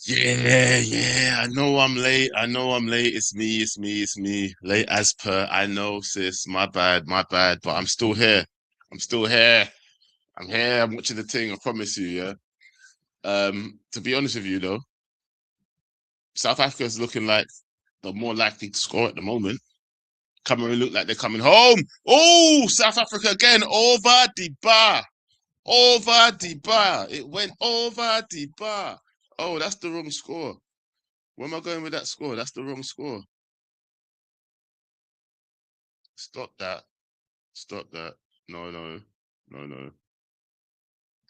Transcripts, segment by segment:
Yeah. I know I'm late. I know I'm late. It's me. Late as per. I know, sis. My bad. But I'm still here. I'm still here. I'm here. I'm watching the thing. I promise you. Yeah. To be honest with you, though, South Africa is looking like the more likely to score at the moment. Cameroon look like they're coming home. Oh, South Africa again over the bar. Over the bar. It went over the bar. Oh, that's the wrong score. Where am I going with that score? That's the wrong score. Stop that. Stop that. No.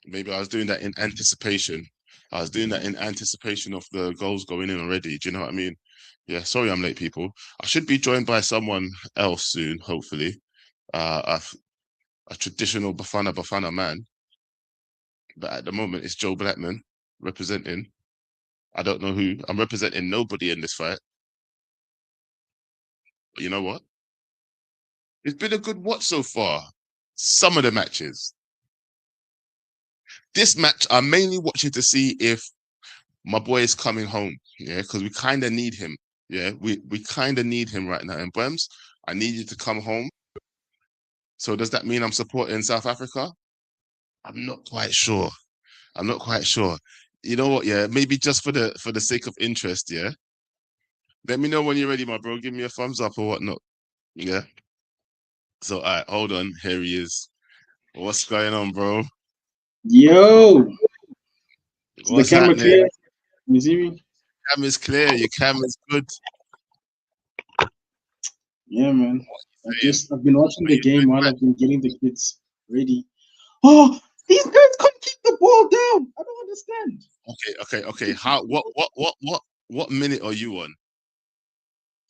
Maybe I was doing that in anticipation. I was doing that in anticipation of the goals going in already. Do you know what I mean? Yeah, sorry I'm late, people. I should be joined by someone else soon, hopefully. A traditional Bafana man. But at the moment, it's Joe Blackman representing. I don't know who. I'm representing nobody in this fight. But you know what? It's been a good watch so far. Some of the matches. This match, I'm mainly watching to see if my boy is coming home. Yeah, because we kind of need him. Yeah, we kind of need him right now. And Brems, I need you to come home. So does that mean I'm supporting South Africa? I'm not quite sure. I'm not quite sure. You know what? Yeah, maybe just for the sake of interest. Yeah, let me know when you're ready, my bro. Give me a thumbs up or whatnot. Yeah. So, all right, hold on. Here he is. What's going on, bro? Yo, is the What's camera happening? clear? You see me? Camera's clear. Your camera's good. Yeah, man. Saying, I've been watching what the you game doing, while man? I've been getting the kids ready. Oh, these guys can't keep the ball down. I don't understand. Okay. How? What minute are you on?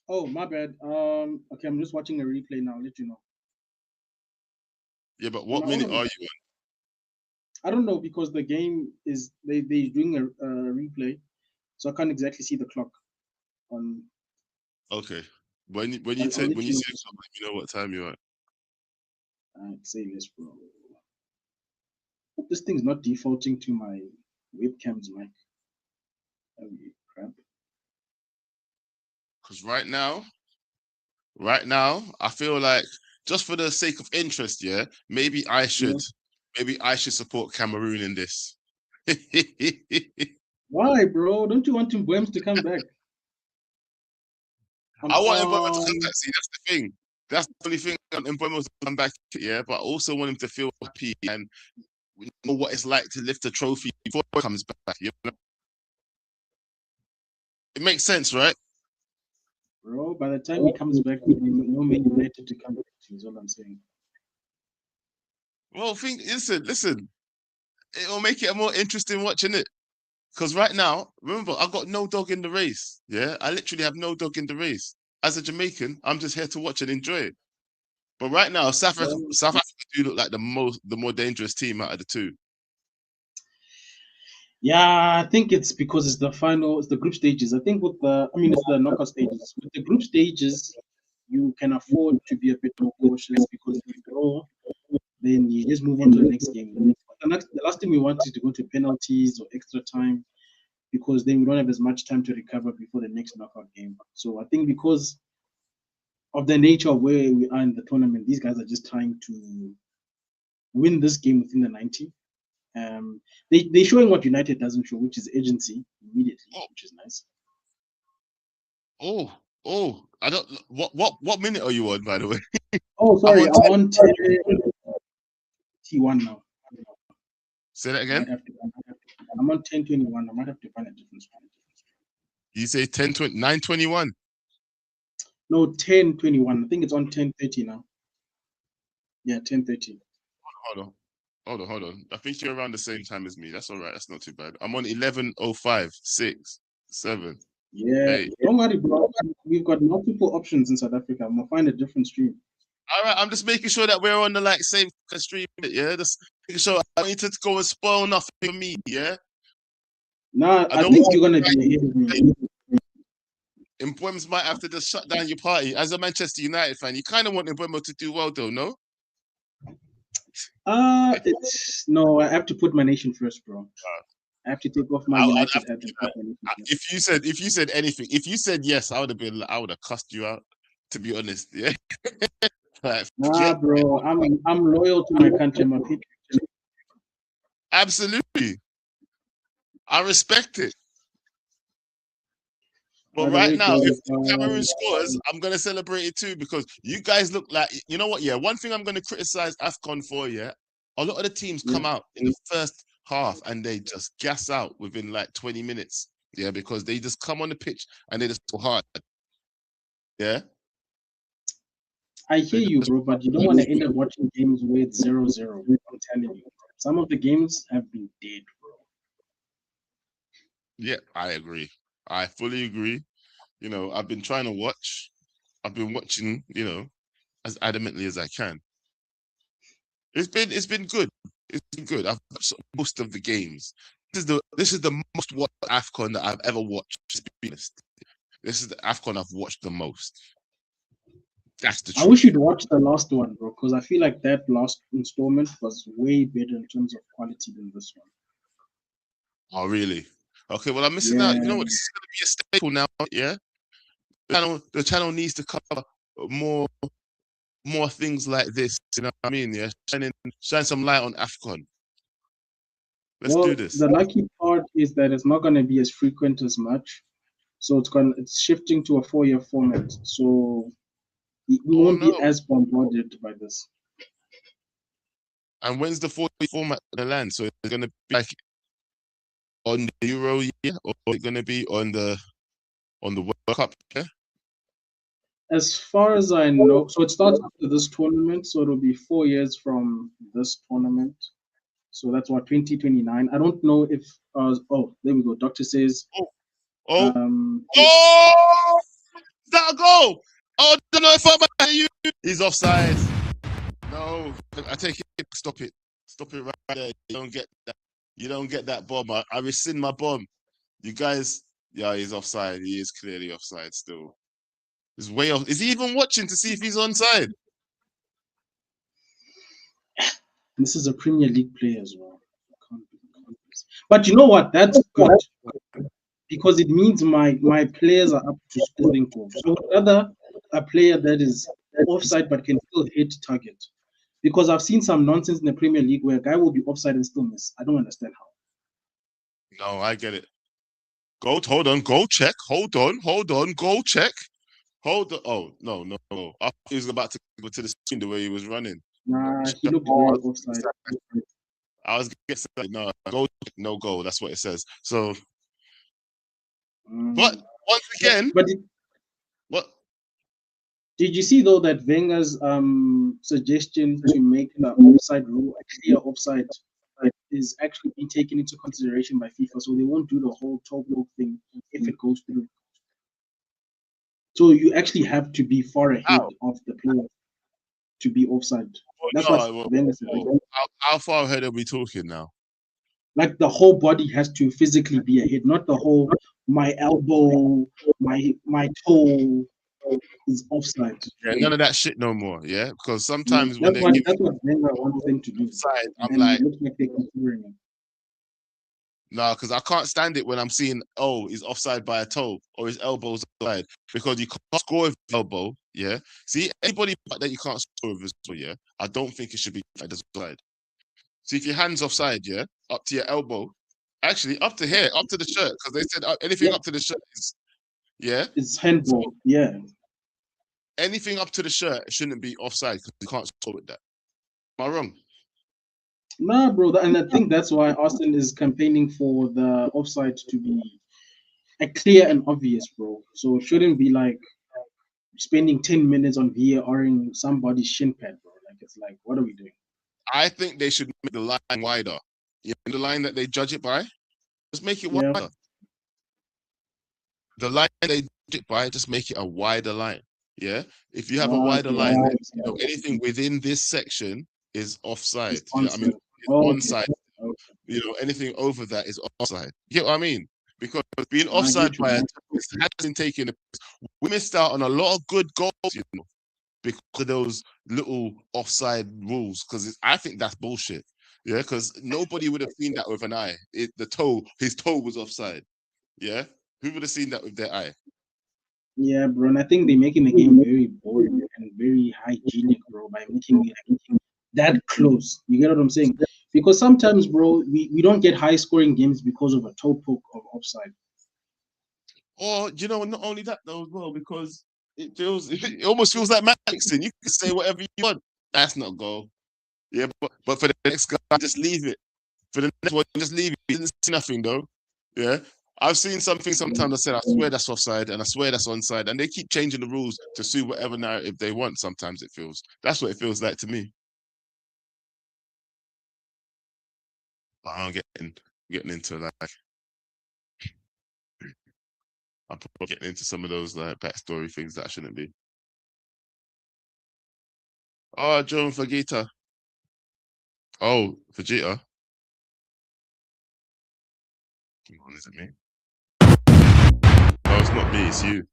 Oh, my bad. Okay, I'm just watching a replay now. I'll let you know. Yeah, but Am what I on minute or are not? you I don't know because the game is they doing a replay, so I can't exactly see the clock on. on? Okay. When you I'll take let when you you know. see a clock, let me know what time you're at. Say this, bro. Hope this thing's not defaulting to my webcam's mic. Oh, crap. Because right now, I feel like just for the sake of interest, yeah, Yeah. maybe I should support Cameroon in this. Why, bro? Don't you want Mbwems to come back? I I'm want Mbeumo to come back. See, that's the thing. That's the only thing. I want Mbeumo to come back, yeah. But I also want him to feel happy and know what it's like to lift a trophy before he comes back. You know? It makes sense, right? bro. By the time he comes back, we no Man United to come back to. Is all I'm saying. Well, listen. It'll make it a more interesting watching it. Because right now, remember, I got no dog in the race. Yeah, I literally have no dog in the race. As a Jamaican, I'm just here to watch and enjoy it. But right now, Well, South Africa do look like the more dangerous team out of the two. yeah, I think it's because it's the group stages. I think it's the knockout stages. With the group stages, you can afford to be a bit more cautious because if you draw, then you just move on to the next game. The last thing we want is to go to penalties or extra time because then we don't have as much time to recover before the next knockout game. So I think because of the nature of where we are in the tournament, these guys are just trying to win this game within the 90. They're showing what United doesn't show, which is agency immediately, Oh, which is nice. I don't. What minute are you on, by the way? Oh, I'm sorry, on I'm 10. on 10T1 now. Say that I might again. have to. I'm on 1021. I might have to find a different one. You say 10, 20, 9:21. No, 1021. I think it's on 1030 now. Yeah, 1030. Hold on. Hold on. I think you're around the same time as me. That's all right. That's not too bad. I'm on 11:05, 6, 7, Yeah, 8. don't worry, bro. We've got multiple options in South Africa. I'm gonna find a different stream. All right. I'm just making sure that we're on the like same stream. Yeah. Just making sure I need to go and spoil nothing for me. Yeah. Nah, I I don't think want you're gonna be ahead of me. Mbeumo might have to just shut down your party. As a Manchester United fan, you kind of want Mbeumo to do well, though, no? It's no. I have to put my nation first, bro. I have to take off my I'd United have hat to and do put my that. If you said anything, if you said yes, I would have cussed you out. To be honest, yeah. Like, Nah, yeah, bro, I'm loyal to my country, my people. absolutely. I respect it. By But the right way, now, if guys, Cameroon scores, I'm gonna celebrate it too because you guys look like you know what? Yeah, one thing I'm gonna criticize AFCON for, yeah, a lot of the teams yeah. come out in the first half and they just gas out within like 20 minutes. Yeah, because they just come on the pitch and they just go hard. Yeah, I they hear you, just bro, but you don't want to end up watching games where it's 0-0. I'm telling you. Some of the games have been dead, bro. yeah, I agree. I fully agree. You know, I've been trying to watch. I've been watching, you know, as adamantly as I can. It's been good. It's been good. I've watched most of the games. This is the most watched AFCON that I've ever watched. Just be honest. This is the AFCON I've watched the most. That's the I wish truth. you'd watch the last one, bro, because I feel like that last installment was way better in terms of quality than this one. Oh, really? Okay, well, I'm missing out. You know Yeah. what? This is going to be a staple now. Yeah, the channel needs to cover more more things like this. You know what I mean? Yeah, shine some light on AFCON. Let's do Well, this. the lucky part is that it's not going to be as frequent as much. So it's shifting to a 4-year format. So we Oh won't be no! as bombarded by this. And when's the 40 format going to land? So it's going to be like on the Euro year, or is it going to be on the World Cup year? As far as I know, so it starts after this tournament. So it'll be 4 years from this tournament. So that's what 2029. I don't know if oh, there we go. Doctor says Oh, oh, um oh! Is that a goal? Oh, I don't know if I'm at you. He's offside. No, I take it. Stop it. Stop it right there. You don't get that. You don't get that bomb. I rescind my bomb. You guys, yeah, he's offside. He is clearly offside still. He's way off. Is he even watching to see if he's onside? this is a Premier League player as well. But you know what? That's good because it means my players are up to scoring goals. I would rather a player that is offside but can still hit target. Because I've seen some nonsense in the Premier League where a guy will be offside and still miss. I don't understand how. No, I get it. Go, hold on, go check. Hold on, go check. Hold on. Oh, no, no, no. I thought he was about to go to the screen the way he was running. Nah, he looked very offside. I was gonna say no, go check, no goal. That's what it says. So, but Mm. once again, But what? did you see though that Wenger's suggestion to make the offside rule a clear offside is actually being taken into consideration by FIFA, so they won't do the whole toe block thing if it goes through. So you actually have to be far ahead How? of the player to be offside. That's what No. Wenger said. How far ahead are we talking now? Like the whole body has to physically be ahead, not the whole my elbow, my toe is offside. Yeah, none of that shit no more. Yeah, because sometimes when That's they what give that's what Wenger wants them to do, offside, I'm and like, it looks like they're considering it. no, because I can't stand it when I'm seeing, oh, he's offside by a toe or his elbow's offside because you can't score with elbow. Yeah, see anybody that you can't score with, yeah, I don't think it should be offside. See if your hands offside, yeah, up to your elbow, actually up to here, up to the shirt, because they said anything Yeah, up to the shirt is, yeah. it's So handball. Yeah. anything up to the shirt shouldn't be offside because you can't score with that. Am I wrong? Nah, bro, and I think that's why Austin is campaigning for the offside to be a clear and obvious, bro. So it shouldn't be like spending 10 minutes on VARing somebody's shin pad, bro. Like it's like, what are we doing? I think they should make the line wider. Yeah, the line that they judge it by, just make it Yeah. wider. The line they judge it by, just make it a wider line. Yeah. If you have a wider Okay, I line, then understand. anything within this section is offside. It's Yeah, I mean, onside. it's Okay. onside. Okay. Anything over that is offside. You get what I mean? Because being I offside get you, by a man. has been taken. We missed out on a lot of good goals, because of those little offside rules. Because I think that's bullshit. Yeah, because nobody would have seen that with an eye. His toe was offside. Yeah, who would have seen that with their eye? Yeah, bro. And I think they're making the game very boring and very hygienic, bro, by making it that close. You get what I'm saying? Because sometimes, bro, we don't get high scoring games because of a toe poke or offside. Or not only that though as well, because it almost feels like Maxing. You can say whatever you want. That's not goal. Yeah, but for the next guy, just leave it. For the next one, just leave it. You didn't see nothing though. Yeah. I've seen something sometimes I said, I swear that's offside and I swear that's onside. And they keep changing the rules to suit whatever narrative they want. Sometimes it feels. That's what it feels like to me. But I'm getting into like I'm probably getting into some of those like backstory things that I shouldn't be. Oh, Joan Fagita. Oh, Vegeta. Come on, is it me? No, it's not me, it's you.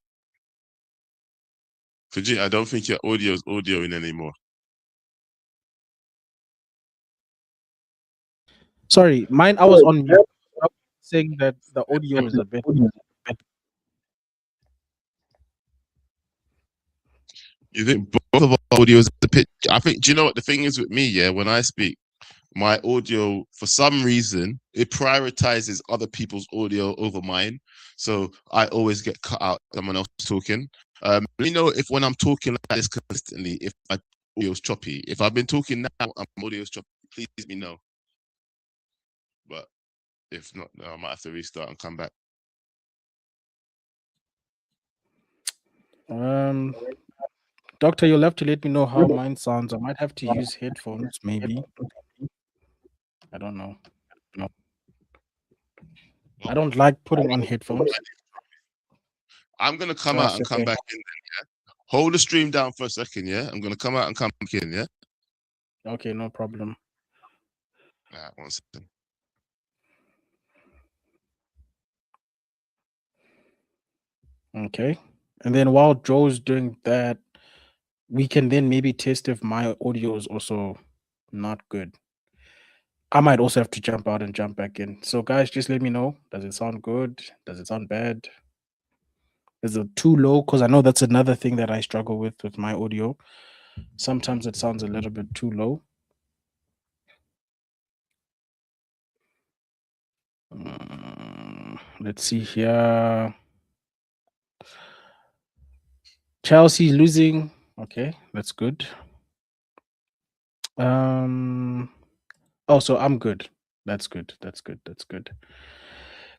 Vegeta, I don't think your audio's audioing anymore. Sorry, mine. I was on mute. I was saying that the audio is a bit. You think both of our audios the pitch? I think. Do you know what the thing is with me? Yeah, when I speak, my audio for some reason it prioritizes other people's audio over mine, so I always get cut out. Someone else talking. Let me know if when I'm talking like this consistently, if my audio's choppy. If I've been talking now, my audio's choppy. Please let me know. But if not, no, I might have to restart and come back. Doctor, you'll have to let me know how mine sounds. I might have to use headphones, maybe. I don't know. No. I don't like putting on headphones. I'm gonna come out and come back in. Then, yeah. Hold the stream down for a second. Yeah, I'm gonna come out and come back in. Yeah. Okay, no problem. All right, 1 second. Okay, and then while Joe's doing that, we can then maybe test if my audio is also not good. I might also have to jump out and jump back in. So, guys, just let me know. Does it sound good? Does it sound bad? Is it too low? Because I know that's another thing that I struggle with my audio. Sometimes it sounds a little bit too low. Let's see here. Chelsea losing. Okay, that's good. Oh, so I'm good. That's good. That's good. That's good.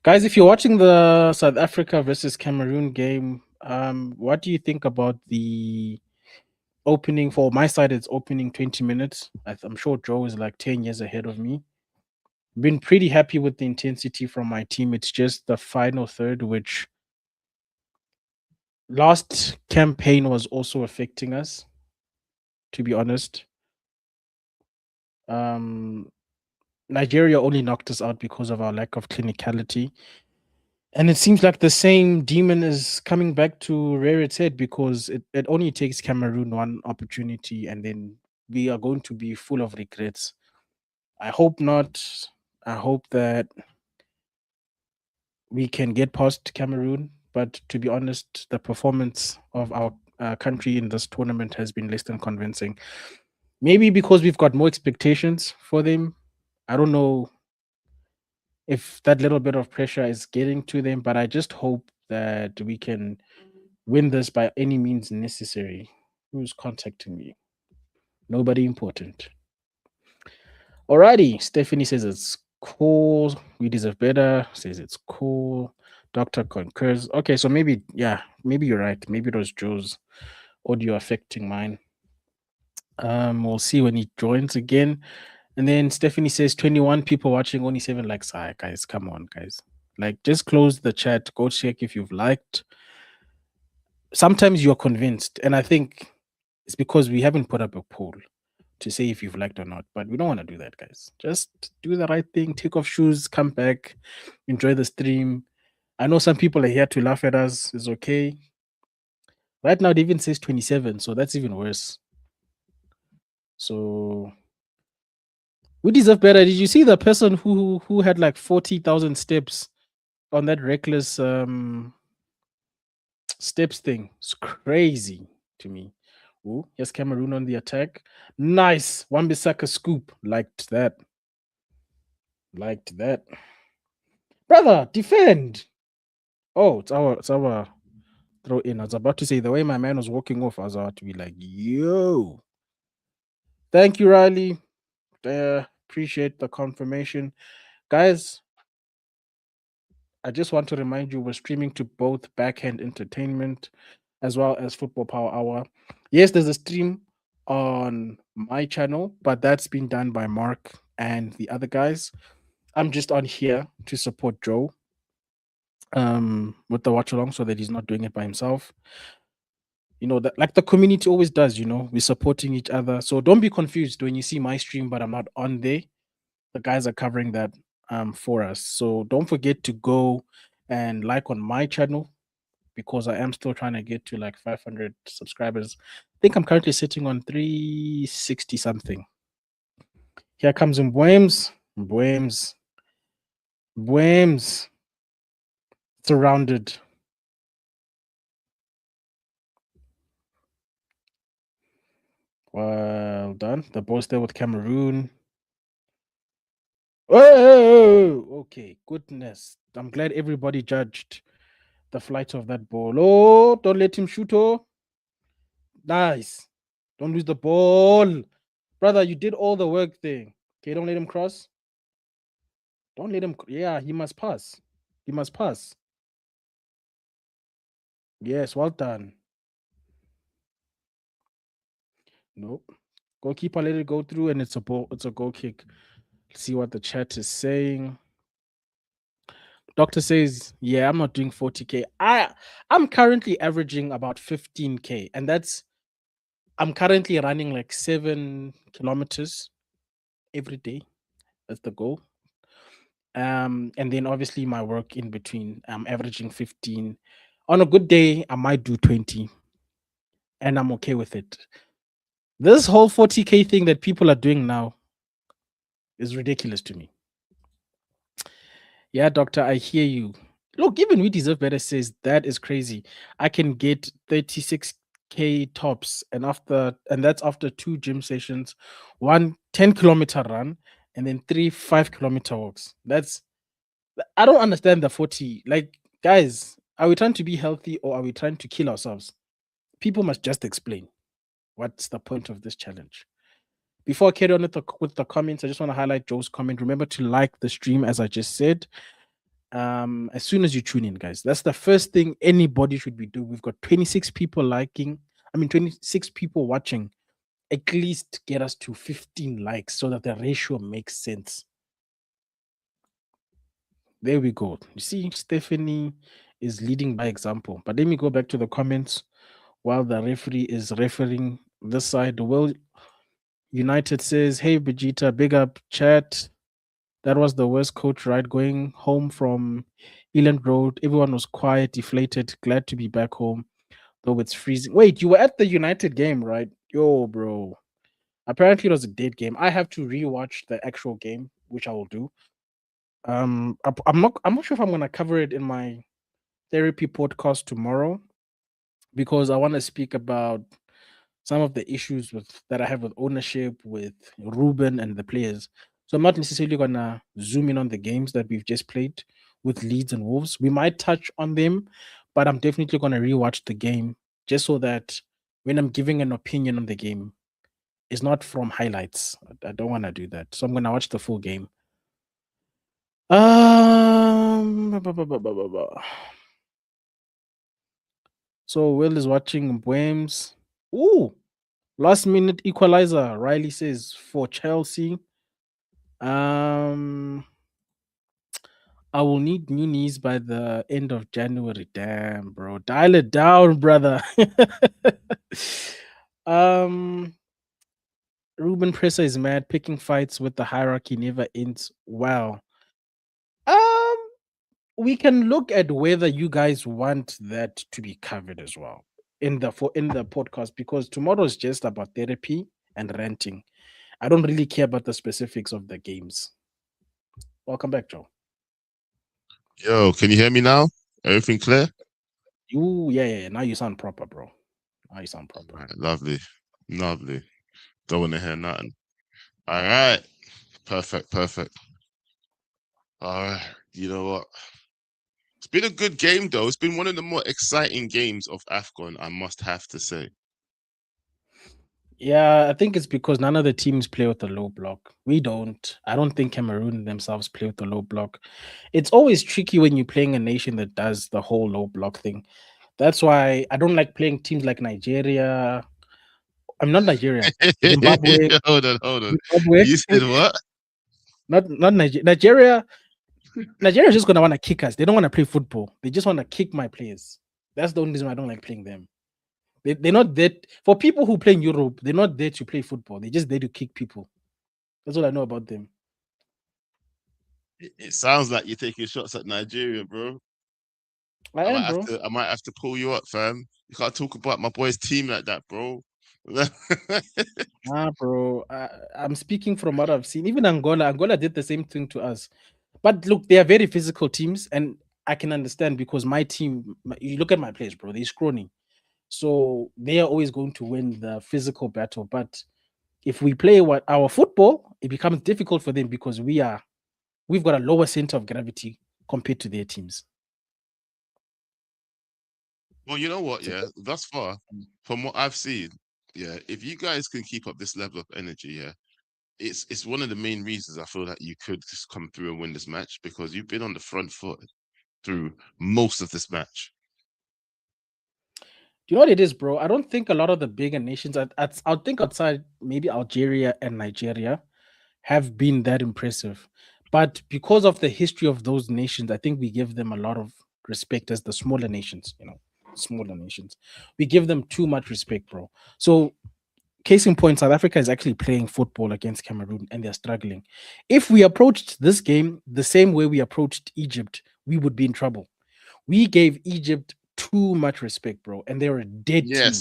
Guys, if you're watching the South Africa versus Cameroon game, what do you think about the opening? For my side, it's opening 20 minutes. I'm sure Joe is like 10 years ahead of me. Been pretty happy with the intensity from my team. It's just the final third, which last campaign was also affecting us, to be honest. Nigeria only knocked us out because of our lack of clinicality. And it seems like the same demon is coming back to rear its head because it only takes Cameroon one opportunity and then we are going to be full of regrets. I hope not. I hope that we can get past Cameroon. But to be honest, the performance of our country in this tournament has been less than convincing. Maybe because we've got more expectations for them. I don't know if that little bit of pressure is getting to them, but I just hope that we can win this by any means necessary. Who's contacting me? Nobody important. Alrighty. Stephanie says it's cool. We deserve better. Says it's cool. Doctor concurs. Okay, so maybe, yeah, maybe you're right. Maybe it was Joe's audio affecting mine. We'll see when he joins again. And then Stephanie says 21 people watching, only 7 likes. Ah, guys, come on, guys. Like, just close the chat. Go check if you've liked. Sometimes you're convinced, and I think it's because we haven't put up a poll to say if you've liked or not. But we don't want to do that, guys. Just do the right thing. Take off shoes. Come back. Enjoy the stream. I know some people are here to laugh at us. It's okay. Right now, it even says 27, so that's even worse. So We deserve better. Did you see the person who had like 40,000 steps on that reckless steps thing? It's crazy to me. Oh, yes, Cameroon on the attack. Nice. Wan-Bissaka scoop. Liked that. Liked that. Brother, defend. Oh, it's our throw in. I was about to say the way my man was walking off, I was about to be like, yo. Thank you, Riley. Appreciate the confirmation. Guys, I just want to remind you we're streaming to both Backhand Entertainment as well as Football Power Hour. Yes, there's a stream on my channel, but that's been done by Mark and the other guys. I'm just on here to support Joe with the watch along so that he's not doing it by himself. You know, that like the community always does, you know, we're supporting each other. So don't be confused when you see my stream, but I'm not on there. The guys are covering that for us. So don't forget to go and like on my channel because I am still trying to get to like 500 subscribers. I think I'm currently sitting on 360 something. Here comes Mbwems. Mbwems. Mbwems. Surrounded. Well done. The ball's there with Cameroon. Oh, okay. Goodness. I'm glad everybody judged the flight of that ball. Oh, don't let him shoot. Oh, nice. Don't lose the ball. Brother, you did all the work there. Okay, don't let him cross. Don't let him. Yeah, he must pass. He must pass. Yes, well done. Nope. Goalkeeper let it go through, and it's a ball. It's a goal kick. Let's see what the chat is saying. Doctor says, "Yeah, I'm not doing 40K. I'm currently averaging about 15K, and I'm currently running like 7 kilometers every day. That's the goal. And then obviously my work in between. I'm averaging 15. On a good day, I might do 20, and I'm okay with it. This whole 40K thing that people are doing now is ridiculous to me. Yeah, doctor, I hear you. Look, even We Deserve Better says that is crazy. I can get 36K tops, and that's after 2 gym sessions, 1 10-kilometer run, and then 3 5-kilometer walks. I don't understand the 40. Like, guys, are we trying to be healthy or are we trying to kill ourselves? People must just explain what's the point of this challenge. Before I carry on with the comments, I just want to highlight Joe's comment. Remember to like the stream, as I just said. As soon as you tune in, guys, that's the first thing anybody should be doing. We've got 26 people 26 people watching. At least get us to 15 likes so that the ratio makes sense. There we go. You see, Stephanie is leading by example. But let me go back to the comments while the referee is referring this side. Well, United says, "Hey Vegeta, big up chat. That was the worst coach ride going home from Eland Road. Everyone was quiet, deflated, glad to be back home, though it's freezing." Wait, you were at the United game, right? Yo, bro. Apparently it was a dead game. I have to rewatch the actual game, which I will do. I'm not sure if I'm gonna cover it in my therapy podcast tomorrow because I want to speak about some of the issues that I have with ownership, with Ruben and the players. So I'm not necessarily gonna zoom in on the games that we've just played with Leeds and Wolves. We might touch on them, but I'm definitely gonna rewatch the game just so that when I'm giving an opinion on the game, it's not from highlights. I don't want to do that. So I'm gonna watch the full game. Ba, ba, ba, ba, ba, ba. So Will is watching Mbwems. Ooh, last minute equalizer. Riley says for Chelsea. I will need new knees by the end of January. Damn, bro. Dial it down, brother. Ruben Presser is mad. Picking fights with the hierarchy never ends. Wow. Um, we can look at whether you guys want that to be covered as well in the podcast because tomorrow is just about therapy and renting. I don't really care about the specifics of the games. Welcome back, Joe. Yo, can you hear me now? Everything clear? Yeah. Now you sound proper, bro. Now you sound proper. Right, lovely. Don't want to hear nothing. All right. Perfect. All right. You know what? It's been a good game, though. It's been one of the more exciting games of AFCON, I must have to say. Yeah, I think it's because none of the teams play with the low block. We don't. I don't think Cameroon themselves play with the low block. It's always tricky when you're playing a nation that does the whole low block thing. That's why I don't like playing teams like Nigeria. I'm not Nigeria. Zimbabwe. Hold on. Zimbabwe. You said what? Not Nigeria. Nigeria is just gonna want to kick us. They don't want to play football. They just want to kick my players. That's the only reason I don't like playing them. They're not there for people who play in Europe. They're not there to play football. They're just there to kick people. That's all I know about them. It sounds like you're taking shots at Nigeria, bro. I might have to pull you up, fam. You can't talk about my boys' team like that, bro. Bro. I'm speaking from what I've seen. Even Angola did the same thing to us. But look, they are very physical teams, and I can understand because my team. You look at my players, bro. They're scrawny, so they are always going to win the physical battle. But if we play our football, it becomes difficult for them because we've got a lower center of gravity compared to their teams. Well, you know what? Yeah, thus far, from what I've seen, yeah, if you guys can keep up this level of energy, yeah, it's one of the main reasons I feel that you could just come through and win this match because you've been on the front foot through most of this match. You know what it is, bro? I don't think a lot of the bigger nations, I think outside maybe Algeria and Nigeria, have been that impressive. But because of the history of those nations, I think we give them a lot of respect as the smaller nations, smaller nations. We give them too much respect, bro. So, case in point, South Africa is actually playing football against Cameroon and they're struggling. If we approached this game the same way we approached Egypt, we would be in trouble. We gave Egypt too much respect, bro, and they're a dead team,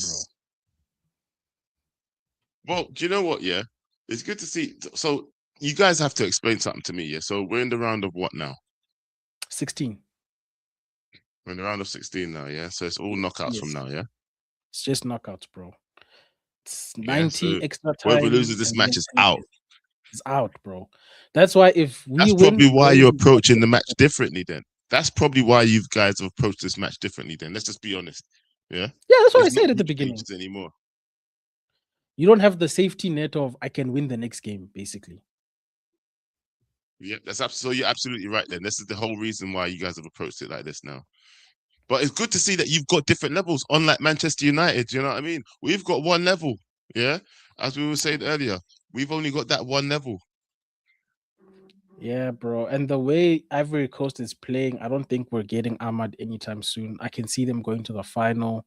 bro. Well, do you know what? Yeah, it's good to see. So you guys have to explain something to me. Yeah, so we're in the round of what now? 16. We're in the round of 16 now. Yeah, so it's all knockouts from now. Yeah, it's just knockouts, bro. It's 90 so extra time. Whoever loses this match is out. It's out, bro. That's why if we that's win, probably why you're approaching the match differently. Then that's probably why you guys have approached this match differently. Then let's just be honest. Yeah, that's what I said at the beginning. Anymore. You don't have the safety net of I can win the next game, basically. Yeah, so you're absolutely right. Then this is the whole reason why you guys have approached it like this now. But it's good to see that you've got different levels, unlike Manchester United. You know what I mean? We've got one level. Yeah, as we were saying earlier, we've only got that one level. Yeah, bro. And the way Ivory Coast is playing, I don't think we're getting Ahmad anytime soon. I can see them going to the final.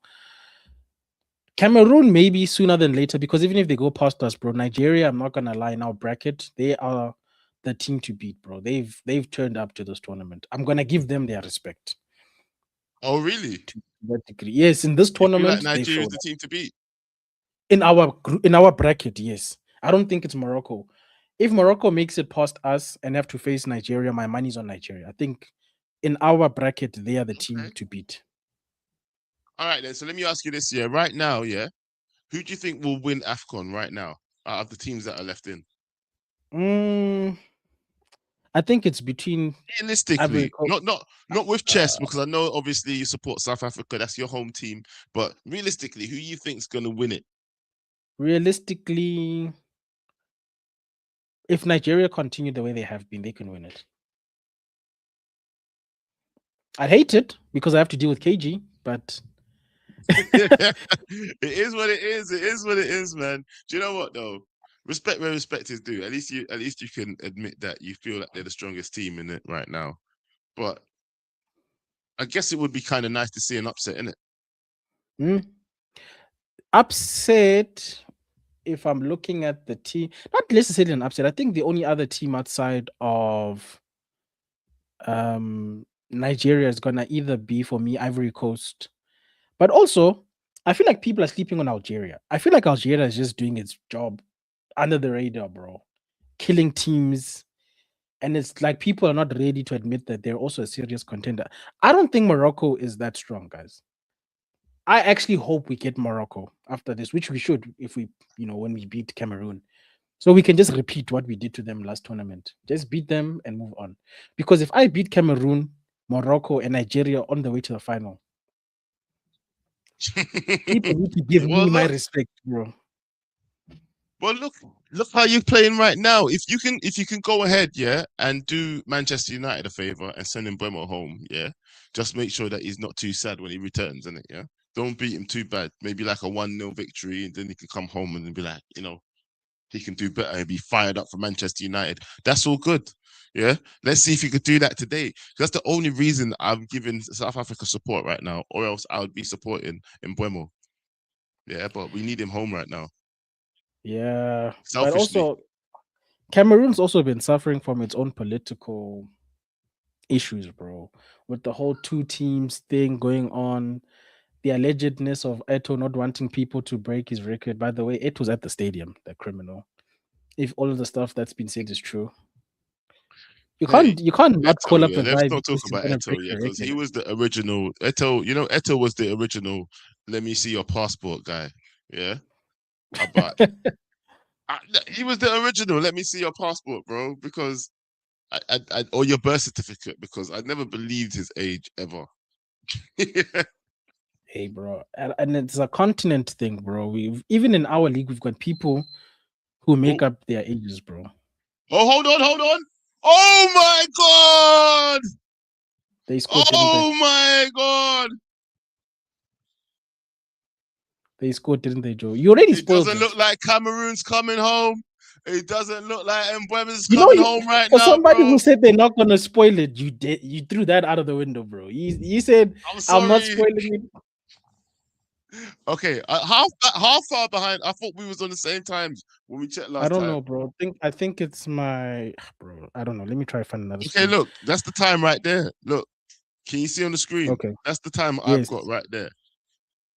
Cameroon maybe sooner than later, because even if they go past us, bro, Nigeria, I'm not gonna lie, in our bracket, they are the team to beat, bro. They've turned up to this tournament. I'm gonna give them their respect. Oh, really? To that degree. Yes, in this tournament, Nigeria is the team to beat. In our bracket, yes. I don't think it's Morocco. If Morocco makes it past us and have to face Nigeria, my money's on Nigeria. I think in our bracket, they are the team to beat. All right, then. So let me ask you this: right now, who do you think will win AFCON right now out of the teams that are left in? I think it's between realistically, not with chess, because I know obviously you support South Africa. That's your home team. But realistically, who you think is going to win it? Realistically, if Nigeria continue the way they have been, they can win it. I'd hate it because I have to deal with KG, but it is what it is. It is what it is, man. Do you know what though? Respect where respect is due. At least you can admit that you feel like they're the strongest team in it right now. But I guess it would be kind of nice to see an upset, innit? Upset. If I'm looking at the team, not necessarily an upset. I think the only other team outside of Nigeria is gonna either be for me Ivory Coast, but also I feel like people are sleeping on Algeria. I feel like Algeria is just doing its job under the radar, bro. Killing teams. And it's like people are not ready to admit that they're also a serious contender. I don't think Morocco is that strong, guys. I actually hope we get Morocco after this, which we should if we, when we beat Cameroon. So we can just repeat what we did to them last tournament. Just beat them and move on. Because if I beat Cameroon, Morocco, and Nigeria on the way to the final, people need to give Well, me my look, respect, bro. well, look how you're playing right now. If you can go ahead, yeah, and do Manchester United a favor and send Mbeumo home, yeah, just make sure that he's not too sad when he returns, innit? Yeah, don't beat him too bad. Maybe like a 1-0 victory, and then he can come home and be like, he can do better and be fired up for Manchester United. That's all good. Yeah, let's see if he could do that today. That's the only reason I'm giving South Africa support right now, or else I would be supporting Mbeumo. Yeah, but we need him home right now. Yeah, but Selfishly. also Cameroon's also been suffering from its own political issues, bro. With the whole two teams thing going on, the allegedness of Eto not wanting people to break his record. By the way, Eto's at the stadium, the criminal. If all of the stuff that's been said is true, you Hey, can't not call Eto, up yeah, a let's guy not talk because he's about gonna Eto, break yeah, the because he record. was the original. Eto was the original. Let me see your passport, guy. Yeah, but he was the original. Let me see your passport, bro, because or your birth certificate, because I never believed his age ever. Hey, bro, and it's a continent thing, bro. We've even in our league, we've got people who make Oh, up their ages, bro. hold on. Oh my god! They scored, didn't they? Oh my god! They scored, didn't they, Joe? You already It spoiled doesn't it. look like Cameroon's coming home. It doesn't look like Mbeumo's You know, coming home right for now, somebody bro. who said they're not gonna spoil it, you threw that out of the window, bro. You said I'm I'm not sorry. spoiling it. Okay, how far behind? I thought we was on the same times when we checked I last don't time. know, bro. I think it's my bro. I don't know. Let me try to find another Okay, screen. look, that's the time right there. Look, can you see on the screen? Okay. That's the time I've Yes. got right there.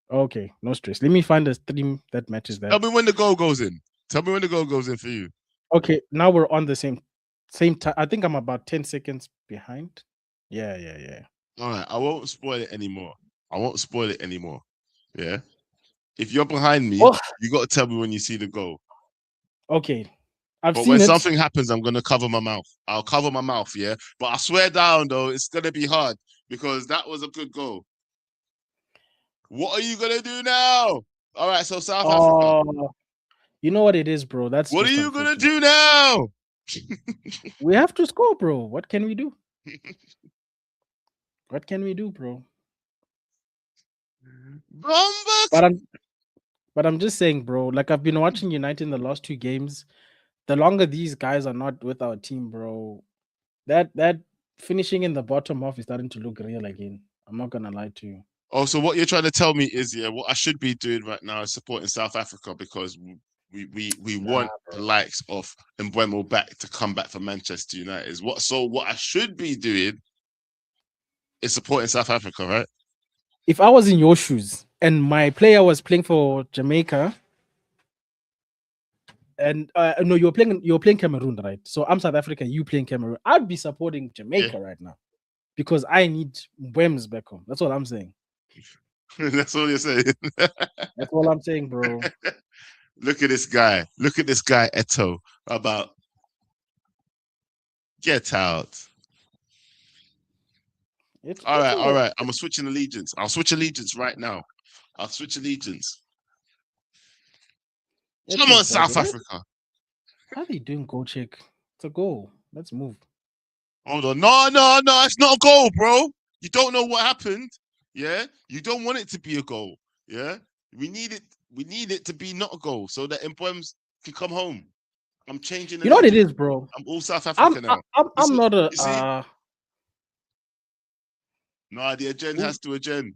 Okay. No stress. Let me find a stream that matches Tell that. me when the goal goes in. Tell me when the goal goes in for you. Okay. Now we're on the same time. I think I'm about 10 seconds behind. Yeah. All right, I won't spoil it anymore. Yeah. If you're behind me, Oh, you got to tell me when you see the goal. okay. I've But seen when it. something happens, I'm gonna cover my mouth. I'll cover my mouth, yeah. But I swear down though, it's gonna be hard because that was a good goal. What are you gonna do now? All right, so South Africa. Oh, you know what it is, bro. That's What are just you gonna unfortunate. do now? We have to score, bro. What can we do? What can we do, bro? Bomba! But I'm just saying, bro. Like I've been watching United in the last two games. The longer these guys are not with our team, bro, that finishing in the bottom half is starting to look real again. I'm not gonna lie to you. Oh, so what you're trying to tell me is, yeah, what I should be doing right now is supporting South Africa because we Nah, want the bro. likes of Mbeumo back to come back for Manchester United. What I should be doing is supporting South Africa, right? If I was in your shoes and my player was playing for Jamaica, and no, you're playing Cameroon, right? So I'm South Africa, you playing Cameroon. I'd be supporting Yeah. Jamaica right now because I need Wems back home. That's what I'm saying. That's all you're saying. That's all I'm saying, bro. Look at this guy. Look at this guy, Eto. About get out. All right. I'm switching allegiance. I'll switch allegiance right now. I'll switch allegiance. Come on, South Africa. How are they doing goal check? It's a goal. Let's move. Hold on. No. It's not a goal, bro. You don't know what happened. Yeah. You don't want it to be a goal. Yeah. We need it to be not a goal so that Mpoems can come home. I'm changing. You know what it is, bro? I'm all South Africa now. I'm not a. You see? No, the agenda has to agenda.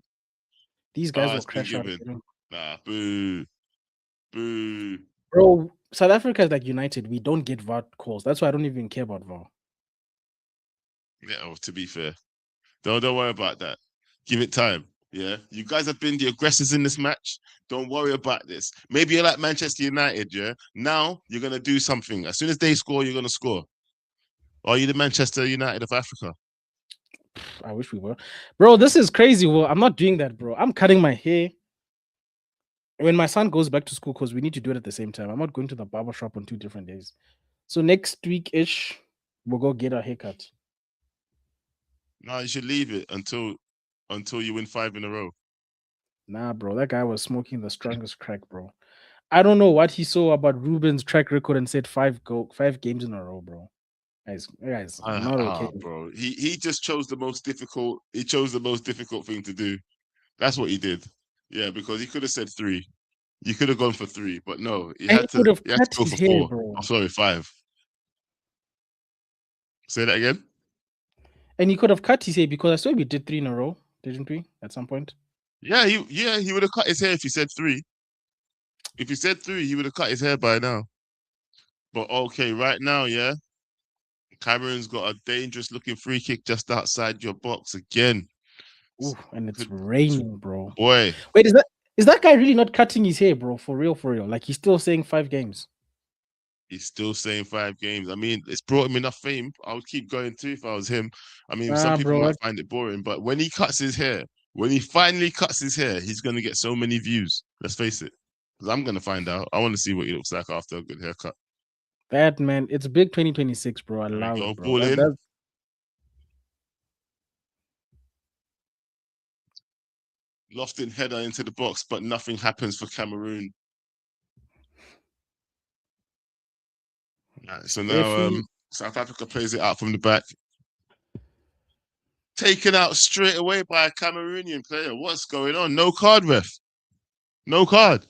These guys will It's been crash out. given. Nah, boo. Bro, South Africa is like United. We don't get VAR calls. That's why I don't even care about VAR. Yeah, to be fair. Don't worry about that. Give it time. Yeah, you guys have been the aggressors in this match. Don't worry about this. Maybe you're like Manchester United. Yeah, now you're gonna do something. As soon as they score, you're gonna score. Are you the Manchester United of Africa? I wish we were. Bro, this is crazy. Well, I'm not doing that, bro. I'm cutting my hair when my son goes back to school because we need to do it at the same time. I'm not going to the barber shop on 2 different days. So next week-ish, we'll go get a haircut. No, you should leave it until you win 5 in a row. Nah, bro. That guy was smoking the strongest crack, bro. I don't know what he saw about Ruben's track record and said 5 games in a row, bro. Guys, not okay. Bro. He just chose the most difficult. He chose the most difficult thing to do. That's what he did. Yeah, because he could have said 3. You could have gone for 3, but no, he And had he to. could have He had cut to go his for hair, 4. bro. Oh, sorry, 5. Say that again. And he could have cut his hair because I saw we did 3 in a row, didn't we? At some point. Yeah, he would have cut his hair if he said 3. If he said 3, he would have cut his hair by now. But okay, right now, yeah, Cameron's got a dangerous looking free kick just outside your box again. Ooh, and it's Good raining, bro. boy. Wait, is that guy really not cutting his hair, bro? For real, for real. Like he's still saying 5 games. He's still saying 5 games. I mean, it's brought him enough fame. I would keep going too if I was him. I mean, some Nah, people bro. might find it boring, but when he cuts his hair, when he finally cuts his hair, he's gonna get so many views. Let's face it. Because I'm gonna find out. I want to see what he looks like after a good haircut. That man, it's big 2026, bro. There we Allow go. it, bro. Ball in. That's Lofting header into the box, but nothing happens for Cameroon. Right, so now referee. South Africa plays it out from the back. Taken out straight away by a Cameroonian player. What's going on? No card, ref. No card.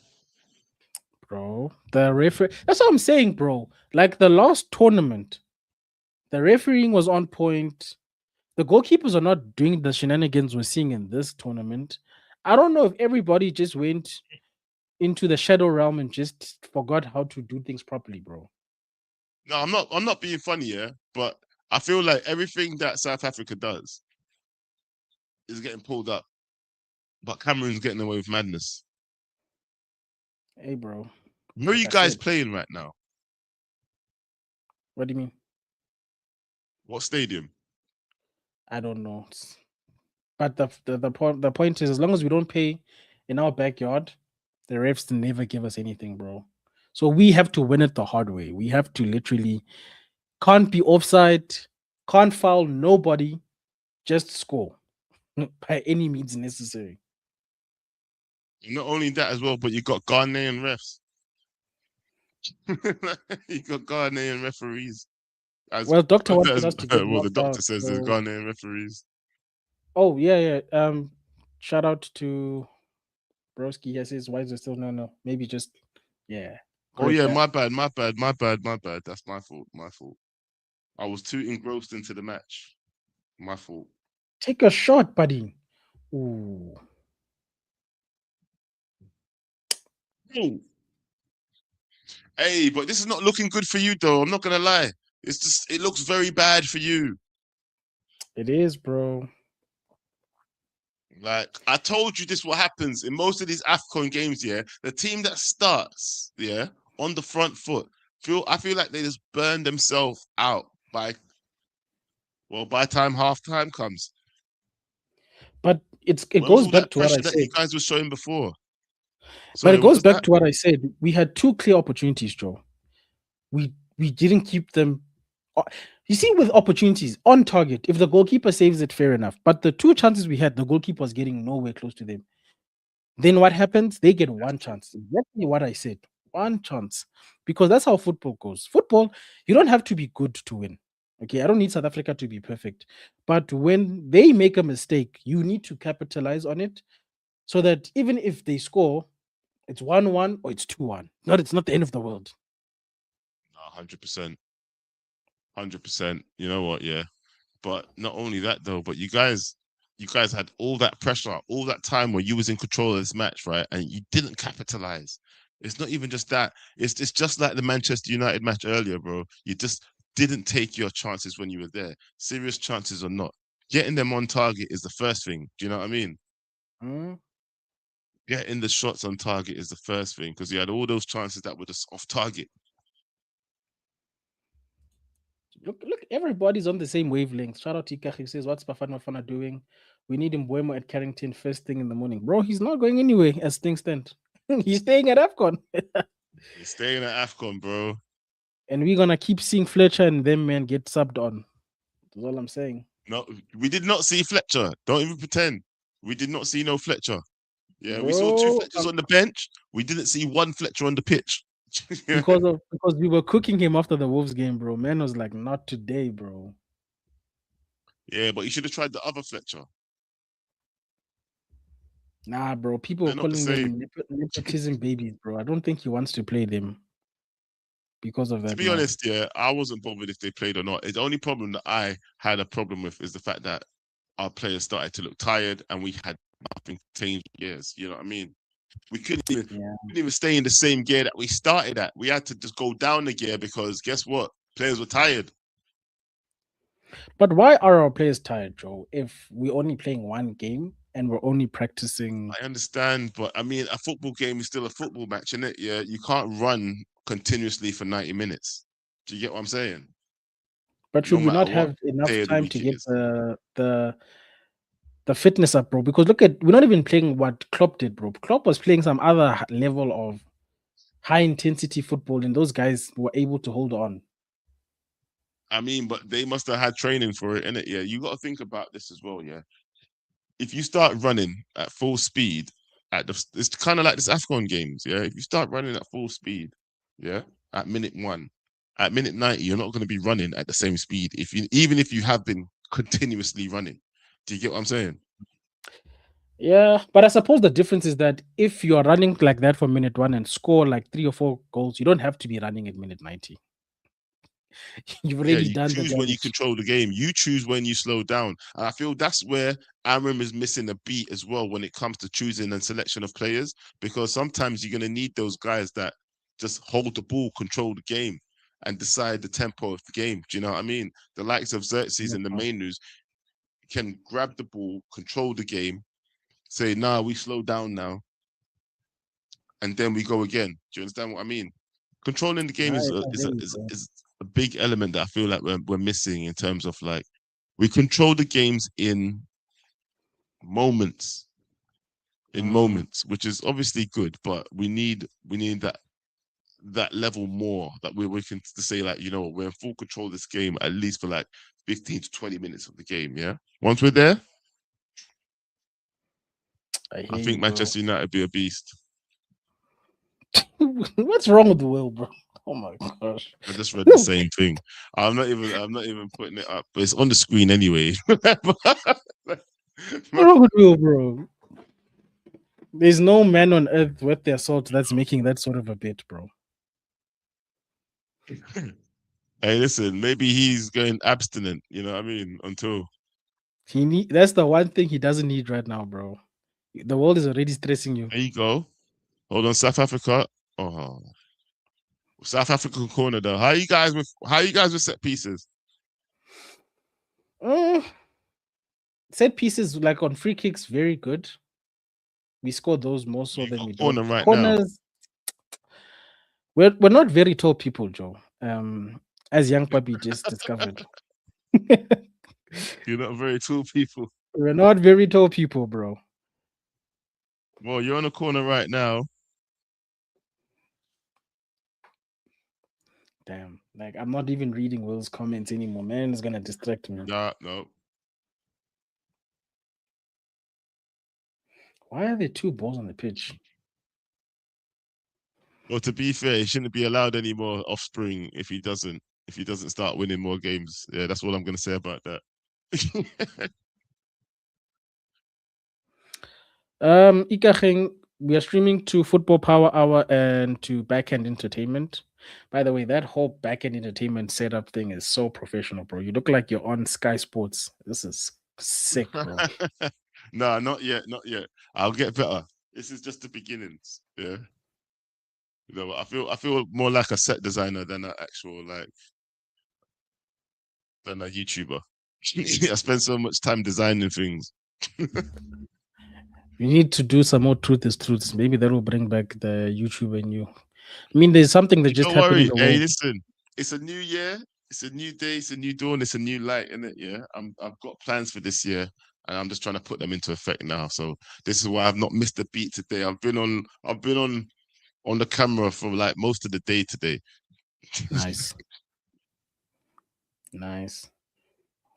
Bro, the referee. That's what I'm saying, bro. Like the last tournament, the refereeing was on point. The goalkeepers are not doing the shenanigans we're seeing in this tournament. I don't know if everybody just went into the shadow realm and just forgot how to do things properly, bro. No, I'm not being funny, yeah. But I feel like everything that South Africa does is getting pulled up. But Cameroon's getting away with madness. Hey, bro. Where are Like you I guys said, playing right now? what do you mean? What stadium? I don't know. But the point is, as long as we don't pay in our backyard, the refs never give us anything, bro. So we have to win it the hard way. We have to literally can't be offside, can't foul nobody, just score by any means necessary. Not only that as well, but you got Ghanaian refs. You got Ghanaian referees. As Well, doctor wanted us to get well, the knocked doctor out. says there's So, Ghanaian referees. oh yeah. Shout out to Broski. He says, why is it still no? Maybe just yeah. Oh Correct yeah, that. my bad. That's my fault. I was too engrossed into the match. My fault. Take a shot, buddy. Ooh. Ooh. Hey, but this is not looking good for you, though. I'm not gonna lie. It looks very bad for you. It is, bro. Like I told you, this what happens in most of these AFCON games. Yeah, the team that starts, yeah, on the front foot, I feel like they just burn themselves out by time half time comes. But it Where was goes all back that to what I pressure that you said. guys were showing before? But Sorry, it what goes was back that? to what I said. We had 2 clear opportunities, Joe. We didn't keep them. You see, with opportunities on target, if the goalkeeper saves it, fair enough. But the 2 chances we had, the goalkeeper was getting nowhere close to them. Then what happens? They get one chance. Exactly what I said. One chance. Because that's how football goes. Football, you don't have to be good to win. Okay, I don't need South Africa to be perfect. But when they make a mistake, you need to capitalize on it so that even if they score, it's 1-1 or it's 2-1. It's not the end of the world. 100%, 100%. You know what? Yeah, but not only that though, but you guys had all that pressure, all that time where you was in control of this match, right? And you didn't capitalize. It's not even just that. It's just like the Manchester United match earlier, bro. You just didn't take your chances when you were there. Serious chances or not. Getting them on target is the first thing. Do you know what I mean? Mm. Getting the shots on target is the first thing because he had all those chances that were just off target. Look, everybody's on the same wavelength. Shout out to Ika. He says, "What's Bafana doing? We need Mbuemo at Carrington first thing in the morning, bro. He's not going anywhere as things stand. He's staying at AFCON, He's staying at AFCON, bro. and we're gonna keep seeing Fletcher and them man get subbed on. That's all I'm saying. No, we did not see Fletcher. Don't even pretend. We did not see no Fletcher. Yeah, we saw two Bro, Fletchers on the bench. We didn't see one Fletcher on the pitch. because we were cooking him after the Wolves game, bro. Man was like, not today, bro. Yeah, but you should have tried the other Fletcher. Nah, bro. People They're are not the calling same. them nepotism babies, bro. I don't think he wants to play them because of To that. be honest, yeah, I wasn't bothered if they played or not. The only problem that I had a problem with is the fact that our players started to look tired and we had nothing changed gears. You know what I mean? We couldn't even stay in the same gear that we started at. We had to just go down the gear because guess what? Players were tired. But why are our players tired, Joe? If we're only playing one game and we're only practicing, I understand, but I mean, a football game is still a football match, isn't it? Yeah, you can't run continuously for 90 minutes. Do you get what I'm saying? but No should we matter not what have enough day of the time week to it get is. the fitness up, bro? Because look at we're not even playing what Klopp did, bro. Klopp was playing some other level of high intensity football, and those guys were able to hold on. I mean, but they must have had training for it, innit? Yeah, you got to think about this as well. Yeah, if you start running at full speed, it's kind of like this AFCON games. Yeah, if you start running at full speed, yeah, at minute 1, at minute 90, you're not going to be running at the same speed. Even if you have been continuously running, do you get what I'm saying? Yeah, but I suppose the difference is that if you are running like that for minute 1 and score like 3 or 4 goals, you don't have to be running at minute 90. You've Yeah, already you done the choose when you damage. control the game. You choose when you slow down. And I feel that's where Amram is missing a beat as well when it comes to choosing and selection of players, because sometimes you're going to need those guys that just hold the ball, control the game, and decide the tempo of the game. Do you know what I mean? The likes of Xerxes and the main news can grab the ball, control the game, say, nah, we slow down now, and then we go again. Do you understand what I mean? Controlling the game Nice, I hear you, bro. is a big element that I feel like we're missing in terms of like we control the games moments, Mm. which is obviously good, but we need that level more that we can to say like we're in full control of this game at least for like 15 to 20 minutes of the game. Yeah, once we're there, I I hear you, think bro. Manchester United be a beast. What's wrong with the will, bro? Oh my gosh. I just read the same thing. I'm not even putting it up, but it's on the screen anyway. What's wrong with Will, bro? There's no man on earth worth their salt that's making that sort of a bet, bro. Hey, listen, maybe he's going abstinent, you know what I mean? Until That's the one thing he doesn't need right now, bro. The world is already stressing you. there you go. Hold on, South Africa. Oh, South African corner though. How you guys with set pieces? Mm, set pieces like on free kicks, very good. We score those more so You than got we don't. corner right now. Corners, we're not very tall people, Joe. As young puppy just discovered. You're not very tall people. We're not very tall people, bro. Well, you're on a corner right now. Damn. Like I'm not even reading Will's comments anymore. Man, it's gonna distract me. Nah, no. Why are there 2 balls on the pitch? Well, to be fair, he shouldn't be allowed any more offspring if he doesn't start winning more games. Yeah, that's all I'm gonna say about that. Ikacheng, we are streaming to Football Power Hour and to Backend Entertainment. By the way, that whole Backend Entertainment setup thing is so professional, bro. You look like you're on Sky Sports. This is sick, bro. No, not yet, not yet. I'll get better. This is just the beginnings. Yeah. I feel more like a set designer than an actual than a YouTuber. I spend so much time designing things. You need to do some more truth is truths. Maybe that will bring back the YouTube and you. I mean, there's something that just Don't happened in worry. the Hey, world. listen. It's a new year. It's a new day. It's a new dawn. It's a new light in it. Yeah. I've got plans for this year, and I'm just trying to put them into effect now. So this is why I've not missed a beat today. I've been on the camera for like most of the day today. Nice. Nice.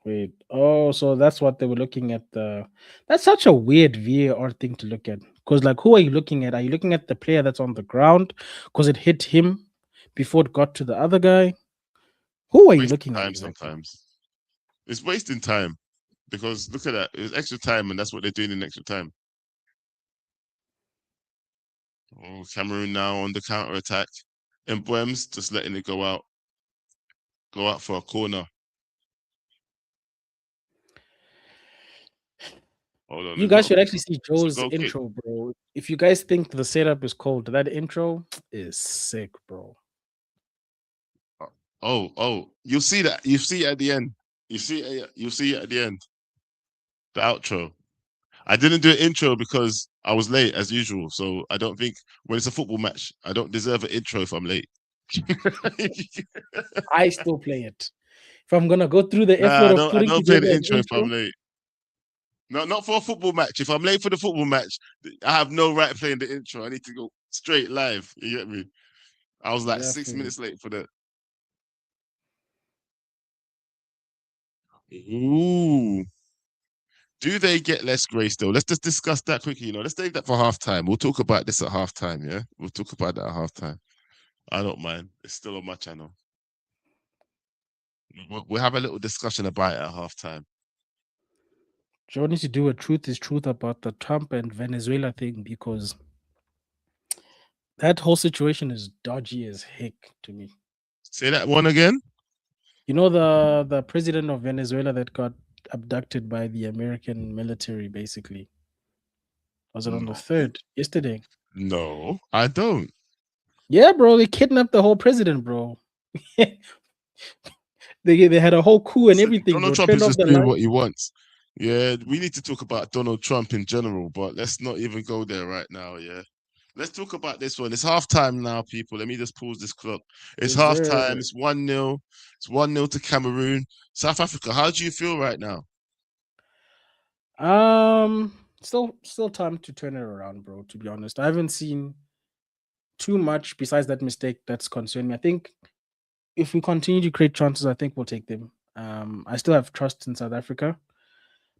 Wait. Oh, so that's what they were looking at. That's such a weird VAR thing to look at. Because, like, who are you looking at? Are you looking at the player that's on the ground because it hit him before it got to the other guy? Who are you Wasting looking at time exactly? sometimes. It's wasting time because look at that. It's extra time, and that's what they're doing in extra time. Oh, Cameroon now on the counter attack. And Mbem's just letting it go out for a corner. Hold on, You it's guys not. should actually see It's a Joe's goal kick. intro, bro. If you guys think the setup is cold, that intro is sick, bro. Oh, you'll see that. You see it at the end. You'll see it at the end. The outro. I didn't do an intro because I was late as usual. So I don't think when it's a football match, I don't deserve an intro if I'm late. I still play it. If I'm gonna go through the Nah, effort I of don't. I putting don't play together the an intro if I'm intro, late. No, not for a football match. If I'm late for the football match, I have no right playing the intro. I need to go straight live. You get me? I was like yeah, 6 minutes late for that. Ooh. Do they get less grace though? Let's just discuss that quickly. Let's take that for halftime. We'll talk about this at halftime. Yeah, we'll talk about that at halftime. I don't mind. It's still on my channel. We'll have a little discussion about it at halftime. Joe needs to do a truth is truth about the Trump and Venezuela thing because that whole situation is dodgy as heck to me. Say that one again. You know the president of Venezuela that got abducted by the American military, basically. Was it on the No, 3rd? Yesterday. no, I don't. Yeah, bro, they kidnapped the whole president, bro. they had a whole coup and Listen, everything, Donald bro. Trump Turned is off just the doing light. what he wants. Yeah, we need to talk about Donald Trump in general, but let's not even go there right now. Yeah, let's talk about this one. It's halftime now, people. Let me just pause this clock. It's Yes, sir. halftime. It's 1-0. It's 1-0 to Cameroon. South Africa, how do you feel right now? Still time to turn it around, bro. To be honest, I haven't seen too much besides that mistake that's concerned me. I think if we continue to create chances, I think we'll take them. I still have trust in South Africa,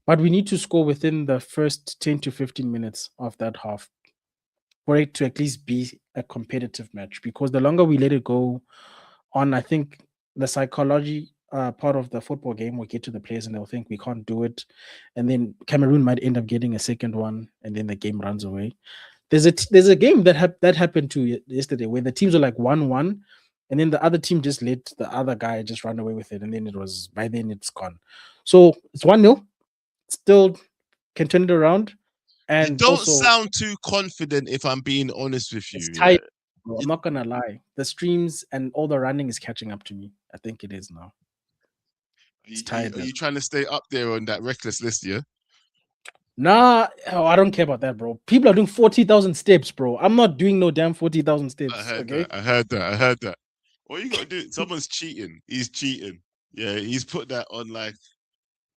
but we need to score within the first 10 to 15 minutes of that half for it to at least be a competitive match. Because the longer we let it go on, I think the psychology part of the football game will get to the players and they'll think we can't do it. And then Cameroon might end up getting a second one and then the game runs away. There's a game that happened to yesterday where the teams were like 1-1 and then the other team just let the other guy just run away with it and then by then it's gone. So it's 1-0, still can turn it around. You And don't also sound too confident, if I'm being honest with it's you. Yeah, tight, bro. I'm not gonna lie. The streams and all the running is catching up to me. I think it is now. It's are tiredness. you trying to stay up there on that reckless list? Yeah. Nah, I don't care about that, bro. People are doing 40,000 steps, bro. I'm not doing no damn 40,000 I steps. heard Okay. that. I heard that. I heard that. What you got to do? Someone's cheating. He's cheating. Yeah, he's put that on like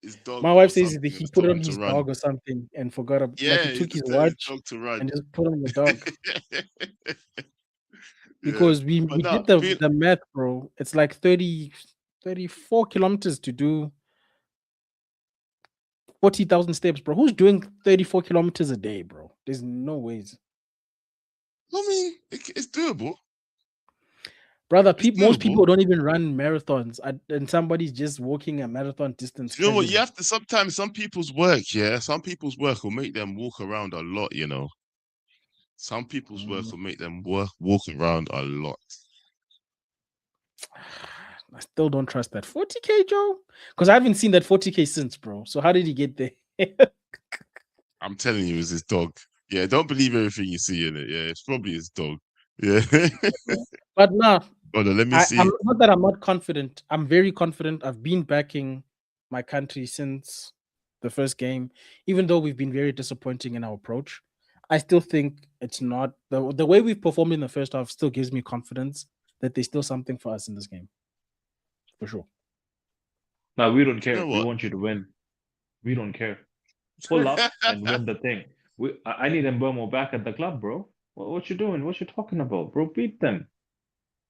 his dog My or wife says something that and he just put it told on him to his run. dog or something and forgot like Yeah, he he took his just telling his watch dog to run. and just put on the dog. Yeah, Because we, but we no, did the math, bro. It's like 34 kilometers to do 40,000 steps, bro. Who's doing 34 kilometers a day, bro? There's no ways. I mean, it's doable. Brother, It's most doable. people don't even run marathons, and somebody's just walking a marathon distance You know what? You casually. have to sometimes. Some people's work, yeah. Some people's work will make them walk around a lot. Some people's work will make them walk around a lot. I still don't trust that 40K, Joe, because I haven't seen that 40K since, bro. So how did he get there? I'm telling you, it's his dog. Yeah, don't believe everything you see in it. Yeah, it's probably his dog. Yeah. But nah, Hold on, let me I'm see. not that I'm not confident. I'm very confident. I've been backing my country since the first game, even though we've been very disappointing in our approach, I still think it's not the way we've performed in the first half still gives me confidence that there's still something for us in this game. For sure. Now we don't Do you care. know We what? want you to win. We don't care. Pull up and win the thing. I need Mbomo back at the club, bro. What you doing? What you talking about, bro? Beat them.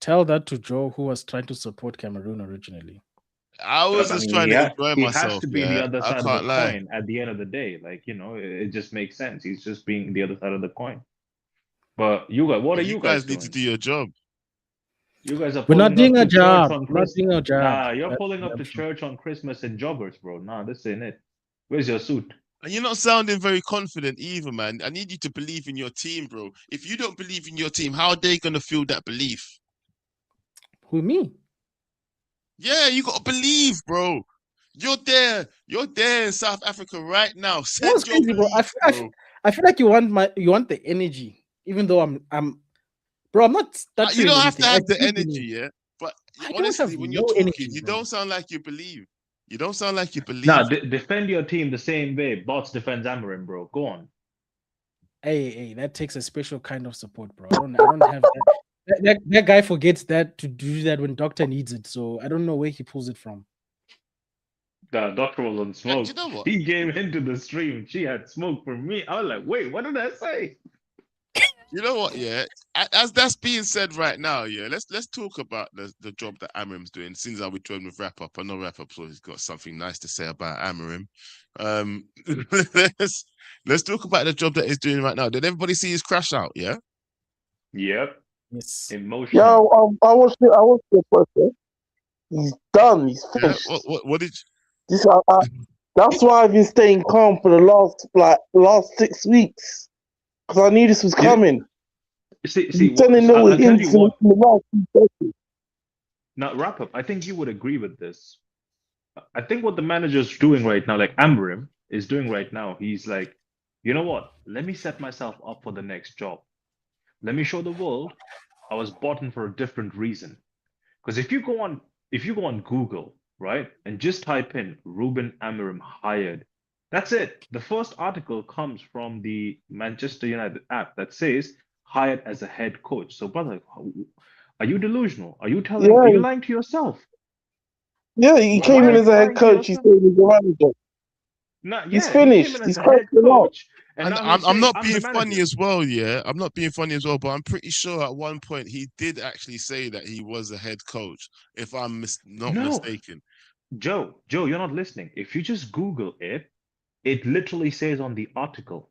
Tell that to Joe, who was trying to support Cameroon originally. I was I just mean, trying to enjoy he has myself. to be the other I side of the can't lie. coin at the end of the day. Like, it just makes sense. He's just being the other side of the coin. But you guys, what But are you you guys guys need to doing? do your job. You guys are We're not pulling doing up a to church job. on We're not Christmas. doing a job. Nah, you're That's pulling up damn to true. church on Christmas in joggers, bro. Nah, this ain't it. Where's your suit? And you're not sounding very confident either, man. I need you to believe in your team, bro. If you don't believe in your team, how are they gonna feel that belief? Who, me? Yeah, you gotta believe, bro. You're there. You're there in South Africa right now. You know what's Send your crazy, bro? belief, bro. I feel like you want the energy, even though bro, I'm not You stuttering don't or have to anything. I have the do energy, believe. yeah. But I don't honestly, have when you're no talking, energy, you bro. don't sound like you believe. You don't sound like you Nah, believe. defend your team the same way Bots defends Amarin, bro. Go on. Hey, that takes a special kind of support, bro. I don't have that. That guy forgets that to do that when doctor needs it. So I don't know where he pulls it from. The doctor was on And smoke. you know what? She came into the stream. She had smoke for me. I was like, wait, what did I say? You know what? Yeah, as that's being said right now, yeah. Let's talk about the job that Amarim's doing. Since I we joined with Wrap Up, I know Wrap Up's always got something nice to say about Amarim. Let's talk about the job that he's doing right now. Did everybody see his crash out? Yeah. Yep. Yes. Emotional. Yeah, I watched the first. He's done. He's Yeah. finished. What did? That's why I've been staying calm for the last 6 weeks, because I knew this was coming. See, He's sending no I'll tell you hints in what. the last few seconds. Now, Wrap Up, I think you would agree with this. I think what the manager's doing right now, like Amarim is doing right now, he's like, you know what? Let me set myself up for the next job. Let me show the world I was bought in for a different reason. Because if you go on Google, right, and just type in Ruben Amorim hired, that's it. The first article comes from the Manchester United app that says hired as a head coach. So, brother, are you delusional? Are you Yeah, lying to yourself? he Why came are in as you a head lying to coach. He's yourself? saying he's a manager. No, He's yeah, he came in finished. as He's a head cracking up. coach, and And now I'm he's saying, not I'm being the funny manager. as well, yeah. I'm not being funny as well, but I'm pretty sure at one point he did actually say that he was a head coach, if I'm not No, mistaken. Joe, you're not listening. If you just Google it, it literally says on the article.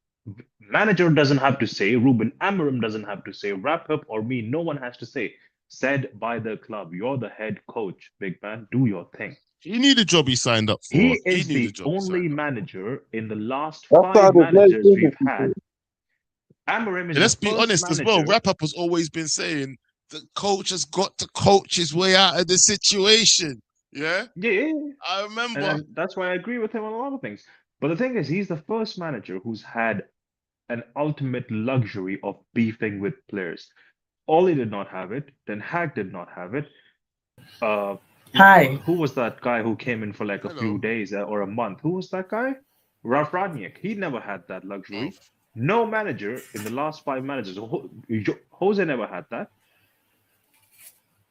Manager doesn't have to say, Ruben Amorim doesn't have to say, Wrap Up or me, no one has to say. Said by the club, you're the head coach, big man, do your thing. He knew the job he signed up He for. He is knew the the job he only signed up for. manager in the last That's how 5 the very managers we've finished. had. Amorim is And the let's be first honest as well. manager. Wrap Up has always been saying the coach has got to coach his way out of the situation. Yeah, Yeah, I remember. and that's why I agree with him on a lot of things. But the thing is, he's the first manager who's had an ultimate luxury of beefing with players. Ollie did not have it. Then Hag did not have it. Hi. Who was that guy who came in for like a few Hello. days or a month? Who was that guy? Ralph Ranić. He never had that Oh, luxury. No manager in the last 5 managers. Jose never had that.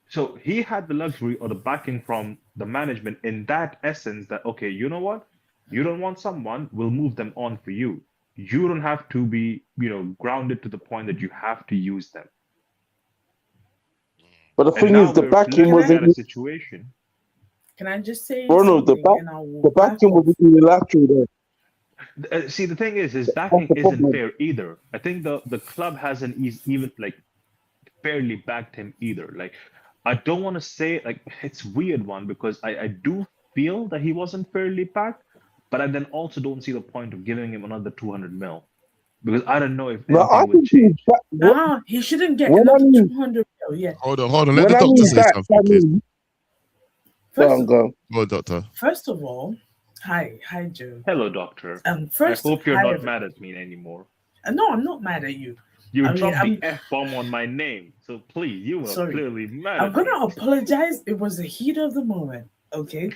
So he had the luxury or the backing from the management in that essence that, okay, you know what? You don't want someone, we'll move them on for you. You don't have to be, grounded to the point that you have to use them. But the And thing now is, the we're backing looking at a wasn't. situation. Can I just say Bruno, something and I will the back backing off? wasn't unilateral there. See, the thing is, his That's backing the isn't problem. fair either. I think the club hasn't even like fairly backed him either. Like, I don't want to say like it's weird one because I do feel that he wasn't fairly backed, but I then also don't see the point of giving him another 200 mil because I don't know if No, I anything would think he's change. back. Nah, he shouldn't get When I another mean 200 mil yet. Hold on. Let when the I doctor mean say back, something, I please. mean First, go on. Go on, doctor. first of all, hi Joe. Hello, doctor. First, I hope you're hi, not everyone. mad at me anymore. No, I'm not mad at you. You I mean, dropped I'm the F-bomb on my name, so please, you were sorry. clearly mad I'm at me. gonna apologize. It was the heat of the moment. Okay.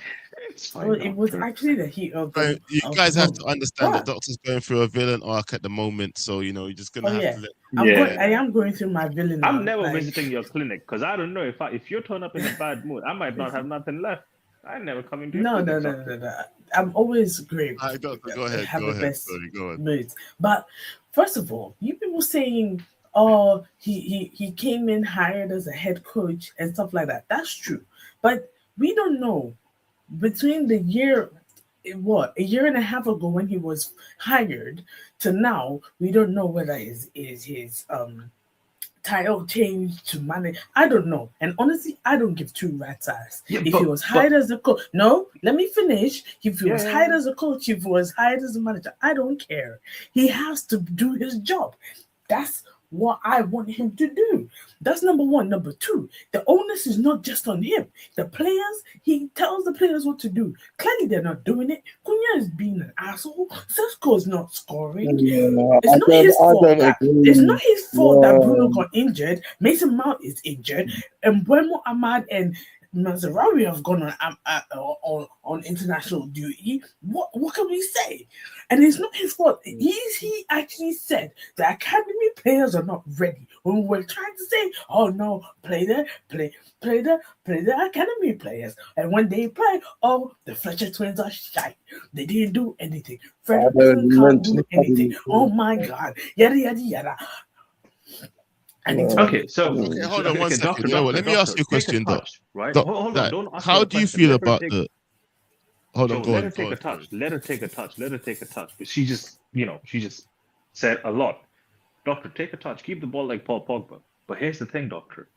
It's Well, fine, it was doctor. actually the heat of Bro, the you of guys the have to moment. understand the But Doctor's going through a villain arc at the moment, so you're just gonna oh have yeah, to let. Yeah. I am going through my villain I'm arc. never Like, visiting your clinic because I don't know if you turn up in a bad mood, I might not have nothing left. I never come into your no, clinic, no, no, doctor. no, no. I'm always great. All right, Doctor, go ahead, Have go the ahead. best Sorry, go on. moods. But first of all, you people saying, "Oh, he came in hired as a head coach and stuff like that." That's true, but we don't know between the year, what, a year and a half ago when he was hired to now. We don't know whether his title change to manage. I don't know. And honestly, I don't give two rats ass. Yeah, If he was hired as a coach, no, let me finish. If he was hired as a coach, if he was hired as a manager, I don't care. He has to do his job. That's what I want him to do. That's number one. Number two, the onus is not just on him. The players, he tells the players what to do. Clearly, they're not doing it. Cunha is being an asshole. Sesko is not scoring. Yeah, It's not his fault. don't It's agree. not his fault that Bruno Yeah. got injured. Mason Mount is injured, and Buemo Ahmad and Mazarawi have gone on international duty. What can we say? And it's not his fault. He actually said the academy players are not ready. When we're trying to say, "Oh no, play the academy players," and when they play, "Oh, the Fletcher twins are shy. They didn't do anything. Frederickson can't do anything. Oh my God, yada yada yada." I need to Okay, so Okay, hold on one second. doctor, You know what? doctor, Let me ask doctor, you a take a question, Doc. touch, right? Doc, Hold on, like, don't ask her how a do you question. feel Let her about take. the? Hold on, Joe, go let on, her take go a on. touch. Let her take a touch. Let her take a touch. She just, she just said a lot. Doctor, take a touch. Keep the ball like Paul Pogba. But here's the thing, doctor.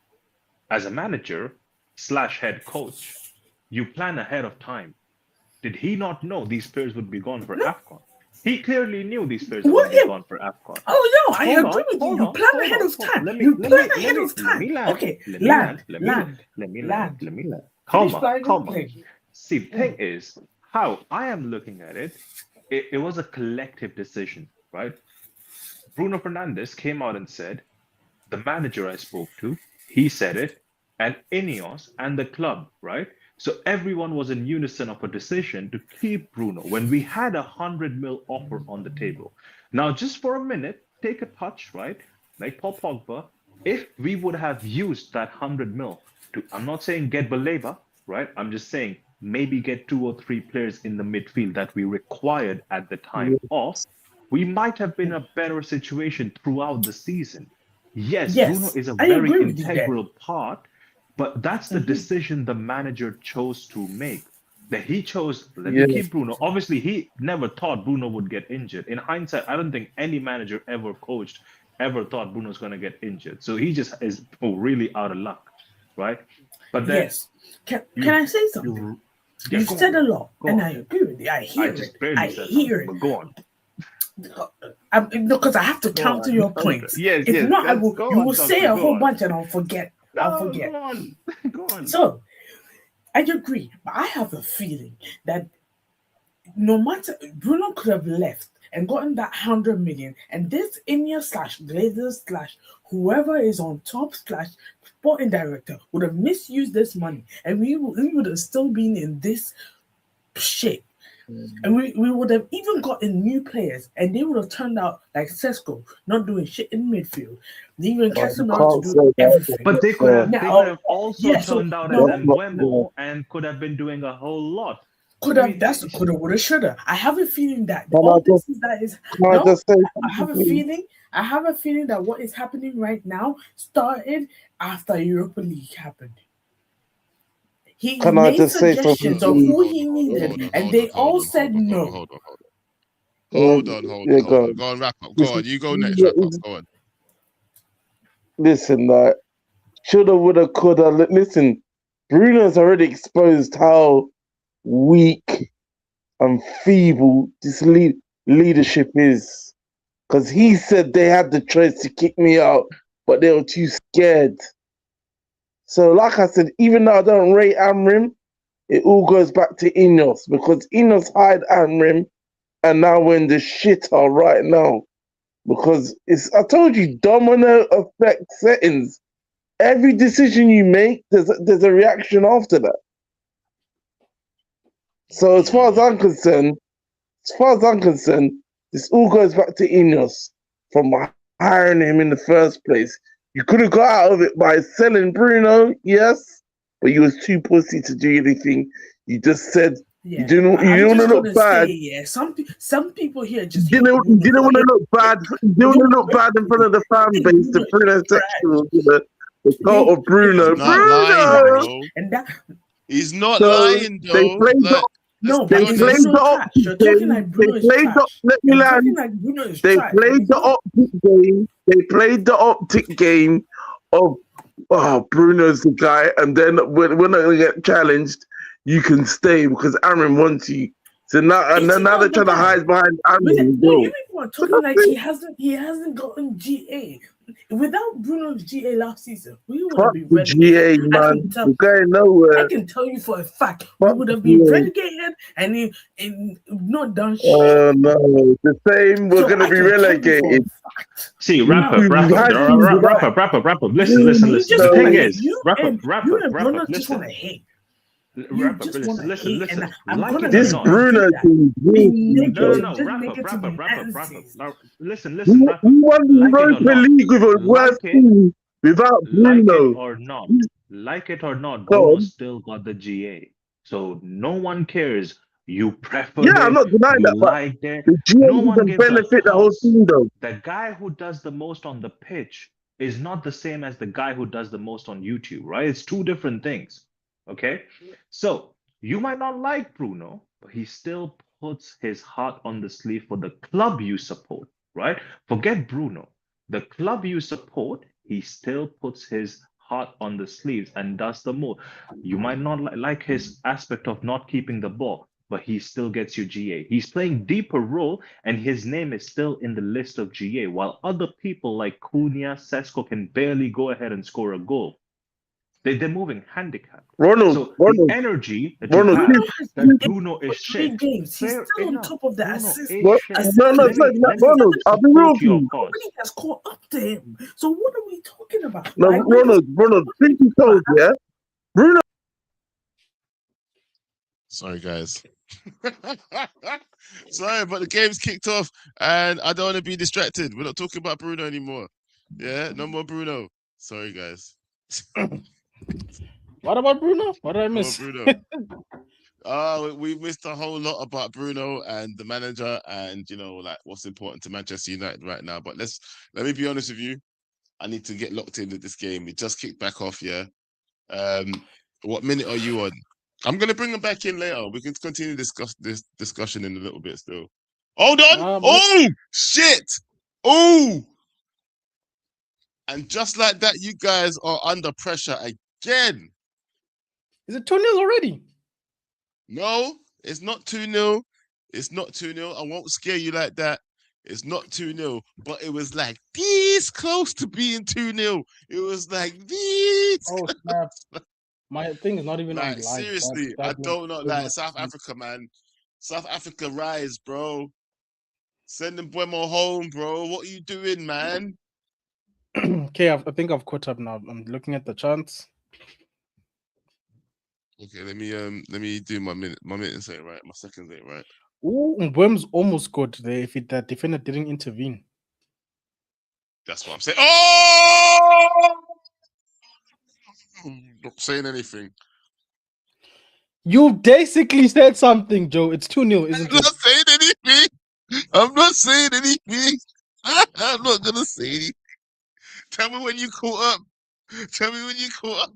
As a manager / head coach, you plan ahead of time. Did he not know these players would be gone for No. AFCON? He clearly knew these players What would be if- gone for AFCON. Oh no, I Hold agree on, with you. hold You on, plan hold ahead on, of hold- time. let me- You let plan me- ahead let of me- time. let me land, Okay, let me land. Let me land. Finish Calma, planning your calma. plane. See, the thing is, how I am looking at it, it was a collective decision, right? Bruno Fernandes came out and said, the manager I spoke to, he said it, and Ineos and the club, right? So everyone was in unison of a decision to keep Bruno when we had 100 mil offer on the table. Now, just for a minute, take a touch, right? Like Paul Pogba, if we would have used that 100 mil to, I'm not saying get Baleba, right? I'm just saying maybe get 2 or 3 players in the midfield that we required at the time off, we might have been in a better situation throughout the season. Yes, Bruno Yes, is a I very agree with you there. integral part, but that's the decision the manager chose to make. That he chose, let me keep Bruno. Obviously, he never thought Bruno would get injured. In hindsight, I don't think any manager ever coached ever thought Bruno's going to get injured. So he just is really out of luck, right? But then Yes. Can I say something? You've go said on, a lot, go and on. I agree with you. I hear I just it. barely I said hear something, it. but go on. Because I have to Go counter on, your doctor. points. Yes, If yes, not, I yes. will. Go You on, will say doctor, a go whole on. bunch, and I'll forget. I'll No, forget. go on. Go on. So I agree, but I have a feeling that no matter, Bruno could have left and gotten that 100 million, and this Ineos / Glazers / whoever is on top / sporting director would have misused this money, and we would have still been in this shape. And we would have even gotten new players, and they would have turned out like Sesko, not doing shit in midfield, leaving Casemiro to do everything. But they could have also yeah, so turned out no, as Mbeumo and could have been doing a whole lot. could have, that's coulda, woulda, shoulda. I have a feeling that Can all I this just- is that is Can I no. just say I have a something, please? feeling. I have a feeling that what is happening right now started after Europa League happened. He Can I made just say something, suggestions of please? who he needed, and they all said no. Hold on. Yeah, Go on, wrap up. Go on, you go next, wrap up. Go on. Listen, like, shoulda, woulda, coulda. Listen, Bruno's already exposed how weak and feeble this leadership is. Because he said they had the choice to kick me out, but they were too scared. So, like I said, even though I don't rate Amrim, it all goes back to Ineos, because Ineos hired Amrim, and now we're in the shitter right now. Because I told you, domino effect settings. Every decision you make, there's a reaction after that. So as far as I'm concerned, this all goes back to Ineos from hiring him in the first place. You could have got out of it by selling Bruno, yes, but you was too pussy to do anything. You just said Yeah, you didn't want to look bad. Yeah, some people here just You didn't want to look bad. You didn't want to look bad in front of the fan base. The Bruno section was the cult of Bruno. He's not lying, bro. And that He's not So lying, though. they played Like, no, let's but be it's honest. Bruno trash. You're talking like Bruno is trash. Let me You're land. talking like Bruno is They trash. played the optic game. They played the optic game of Bruno's the guy, and then we're not gonna get challenged. You can stay because Aaron wants you. So now they're trying to hide behind Aaron. You people are talking like he hasn't gotten GA. Without Bruno's GA last season, we would have been GA, relegated. man. We're going nowhere. I can tell you for a fact, we would have been relegated and not done shit. Oh no, the same. We're gonna be relegated. See, wrap up. Listen. The thing is, wrap up. Just want to hate. Listen. This Bruno thing. No. Listen. We won the Europa League with a worse team without Bruno. Like it or not, Bruno still got the GA. So no one cares. You prefer it. I'm not denying that, but the GA doesn't benefit the whole team, though. The guy who does the most on the pitch is not the same as the guy who does the most on YouTube, right? It's two different things. Okay? So you might not like Bruno, but he still puts his heart on the sleeve for the club you support, right? Forget Bruno. The club you support, he still puts his heart on the sleeves and does the more. You might not like his aspect of not keeping the ball, but he still gets you GA. He's playing deeper role, and his name is still in the list of GA, while other people like Cunha, Sesko can barely go ahead and score a goal. They're moving handicapped. Ronald, the energy that Bruno is shit. He's still on top of the assist. No, it's not Ronald. I'll be real with you. Nobody has caught up to him. So what are we talking about? No, Ronald, think he told, yeah? Bruno. Sorry, guys. Sorry, but the game's kicked off and I don't want to be distracted. We're not talking about Bruno anymore. Yeah, no more Bruno. Sorry, guys. What about Bruno? What did I miss? Bruno. We missed a whole lot about Bruno and the manager and, like what's important to Manchester United right now. But let me be honest with you. I need to get locked into this game. We just kicked back off, yeah? What minute are you on? I'm going to bring him back in later. We can continue this discussion in a little bit still. Hold on. Oh, shit. Oh. And just like that, you guys are under pressure again. Is it 2-0 already? No, it's not 2-0. It's not 2-0. I won't scare you like that. It's not 2-0. But it was like this close to being 2-0. It was like this. Oh, snap. My thing is not even on live. Seriously, I don't know. Like South Africa, man. South Africa rise, bro. Send them Buemo home, bro. What are you doing, man? Okay, I think I've caught up now. I'm looking at the chance. Okay, let me do my minutes ain't right. My seconds ain't right. Ooh, Mbem's almost scored there if that defender didn't intervene. That's what I'm saying. Oh! I'm not saying anything. You basically said something, Joe. It's 2-0, isn't it? I'm not saying anything. I'm not saying anything. I'm not gonna say anything. Tell me when you caught up. Tell me when you caught up.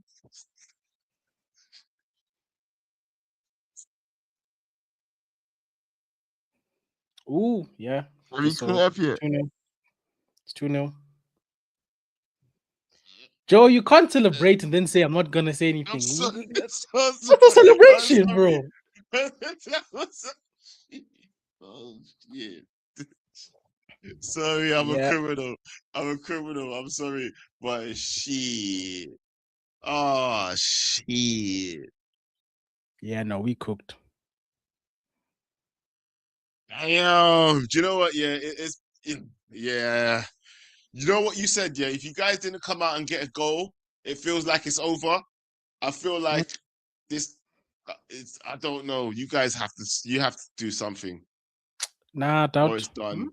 Ooh, yeah. Have you caught up yet? 2-0. It's 2-0. Joe, you can't celebrate and then say I'm not gonna say anything. What's the celebration, bro? Oh shit. Sorry, I'm a criminal. I'm sorry. But shit. Oh shit. Yeah, no, we cooked. Damn. Do you know what? Yeah, yeah. You know what you said, yeah? If you guys didn't come out and get a goal, it feels like it's over. I feel like this I don't know. You guys have to do something, Nah, or doubt. it's done.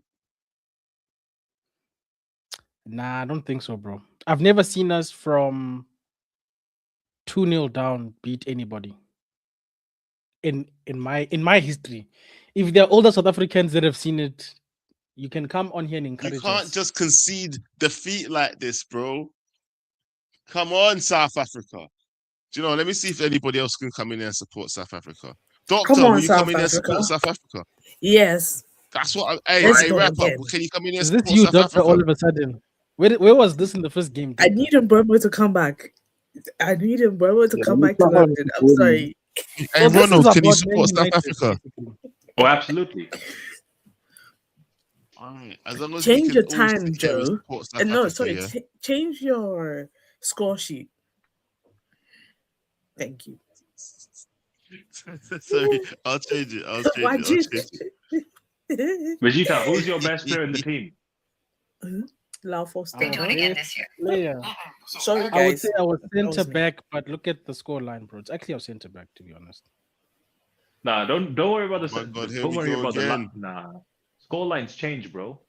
Nah, I don't think so, bro. I've never seen us from 2-0 down beat anybody in my history. If there are older South Africans that have seen it, you can come on here and encourage You can't us. just concede defeat like this, bro. Come on, South Africa. Do you know? Let me see if anybody else can come in and support South Africa. Doctor, Come on, will you come South in and Africa. support South Africa? Yes. That's what. Hey, Let's hey, go wrap again. up. Can you come in and Is this support you, South Doctor, Africa? all of a sudden? Where was this in the first game? I Doctor? need Mbeumo to come back. I need Mbeumo to Yeah, come let me back to start London. I'm with- sorry. Hey, So this is Ronald, can you about support Man South United, Africa? basically. Oh, absolutely. All right. As long as Change we your can all time, stick here and Joe. support South No, Africa, sorry. yeah. Change your score sheet. Thank you. Sorry, I'll change it. I'll Why change it. Vegeta, who's your best player in the team? Lawful Our Stella. best player. Sorry, I would guys. say I was centre was me. back, but look at the score line, bro. It's actually our centre back, to be honest. Nah, don't worry about the. Oh my God, here don't we worry go about again. Nah, score lines change, bro.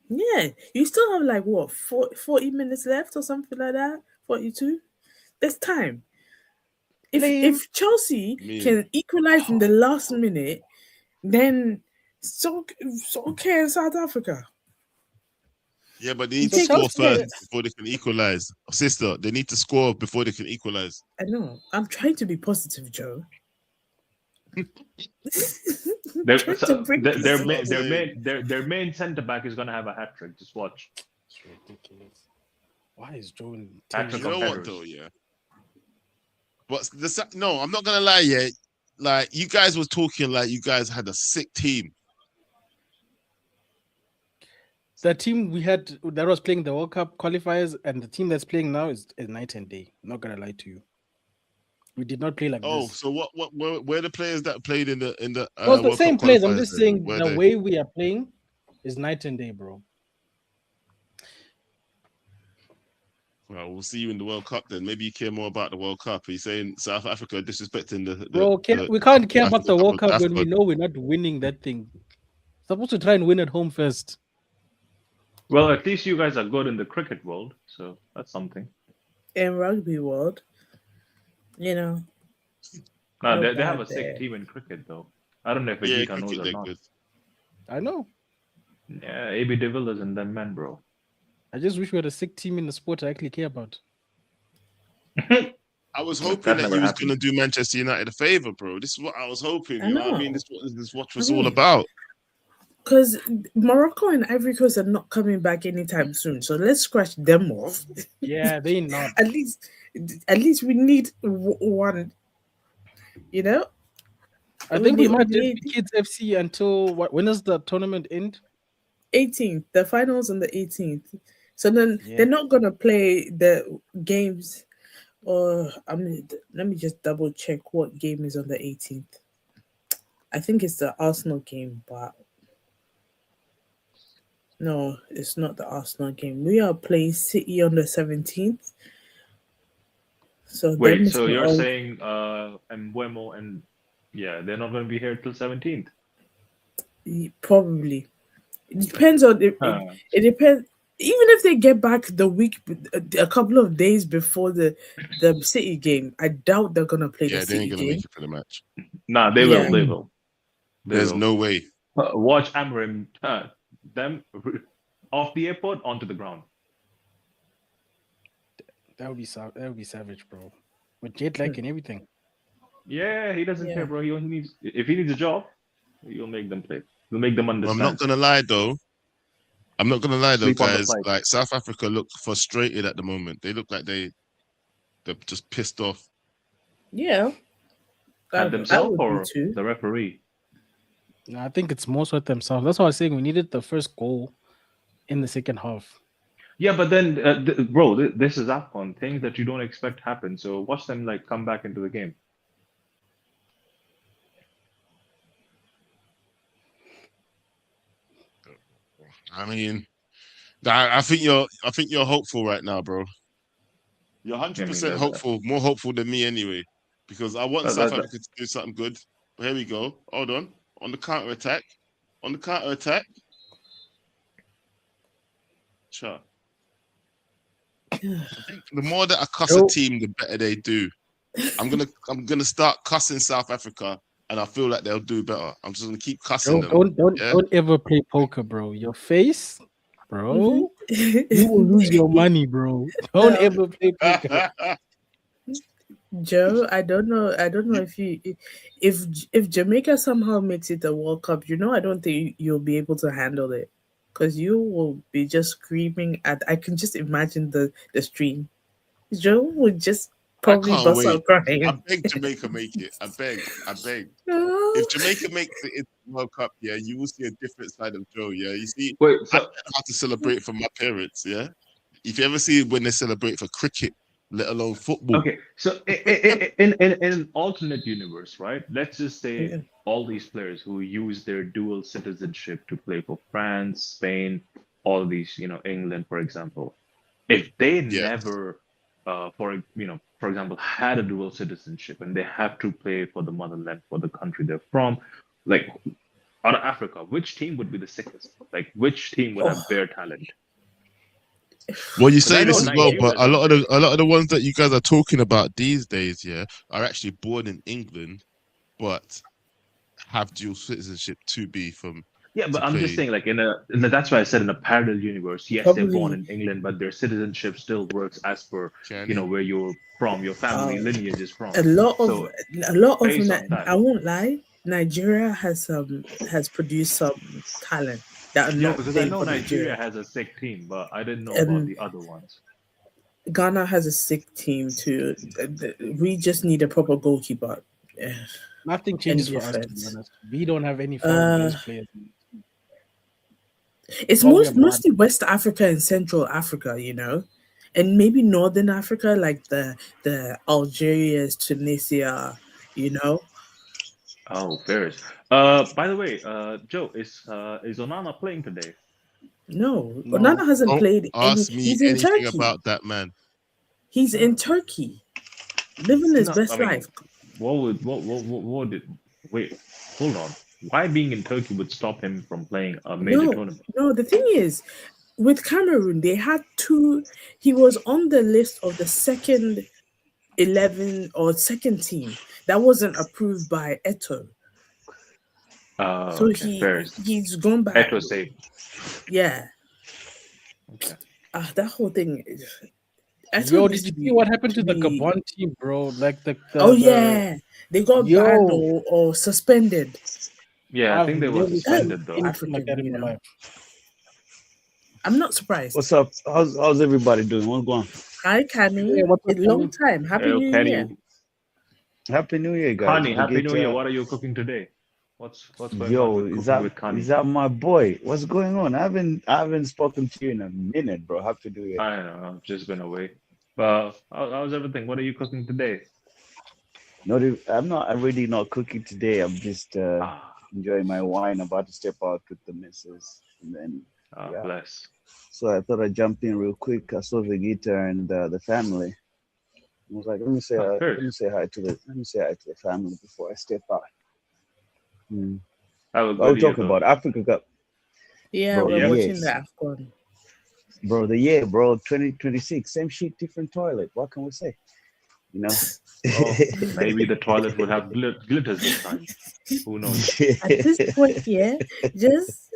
Yeah, you still have like what 40 minutes left or something like that. 42. There's time. If Chelsea can equalize in the last minute, then so okay in South Africa. Yeah, but they need So to score Chelsea- first before they can equalize. Sister, they need to score before they can equalize. I know. I'm trying to be positive, Joe. Their Trying to bring this their main centre back is gonna have a hat trick. Just watch. It's ridiculous. Why is Joe in Hat-trick You know of what headers. though, yeah. But no, I'm not gonna lie, yeah. Like you guys was talking like you guys had a sick team. The team we had that was playing the World Cup qualifiers and the team that's playing now is night and day. Not gonna lie to you. We did not play like Oh, this. so where the players that played in the No, it's the World same Cup players. I'm qualifiers just then? saying Where the they? way we are playing is night and day, bro. Well, we'll see you in the World Cup then. Maybe you care more about the World Cup. Are you saying South Africa disrespecting the Bro, we can't care about the World Cup when we know we're not winning that thing. Supposed to try and win at home first. Well, at least you guys are good in the cricket world, so that's something. in rugby world, you know. No, No they have a bad sick there. team in cricket though. I don't know if Yeah, Vegeta knows cricket, or they're not. good. I know. Yeah, AB de Villiers and them men, bro. I just wish we had a sick team in the sport I actually care about. I was That hoping that never you was happened. going to do Manchester United a favor, bro. This is what I was hoping. I You know what I mean? know. This is what I was all mean- about. Because Morocco and Ivory Coast are not coming back anytime soon, so let's scratch them off. Yeah, they not. At least we need one. You know, I think we might need just be Kids FC until when does the tournament end? 18th. The finals on the 18th. So then Yeah. they're not gonna play the games. Or let me just double check what game is on the 18th. I think it's the Arsenal game, but no, it's not the Arsenal game. We are playing City on the 17th. So Wait, them so is you're all- saying Mbeumo and yeah, they're not going to be here till 17th? Probably. It depends on it depends. Even if they get back the week, a couple of days before the City game, I doubt they're gonna play Yeah, the they ain't City gonna game. make it for the match. Nah, they Yeah. will. They will. They There's will. no way. Watch Amrim them off the airport onto the ground. That would be savage, bro. With jet lag and everything. Yeah, he doesn't Yeah. care, bro. He only needs if he needs a job, he'll make them play. He'll make them I'm understand. not gonna lie though. Sleep on the Guys. flight. Like South Africa look frustrated at the moment. They look like they're just pissed off. Yeah, At I themselves would be or too. the referee. No, I think it's most with themselves. That's why I was saying we needed the first goal in the second half. Yeah, but then, bro, this is AFCON. Things that you don't expect happen. So watch them like come back into the game. I mean, I think you're hopeful right now, bro. You're 100% that- hopeful, more hopeful than me anyway. because I want That- South that- Africa to do something good. But here we go. Hold on. On the counter attack. Sure. I think the more that I cuss a team, the better they do. I'm gonna start cussing South Africa, and I feel like they'll do better. I'm just gonna keep cussing them. Don't ever play poker, bro. Your face, bro. You will lose your money, bro. Don't ever play poker. Joe, I don't know if Jamaica somehow makes it a World Cup, I don't think you'll be able to handle it. Because you will be just screaming I can just imagine the stream. Joe would just probably I can't bust wait. out crying. I beg Jamaica make it. I beg. If Jamaica makes it in the World Cup, yeah, you will see a different side of Joe. Yeah, you see, Wait, I so don't know how to celebrate for my parents. Yeah, if you ever see when they celebrate for cricket, let alone football. okay, so in an alternate universe, right? Let's just say Yeah. all these players who use their dual citizenship to play for France, Spain, all these, England, for example, if they Yeah. never, for example, had a dual citizenship and they have to play for the motherland, for the country they're from, like out of Africa, which team would be the sickest? Like which team would have bare talent? Well, you 'Cause I say know this as well, Nigeria but is a up lot there. of the ones that you guys are talking about these days, yeah, are actually born in England, but have dual citizenship to be from. Yeah, but to I'm just play. saying, like that's why I said in a parallel universe, yes, they're born Probably in England, but their citizenship still works as per Can where you're from, your family um, lineage is from. a lot of So based on that, I won't lie, Nigeria has produced some talent that are yeah, not because I playing know for Nigeria Nigeria. has a sick team, but I didn't know about the other ones. Ghana has a sick team too. We just need a proper goalkeeper. Nothing changes And for us, to be defense. honest. We don't have any foreign-based players. It's Oh, we are mostly West Africa and Central Africa, and maybe Northern Africa, like the Algerias, Tunisia, Oh, fairs. By the way, Joe, is Onana playing today? No, No. Onana hasn't Don't played any. ask me He's in anything Turkey. about that man. He's in Turkey, living his No, best I mean, life. what did? Wait, hold on. Why being in Turkey would stop him from playing a major tournament? No. The thing is, with Cameroon, they had two. He was on the list of the second 11 or second team that wasn't approved by Eto. So Okay, fairs. he's gone back. Eto safe. Yeah. Okay. That whole thing. Yo, did you see what happened to the Gabon team, bro? Like the yeah, they got banned or suspended. Yeah, I think they were suspended though. Anything like that in my life. I'm not surprised. What's up? How's everybody doing? What's going on? Hi, Kani. Hey, what's up, It's a long Kani? time. Happy Hello, New Kenny. Year. Happy New Year, guys. Connie, Happy New Year. What are you cooking today? What's going on with cooking with Connie? Is that my boy? What's going on? I haven't spoken to you in a minute, bro. Happy New Year. I know, I've just been away. How's everything? What are you cooking today? I'm already not cooking today. I'm just enjoying my wine. About to step out with the missus, and then bless. So I thought I'd jump in real quick. I saw Vegeta and the family. I was like, let me say hi to the family before I step out. What are we talking about? Africa Cup. Yeah, bro, we're watching the AFCON. Bro, the year, bro, 2026, same shit, different toilet. What can we say? Maybe the toilet would have glitters this time. Who knows? At this point, yeah, just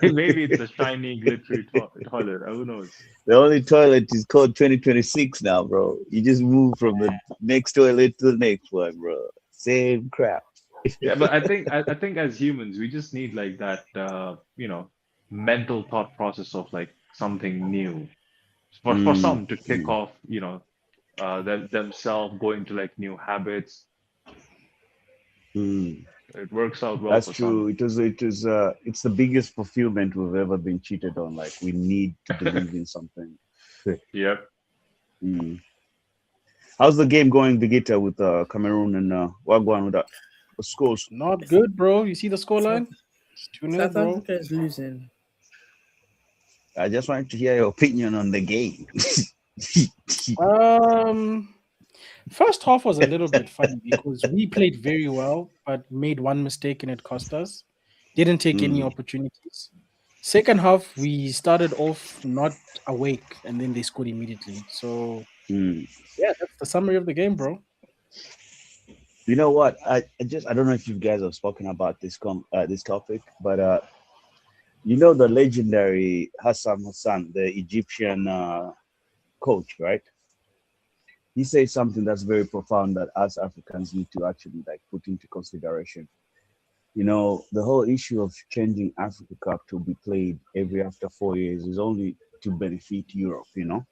maybe it's a shiny, glittery toilet. Who knows? The only toilet is called 2026 now, bro. You just move from the next toilet to the next one, bro. Same crap. Yeah, but I think as humans, we just need like that, mental thought process of like something new. For some to kick off, themselves going to like new habits. It works out well. That's true. It's the biggest fulfillment we've ever been cheated on. Like we need to believe in something. Yep. How's the game going, Vegeta, with Cameroon and Wagwan with that? The scores? Not good, bro. You see the scoreline? 2-0, South bro. Africa is losing. I just wanted to hear your opinion on the game. First half was a little bit funny because we played very well, but made one mistake and it cost us. Didn't take any opportunities. Second half, we started off not awake, and then they scored immediately. So yeah, that's the summary of the game, bro. You know what? I don't know if you guys have spoken about this topic, but you know the legendary Hassan, the Egyptian coach, right? He says something that's very profound that us Africans need to actually like put into consideration. You know, the whole issue of changing Africa Cup to be played every after 4 years is only to benefit Europe, you know.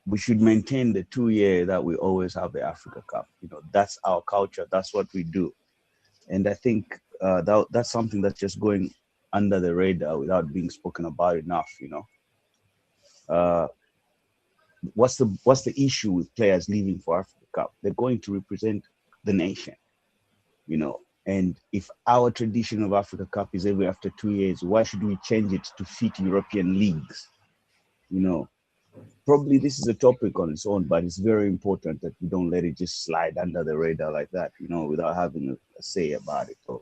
We should maintain the 2 year that we always have the Africa Cup. You know, that's our culture. That's what we do. And I think that's something that's just going under the radar without being spoken about enough, you know. What's the issue with players leaving for Africa Cup? They're going to represent the nation, you know. And if our tradition of Africa Cup is every after 2 years, why should we change it to fit European leagues? You know, probably this is a topic on its own, but it's very important that we don't let it just slide under the radar like that, you know, without having a say about it. Or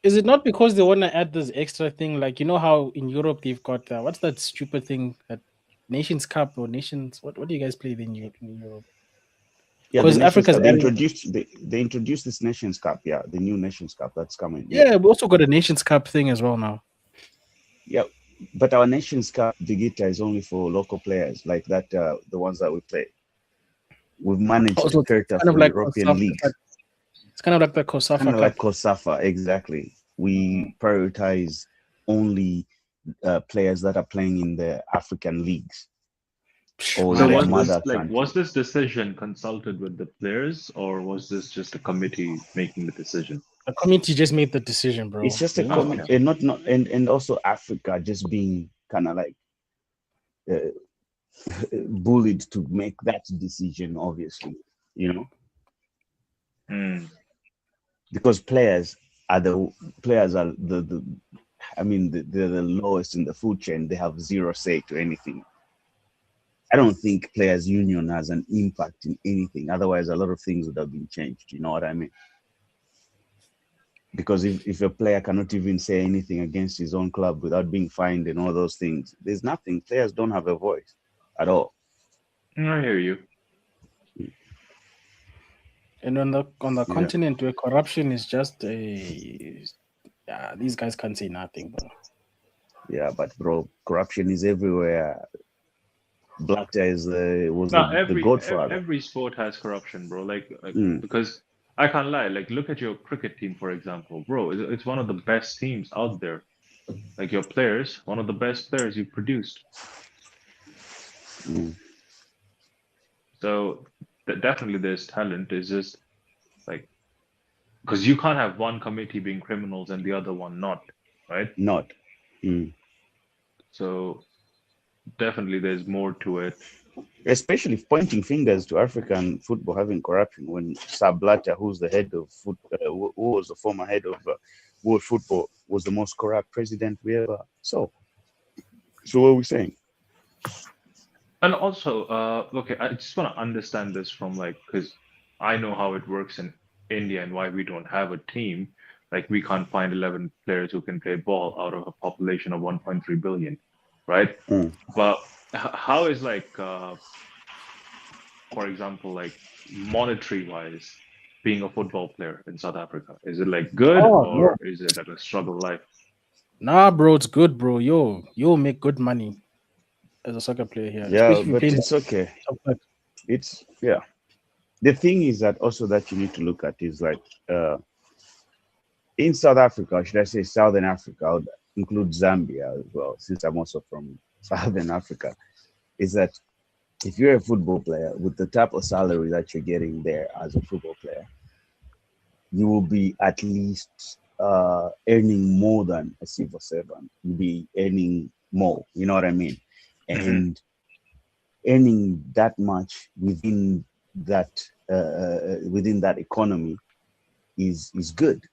is it not because they want to add this extra thing? Like, you know how in Europe they've got, what's that stupid thing, that Nations Cup or Nations, what do you guys play in Europe? Yeah, because Africa's they introduced this Nations Cup. Yeah, the new Nations Cup that's coming. Yeah, we also got a Nations Cup thing as well now. Yeah, but our Nations Cup, the guitar is only for local players, like that. The ones that we play, we've managed to cater for like European leagues. It's kind of like the COSAFA Kind of like COSAFA, exactly. We prioritize only players that are playing in the African leagues. So was this decision consulted with the players, or was this just a committee making the decision? A committee just made the decision, bro. It's just a committee, and also Africa just being kind of like bullied to make that decision. Obviously, you know, because players are the they're the lowest in the food chain. They have zero say to anything. I don't think players' union has an impact in anything. Otherwise, a lot of things would have been changed. You know what I mean? Because if a player cannot even say anything against his own club without being fined and all those things, there's nothing. Players don't have a voice at all. I hear you. And on the continent where corruption is just these guys can't say nothing, bro. Yeah, but bro, corruption is everywhere. Blackjack the godfather. Every sport has corruption, bro. Like because I can't lie. Like, look at your cricket team, for example, bro. It's one of the best teams out there. Like your players, one of the best players you produced. So definitely, there's talent. It's just like because you can't have one committee being criminals and the other one not, right? Not. So definitely there's more to it. Especially pointing fingers to African football having corruption when Blatter, who's the head of who was the former head of world football, was the most corrupt president we ever saw. So what are we saying? And also, okay, I just want to understand this from because I know how it works in India and why we don't have a team. Like we can't find 11 players who can play ball out of a population of 1.3 billion. Right? But how is for example, monetary wise, being a football player in South Africa? Is it good or is it a struggle life? Nah, bro, it's good, bro. You'll make good money as a soccer player here. Yeah, but it's okay. It's The thing is that also that you need to look at is in South Africa, or should I say Southern Africa, I would include Zambia as well, since I'm also from Southern Africa, is that if you're a football player with the type of salary that you're getting there as a football player, you will be at least earning more than a civil servant. You'll be earning more, you know what I mean? And earning that much within that economy is good,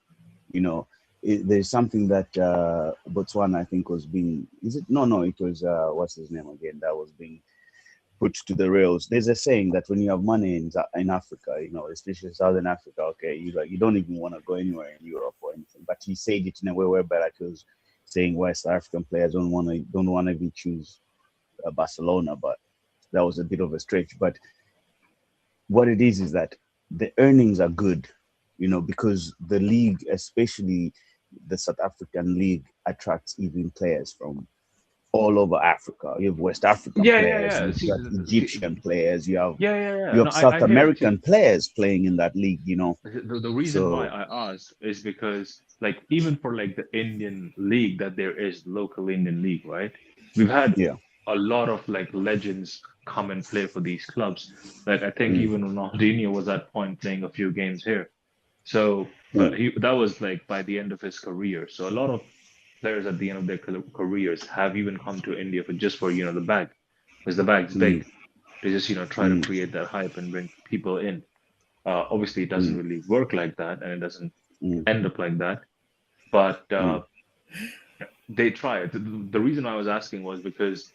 you know. There's something that Botswana, I think, was being. Is it? No. It was what's his name again? That was being put to the rails. There's a saying that when you have money in Africa, especially Southern Africa, okay, you don't even want to go anywhere in Europe or anything. But he said it in a way whereby like he was saying West African players don't want to even choose Barcelona, but that was a bit of a stretch. But what it is that the earnings are good, because the league, especially the South African league, attracts even players from all over Africa. You have West African players, you have Egyptian players, you have No, South I hear it American too. players playing in that league. The reason why I asked is because, like, even for like the Indian league that there is, local Indian league, right? We've had a lot of like legends come and play for these clubs. Like I think even Ronaldinho was at point playing a few games here. So that was like by the end of his career. So a lot of players at the end of their careers have even come to India for the bag, because the bag's big. They just try to create that hype and bring people in. Obviously, it doesn't really work like that, and it doesn't end up like that. But they try. The reason I was asking was because,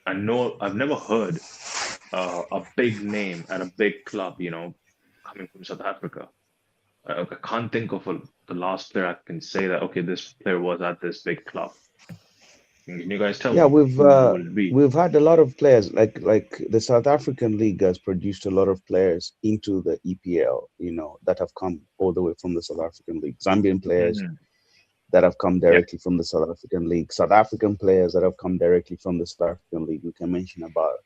I know I've never heard a big name at a big club, coming from South Africa. I can't think of the last player I can say that, okay, this player was at this big club. Can you guys tell me? We've Who would it be? we've had a lot of players, like the South African league has produced a lot of players into the EPL, that have come all the way from the South African league. Zambian players that have come directly from the South African league, South African players that have come directly from the South African league. We can mention about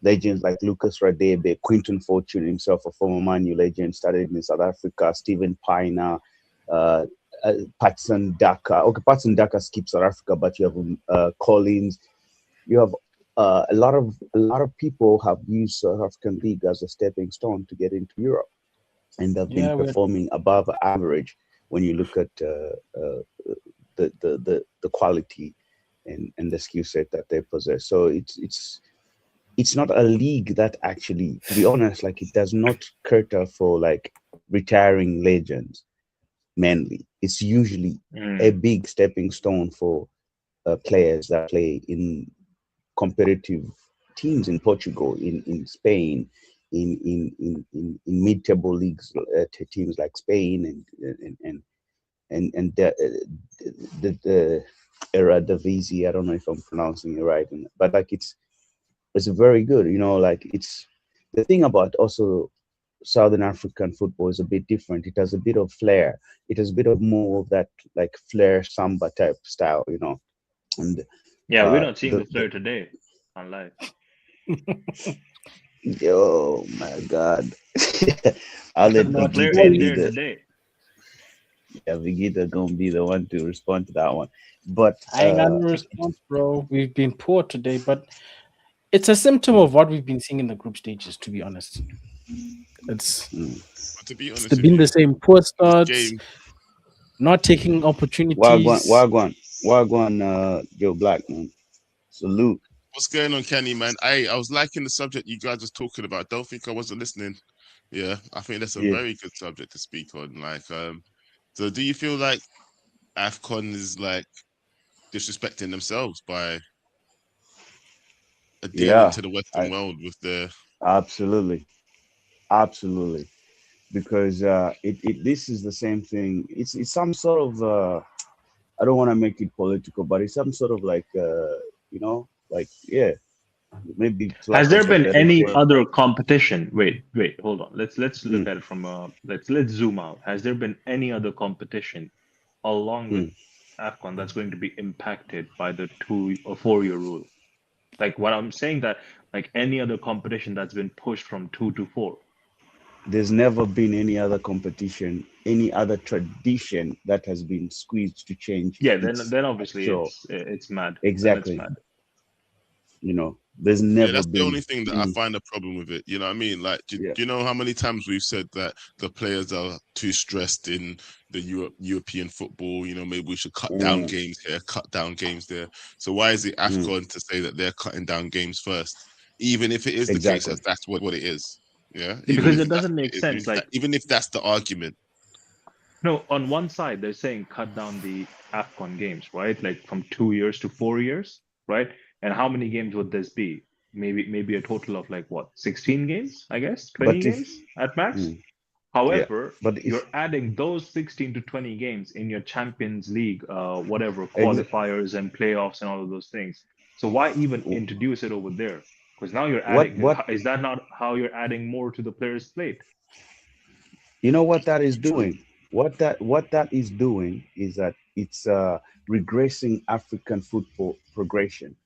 legends like Lucas Radebe, Quinton Fortune himself, a former Man U legend, started in South Africa, Steven Pienaar, Patson Daka. Okay, Patson Daka skips South Africa, but you have Collins. You have a lot of people have used South African league as a stepping stone to get into Europe, and they've been performing above average when you look at the quality and the skill set that they possess. So it's not a league that actually, to be honest, like it does not cater for like retiring legends mainly. It's usually a big stepping stone for players that play in competitive teams in Portugal, in Spain, in mid-table leagues, teams like Spain and the Eredivisie. I don't know if I'm pronouncing it right, but like it's very good. Like it's the thing about also Southern African football is a bit different. It has a bit of flair. It has a bit of more of that like flair samba type style, And we're not seeing the flair today on live. Oh my God! I'll let Vigita be today. Yeah, Vigita gonna be the one to respond to that one. But I ain't got no response, bro. We've been poor today, but it's a symptom of what we've been seeing in the group stages. To be honest, it's been the same: poor starts, not taking opportunities. Wagwan, Joe Black, man. Salute. What's going on, Kenny, man? I was liking the subject you guys was talking about. Don't think I wasn't listening. Yeah, I think that's a very good subject to speak on. Like, so do you feel like AFCON is like disrespecting themselves by adhering to the Western world with the absolutely, because this is the same thing. It's some sort of I don't want to make it political, but it's some sort of like maybe. Has there been any other competition? Wait, hold on. Let's look at it from let's zoom out. Has there been any other competition along with AFCON that's going to be impacted by the 2 or 4 year rule? Like what I'm saying, that like any other competition that's been pushed from 2 to 4. There's never been any other competition, any other tradition that has been squeezed to change. Yeah, then obviously it's mad. Exactly. Then it's mad. There's never that's been the only thing that I find a problem with it. You know what I mean? Like, do you know how many times we've said that the players are too stressed in the European football? Maybe we should cut down games here, cut down games there. So why is it AFCON to say that they're cutting down games first, even if it is the case as that's what it is? Yeah, because it doesn't make sense. Like, even if that's the argument. No, on one side they're saying cut down the AFCON games, right? Like from 2 years to 4 years, right? And how many games would this be? maybe a total of like what, 16 games, I guess, 20 But if games at max. mm, However, but if you're adding those 16 to 20 games in your Champions League, whatever ex- qualifiers and playoffs and all of those things. So why even introduce it over there? Because now you're what adding. what Is that not how you're adding more to the player's plate? you know what that is doing? What that is doing is that it's regressing African football progression,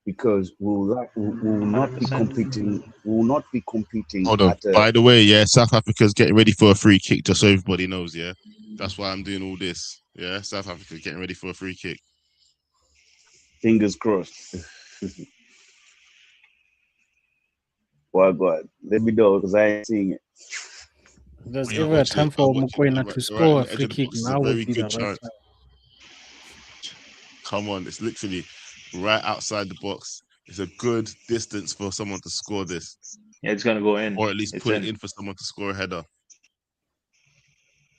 because we will not be 100%. competing. We will not be competing Hold on. at a By the way, yeah, South Africa's getting ready for a free kick, just so everybody knows, yeah. That's why I'm doing all this. Yeah, South Africa's getting ready for a free kick. fingers crossed. Well, God, let me know because I ain't seeing it. If there's Yeah, ever a watch it. time for I'll watch it Mokoena right to on score a the edge free of the kick, box. It's a now would very be the good right chance. time. Come on, it's literally right outside the box. It's a good distance for someone to score this, Yeah, it's gonna go in. or at least It's put it in. in for someone to score a header.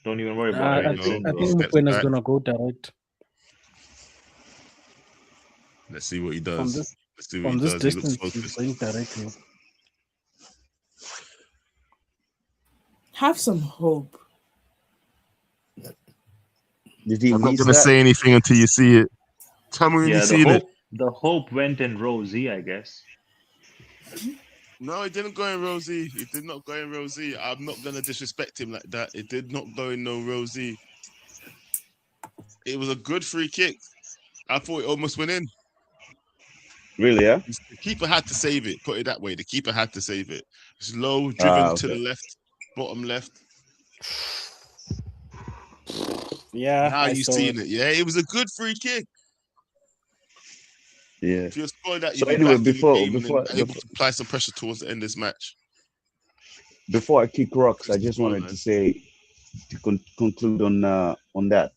Don't even worry about There it. you I It's go. think in, I bro. think Steps Mokwena's back. gonna go direct Let's see what he from does. this Let's see what from he this does. He looks distance. He's focused. going directly. Have some hope. Did he I'm not miss gonna that? say anything until you see it. Tell me when Yeah, you've seen it. the hope went in Rosie, I guess. No, it didn't go in Rosie. It did not go in Rosie. I'm not gonna disrespect him like that. It did not go in no Rosie. It was a good free kick. I thought it almost went in. Really? Yeah. The keeper had to save it. Put it that way. The keeper had to save it. Slow, driven to the Okay. left, bottom left. Yeah, Now I you saw seeing it. it. Yeah, it was a good free kick. Yeah. If you're scoring that, So you'll be anyway, back in the game and then able to apply some pressure towards the end of this match. before I kick rocks, I Just just the wanted scoreline. to say to conclude on that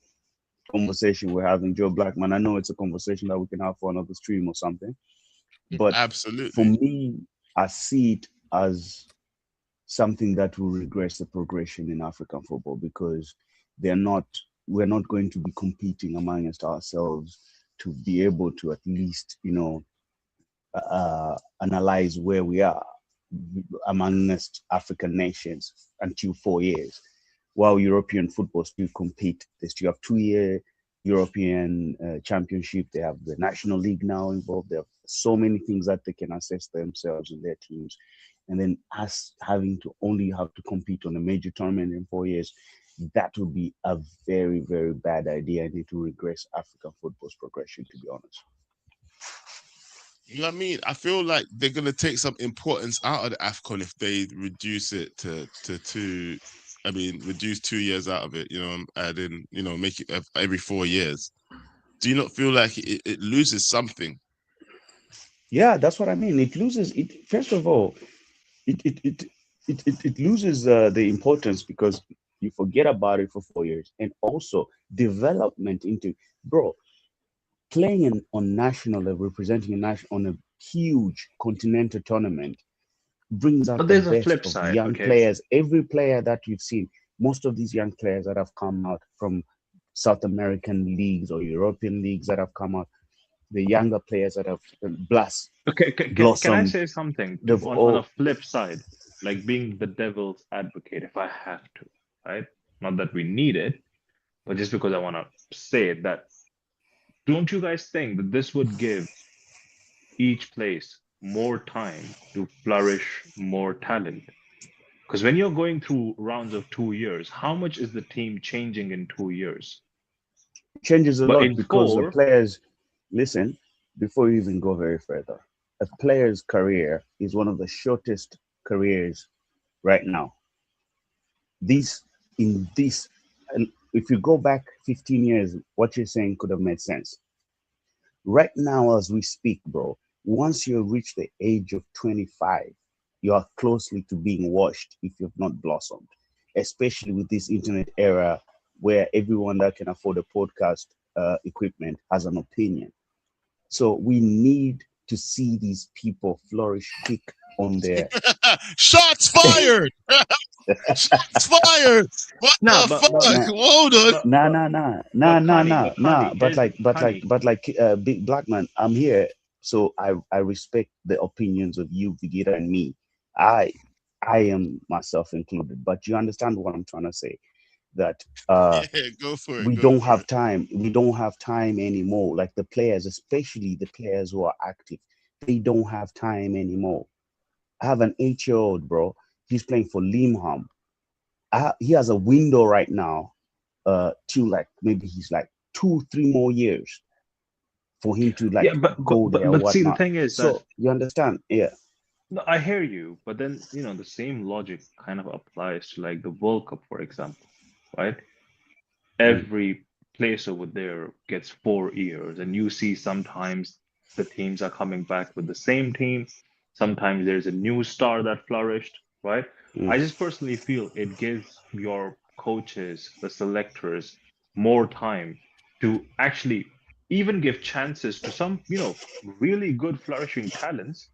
conversation we're having, Joe Blackman. I know it's a conversation that we can have for another stream or something, but for Absolutely. me, I see it as something that will regress the progression in African football, because we're not going to be competing amongst ourselves to be able to at least analyze where we are amongst African nations until 4 years, while European football still compete. They still have 2-year European championship. They have the National League now involved. They have so many things that they can assess themselves and their teams. And then us having to only have to compete on a major tournament in 4 years, that would be a very, very bad idea. I need to regress African football's progression, to be honest. You know what I mean? I feel like they're gonna take some importance out of the AFCON if they reduce it to 2. I mean, reduce 2 years out of it. Add in, make it every 4 years. Do you not feel like it loses something? Yeah, that's what I mean. It loses it. First of all, it loses the importance because you forget about it for 4 years, and also development into playing on national level, representing a national on a huge continental tournament brings out But the there's a best flip of side, young okay? players. Every player that you've seen, most of these young players that have come out from South American leagues or European leagues that have come out, the younger players that have Okay, can I blossomed, say something they've on a all flip side, like being the devil's advocate, if I have to, right? Not that we need it, but just because I want to say it, that don't you guys think that this would give each place more time to flourish more talent? Because when you're going through rounds of 2 years, how much is the team changing in 2 years? changes a But lot in because the 4, players, listen, before you even go very further, a player's career is one of the shortest careers right now. And if you go back 15 years, what you're saying could have made sense. Right now, as we speak, bro, once you reach the age of 25, you are closely to being washed if you've not blossomed, especially with this internet era where everyone that can afford a podcast equipment has an opinion. So we need to see these people flourish quick on their Shots fired! Shots fired! What Nah, the but fuck? Hold on. Nah. Connie, But here's Connie. Big Black Man, I'm here So I respect the opinions of you, Vegeta, and me. I am myself included. But you understand what I'm trying to say? That Yeah, go for it. we Go don't for have it. time. We don't have time anymore. Like the players, especially the players who are active, they don't have time anymore. I have an 8-year-old, bro. He's playing for Limham. He has a window right now, to like maybe he's like 2-3 more years for him to Yeah, like but go there or but see, the whatnot. thing is that So you understand? Yeah. no, I hear you, but then the same logic kind of applies to like the World Cup, for example, right? Mm, Every place over there gets 4 years, and you see sometimes the teams are coming back with the same team. Sometimes there's a new star that flourished, right? mm, I just personally feel it gives your coaches, the selectors, more time to actually even give chances to some, really good flourishing talents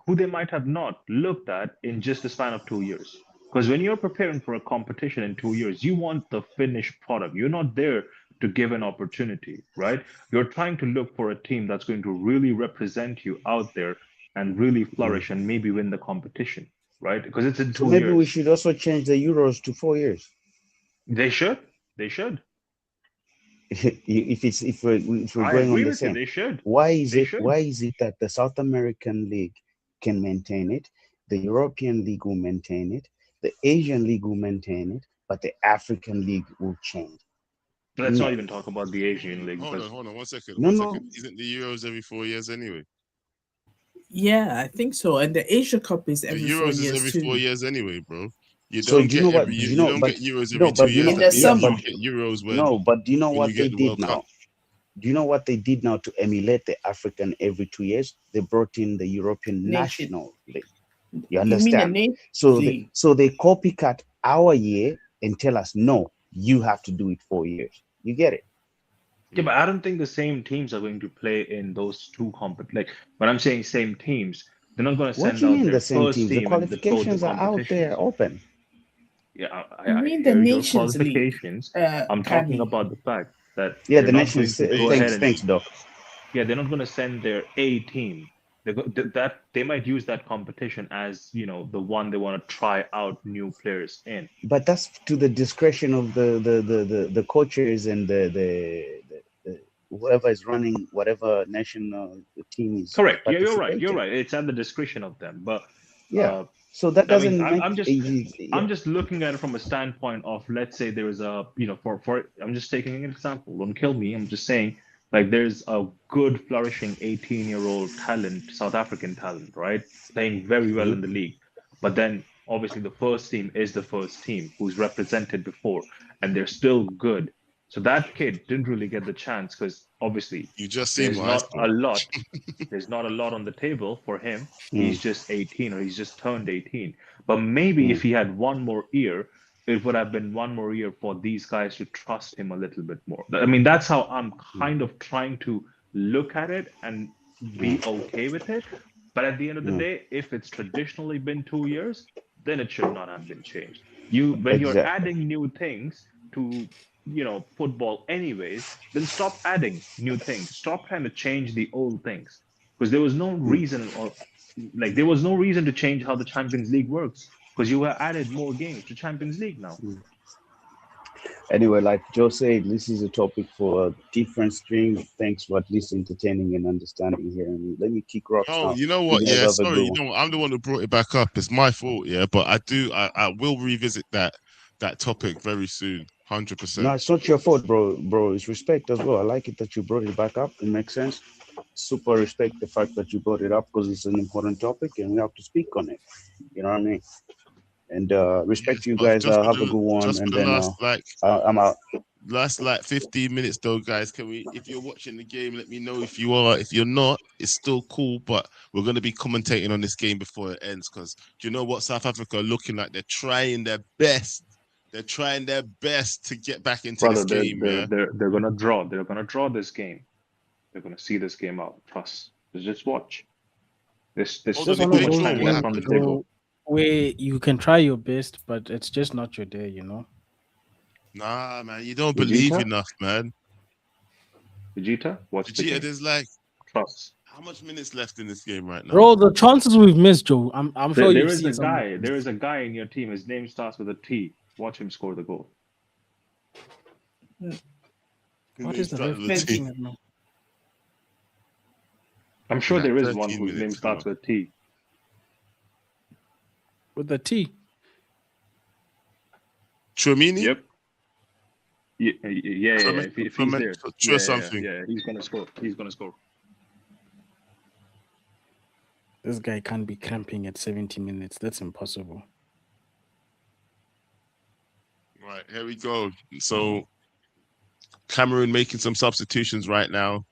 who they might have not looked at in just the span of 2 years. Because when you're preparing for a competition in 2 years, you want the finished product. You're not there to give an opportunity, right? You're trying to look for a team that's going to really represent you out there and really mm. flourish and maybe win the competition, right? Because it's in So two maybe we years. should also change the Euros to 4 years. They should. They should. If we're I going on agree the with you. same, They should. why is They it should. why is it that the South American League can maintain it, the European League will maintain it, the Asian League will maintain it, but the African League will change? Let's not No, even talk about the Asian League because Hold on, 1 second, no, 1 second. no. Isn't the Euros every 4 years anyway? Yeah, I think so. And the Asia Cup is The every four Euros is years every four too. years anyway, bro. You So don't do you get know what? every Do year. you You know? don't But get Euros every no, two but you years. know, In That the means yeah, you summer, but don't get Euros no, but do you know when what you they get the did World Cup. now? Do you know what they did now to emulate the African every 2 years? They brought in the European nation. National League. You You mean the understand? nation So league? they copycat our year and tell us, no, you have to do it 4 years. You get it? yeah, but I don't think the same teams are going to play in those two like when I'm saying same teams, they're not going to What send do you out mean their the same first teams? The team in both the qualifications are out there competitions. open. Yeah, You I mean the hear your Nations League, qualifications. I'm talking Candy? about the fact that Yeah, they're the not going nations. to go ahead and Thanks, Doc. yeah, they're not going to send their A team. That they might use that competition as the one they want to try out new players in. But that's to the discretion of the coaches and the whoever is running whatever national team is Correct. Yeah, you're right. You're participating. right. It's at the discretion of them. But Yeah. uh, So that I mean, doesn't make I'm yeah. just looking at it from a standpoint of, let's say there is a, for I'm just taking an example. Don't kill me. I'm just saying, like, there's a good flourishing 18-year-old talent, South African talent, right? Playing very well Mhm. in the league. But then obviously the first team is the first team who's represented before, and they're still good. So that kid didn't really get the chance because obviously You just seen there's what I not saw. a lot there's not a lot on the table for him. Mm, He's just 18 or he's just turned 18. But maybe mm, if he had one more year, it would have been one more year for these guys to trust him a little bit more. I mean, that's how I'm mm, kind of trying to look at it and be mm, okay with it. But at the end of the mm. day, if it's traditionally been 2 years, then it should not have been changed. When you're Exactly. adding new things to football anyways, then stop adding new things. Stop trying to change the old things because there was no Mm, reason or like there was no reason to change how the Champions League works because you have added more games to Champions League now. mm. Anyway, like Joe said, this is a topic for a different stream. Thanks for at least entertaining and understanding here. And let me kick rocks Oh, now. you know You what? guys Yeah, have a sorry. good You one. know what? I'm the one who brought it back up. It's my fault. Yeah, but I will revisit that topic very soon. 100%. No, it's not your fault, bro. Bro, it's respect as well. I like it that you brought it back up. It makes sense. Super respect the fact that you brought it up because it's an important topic and we have to speak on it. You know what I mean? And respect Yes, you but guys. Have a good one. just And for the then I'm out. last 15 minutes though, guys. Can we, if you're watching the game, let me know if you are. If you're not, it's still cool. But we're gonna be commentating on this game before it ends because do you know what South Africa are looking like? They're trying their best. They're trying their best to get back into Brother, this game. Yeah. they're gonna draw. They're gonna draw this game. They're gonna see this game out. Trust. Just watch. There's Hold Just on. too If one of they much those draw, time what left games, on the happens? table. though, where you can try your best, but it's just not your day, Nah, man. You don't believe Vegeta, enough, man. Vegeta, watch the Vegeta, game. there's like Trust. How much minutes left in this game right now? Bro, the chances we've missed, Joe. I'm sure There you've is seen a some. guy. There is a guy in your team. His name starts with a T. Watch him score the goal. What is the Start with ref a T. thinking now? I'm sure Like there is one 13 whose name minutes, starts come with a T. With the T. Chouamini? Yep. Yeah. If he's there, True something. yeah, he's gonna score. He's gonna score. This guy can't be cramping at 70 minutes. That's impossible. Right, here we go. So Cameroon making some substitutions right now.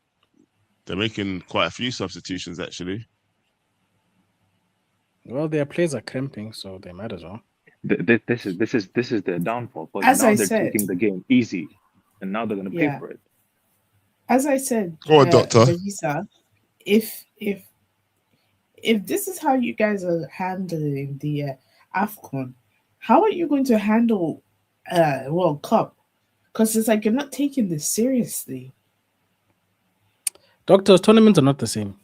They're making quite a few substitutions actually. Well, their players are cramping, so they might as well. This is their downfall. But As now I they're said. taking the game easy, and now they're gonna pay Yeah. for it. As I said, Go on, Doctor. Vegeta, if this is how you guys are handling the AFCON, how are you going to handle World Cup? Because it's like you're not taking this seriously. Doctors, tournaments are not the same.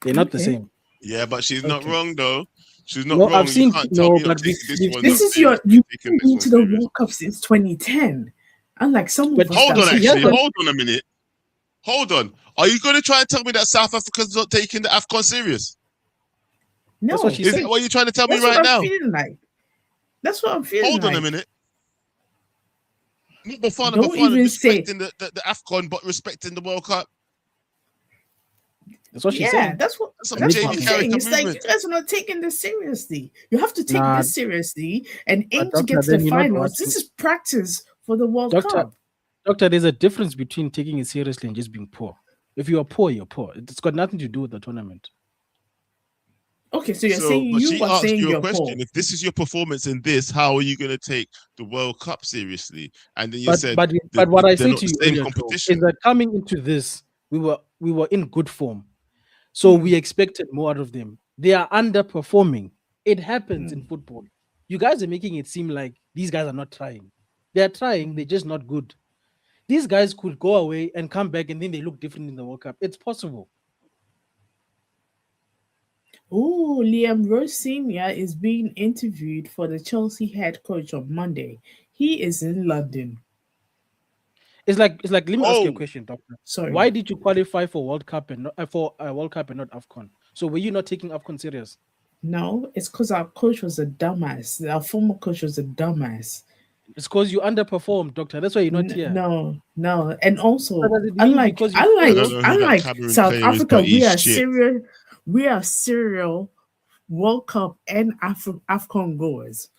They're not the Okay. same. Yeah, but she's not Okay. wrong though. She's not No, wrong. I've seen- You can't no, tell me you're but taking this- this one. This not is your serious, you've taking been this to one the serious. World Cup since 2010. Unlike some But of us. Hold that on, are actually, actually. yeah, but- Hold on a minute. Hold on. Are you going to try and tell me that South Africa's not taking the AFCON serious? No, That's what she Is said. it what you're trying to tell me that's right what now? I'm feeling like. That's what I'm feeling Hold like. on a minute. Not Bafana, Don't even say- respecting the AFCON, but respecting the World Cup. That's what she's Yeah, saying. that's what That's some that's what Jamie I'm Carragher saying. It's like movement. you guys are not taking this seriously. You have to take Nah. this seriously and aim to Doctor, get to then the you're not finals. watching- This is practice for the World Doctor- Cup. Doctor, there's a difference between taking it seriously and just being poor. If you are poor, you're poor. It's got nothing to do with the tournament. Okay, so you're So, saying but you she are asked saying you a you're question. poor. If this is your performance in this, how are you going to take the World Cup seriously? And then you said, But what I they're say not to the you same earlier, Joe, competition. is that coming into this, we were in good form, so we expected more out of them. They are underperforming. It happens in football. You guys are making it seem like these guys are not trying. They are trying. They're just not good. These guys could go away and come back, and then they look different in the World Cup. It's possible. Oh, Liam Rose Sr. is being interviewed for the Chelsea head coach on Monday. He is in London. It's like let me ask you a Oh. question, Doctor. Sorry. Why did you qualify for World Cup and not for World Cup and not AFCON? So were you not taking AFCON serious? No, it's because our coach was a dumbass. Our former coach was a dumbass. It's because you underperformed, Doctor. That's why you're not here. No. And also, What does it mean? unlike Because you I don't know who that unlike Cameroon South player is, Africa, but we he's are shit. serial World Cup and AFCON goers.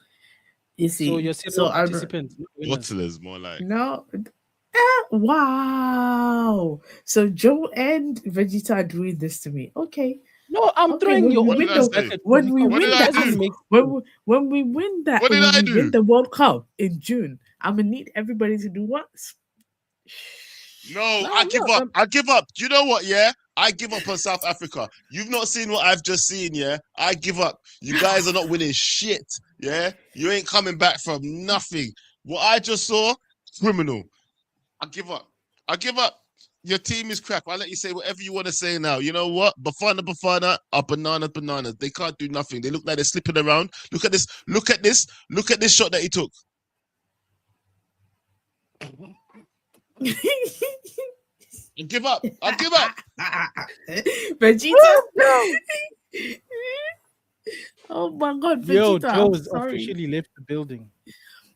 You see, So you're serial I don't- participants, not winners. Bottlers, more like. No. Wow. So Joe and Vegeta are doing this to me. Okay. No, I'm Okay, throwing when your we What own did I say? bracket when we because What win did I the do? doesn't make when we win that What did when I we do? win the World Cup in June, I'm gonna need everybody to do what? No, No, I give no, up. I give up. Do you know what? Yeah, I give up on South Africa. You've not seen what I've just seen. Yeah, I give up. You guys are not winning shit. Yeah, you ain't coming back from nothing. What I just saw, criminal. I give up. I give up. Your team is crap. I'll let you say whatever you want to say now. You know what? Bafana are bananas. They can't do nothing. They look like they're slipping around. Look at this. Look at this shot that he took. I give up. I give up. Vegeta. Oh my God, Vegeta! Yo, Joe I'm has sorry. officially left the building.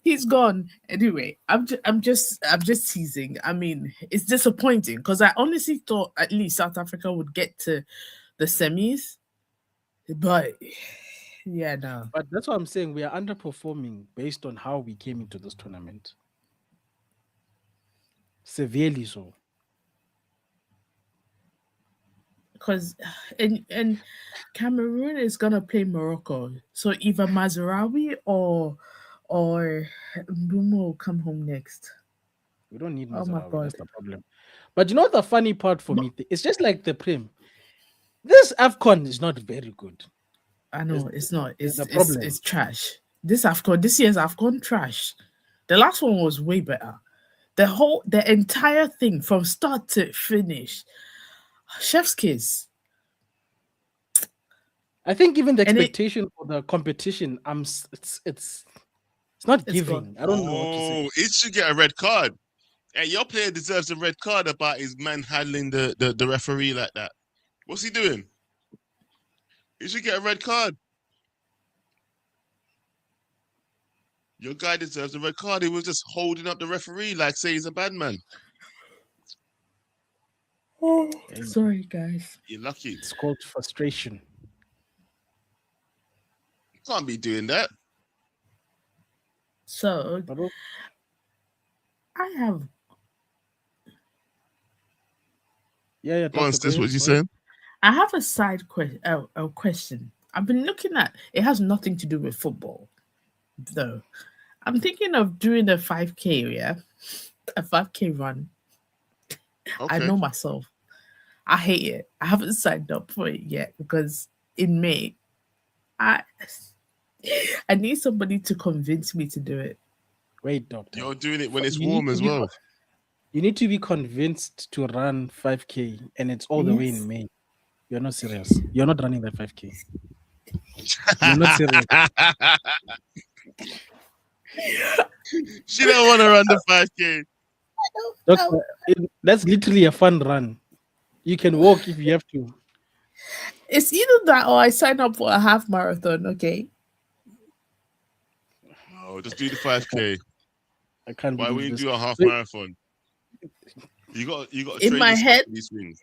He's gone. Anyway, I'm just teasing. I mean, it's disappointing because I honestly thought at least South Africa would get to the semis, but yeah, no. But that's what I'm saying. We are underperforming based on how we came into this tournament. Severely so. Because and Cameroon is gonna play Morocco, so either Mazarawi or Mbeumo will come home next. We don't need Oh my Mazarawi. God. That's the problem. But you know the funny part for me? It's just like the Prem. This AFCON is not very good. I know it's not. It's the problem. it's trash. This year's AFCON trash. The last one was way better. The entire thing from start to finish. Chef's kiss. I think even the And it- expectation for the competition, it's not It's giving. I don't know what to say. Oh, it should get a red card. Hey, your player deserves a red card about his man handling the referee like that. What's he doing? He should get a red card. Your guy deserves a red card. He was just holding up the referee like say he's a bad man. Oh, sorry, guys. You're lucky. It's called frustration. You can't be doing that. So I don't- I have Yeah, Go on, Doctor, sis, go what ahead, you go ahead. saying? I have a side question. I've been looking at it has nothing to do with football, though. I'm thinking of doing a 5K, yeah, a 5K run. I Okay. know myself. I hate it. I haven't signed up for it yet because in May, I need somebody to convince me to do it. Wait, Doctor. You're doing it when it's You need warm to as be well. You need to be convinced to run 5K, and it's all the way Yes. in May. You're not serious. You're not running that 5K. You're not serious. She don't want to run the 5K. Doctor, that's literally a fun run. You can walk if you have to. It's either that or I sign up for a half marathon. Okay. No, just do the 5K. I can't Why believe would you this. do a half Wait. marathon? You got to In train my yourself head- for these things.